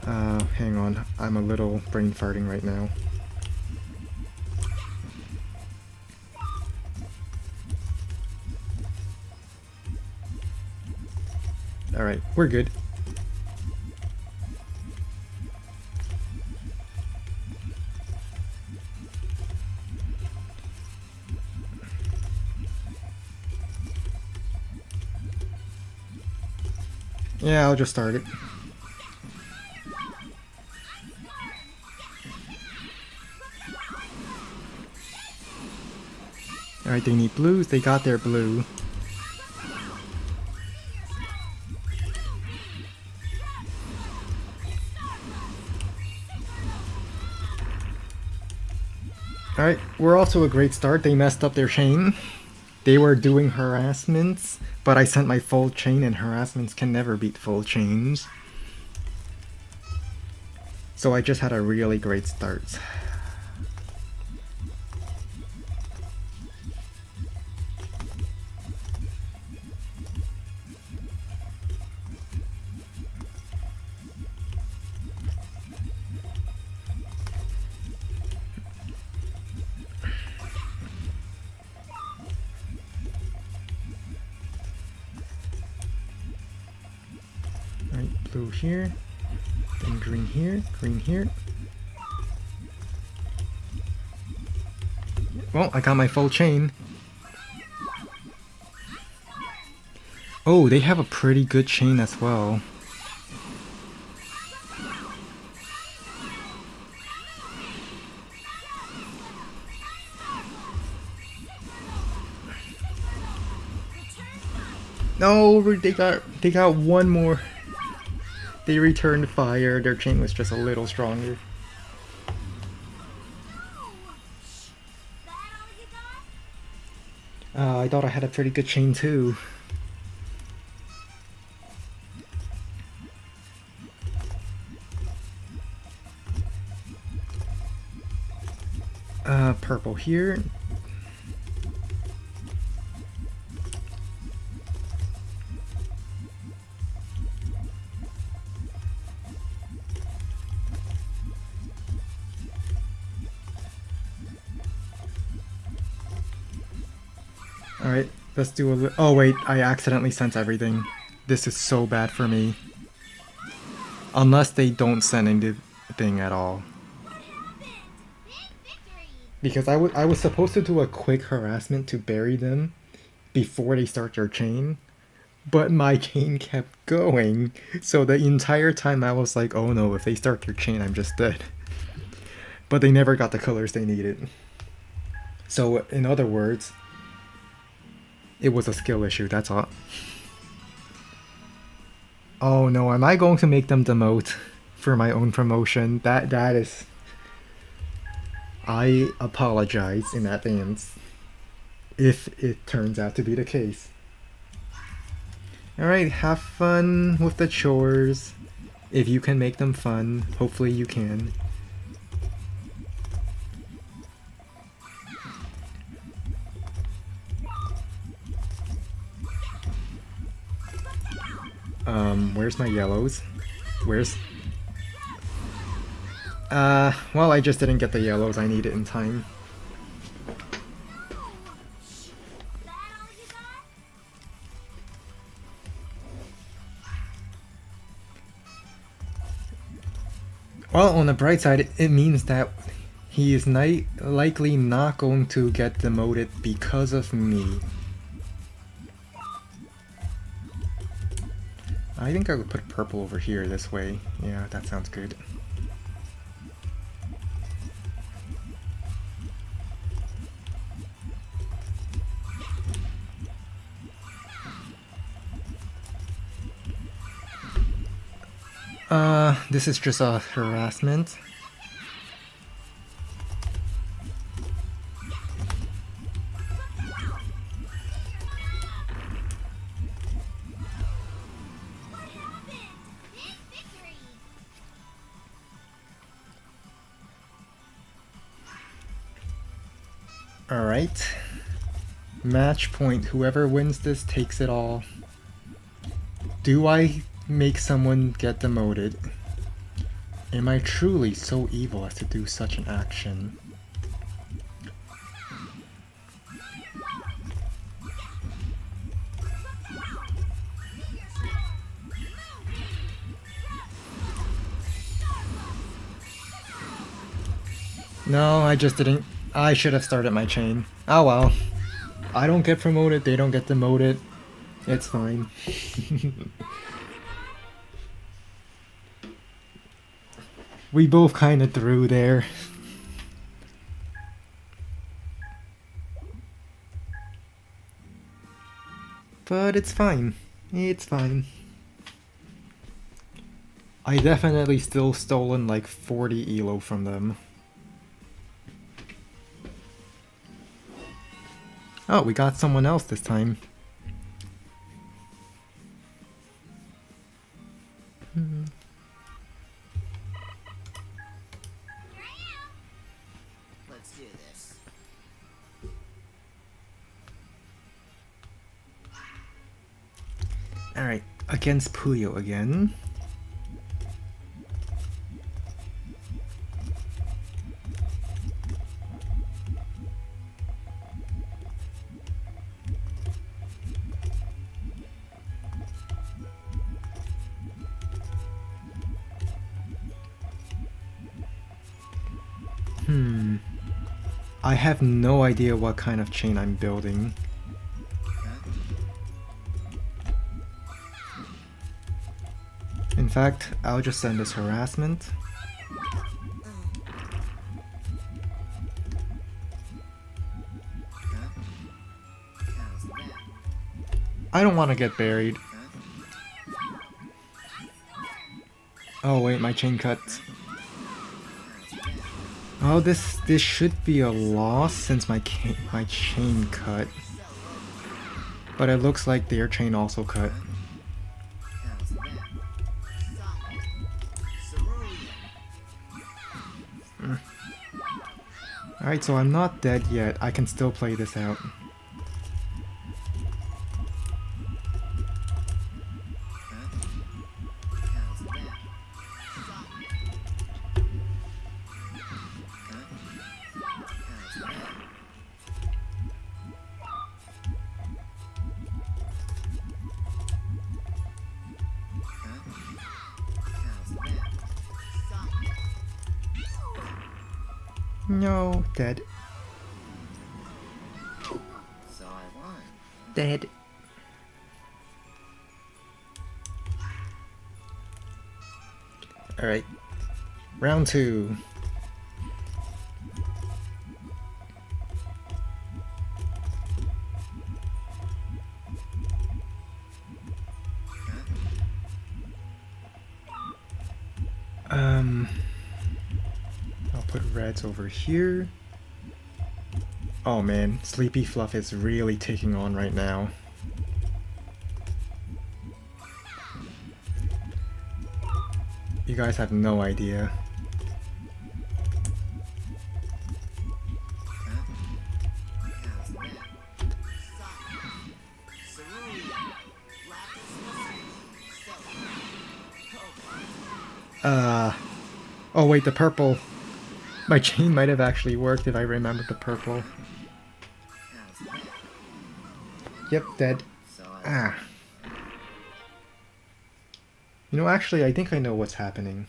Hang on, I'm a little brain farting right now. Alright, we're good. Yeah, I'll just start it. Alright, they need blues. They got their blue. Alright, we're also a great start. They messed up their chain. They were doing harassments, but I sent my full chain, and harassments can never beat full chains. So I just had a really great start. Alright, blue here, then green here, green here. Well, I got my full chain. Oh, they have a pretty good chain as well. No, they got one more. They returned fire. Their chain was just a little stronger. I thought I had a pretty good chain too. Purple here. Alright, let's do a little. Oh wait, I accidentally sent everything. This is so bad for me. Unless they don't send anything at all. Because I was supposed to do a quick harassment to bury them before they start their chain, but my chain kept going. So the entire time I was like, oh no, if they start their chain, I'm just dead. But they never got the colors they needed. So in other words, It was a skill issue, that's all. Oh no, am I going to make them demote for my own promotion? That is... I apologize in advance if it turns out to be the case. Alright, have fun with the chores. If you can make them fun, hopefully you can. Where's my yellows? Where's... well, I just didn't get the yellows I needed in time. Well, on the bright side, it means that he is likely not going to get demoted because of me. I think I would put purple over here this way. Yeah, that sounds good. This is just a harassment. Alright. Match point. Whoever wins this takes it all. Do I make someone get demoted? Am I truly so evil as to do such an action? No, I just didn't. I should have started my chain. Oh well. I don't get promoted, they don't get demoted. It's fine. We both kind of threw there. But it's fine. It's fine. I definitely still stolen like 40 elo from them. Oh, we got someone else this time. Let's do this. Alright, against Puyo again. I have no idea what kind of chain I'm building. In fact, I'll just send this harassment. I don't want to get buried. Oh wait, my chain cut. Oh, this should be a loss since my chain cut. But it looks like their chain also cut. Alright, so I'm not dead yet. I can still play this out. No, dead. So I won. Dead. Alright. Round 2. I'll put reds over here. Oh man, Sleepy Fluff is really taking on right now. You guys have no idea. Oh wait, the purple. My chain might have actually worked if I remembered the purple. Yep, dead. Ah. You know, actually, I think I know what's happening.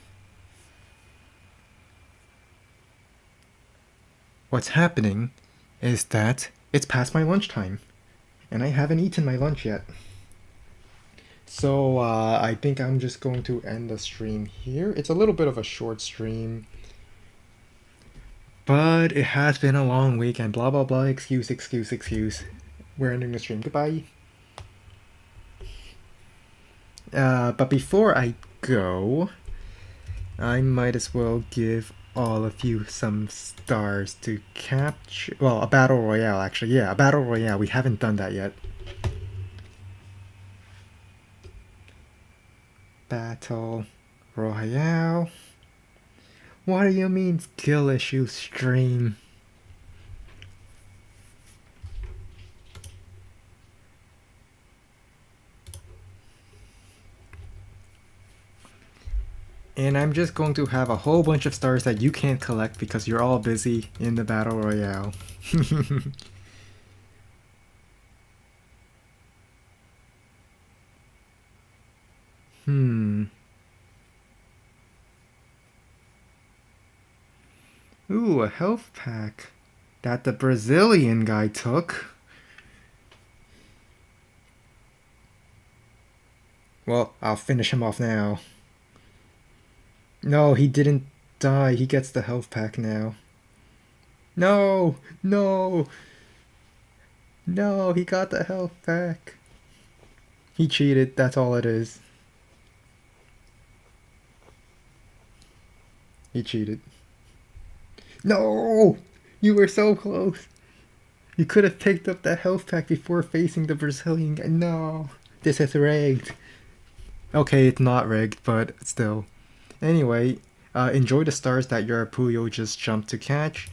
What's happening is that it's past my lunchtime, and I haven't eaten my lunch yet. So, I think I'm just going to end the stream here. It's a little bit of a short stream, but it has been a long week, and blah blah blah, excuse. We're ending the stream. Goodbye. But before I go, I might as well give all of you some stars to capture. Well, a battle royale, actually. Yeah, a battle royale. We haven't done that yet. Battle royale. What do you mean skill issue stream? And I'm just going to have a whole bunch of stars that you can't collect because you're all busy in the battle royale. Ooh, a health pack that the Brazilian guy took. Well, I'll finish him off now. No, he didn't die. He gets the health pack now. No! No! No, he got the health pack. He cheated, that's all it is. He cheated. No! You were so close. You could have picked up that health pack before facing the Brazilian guy. No! This is rigged. Okay, it's not rigged, but still. Anyway, enjoy the stars that your Puyo just jumped to catch.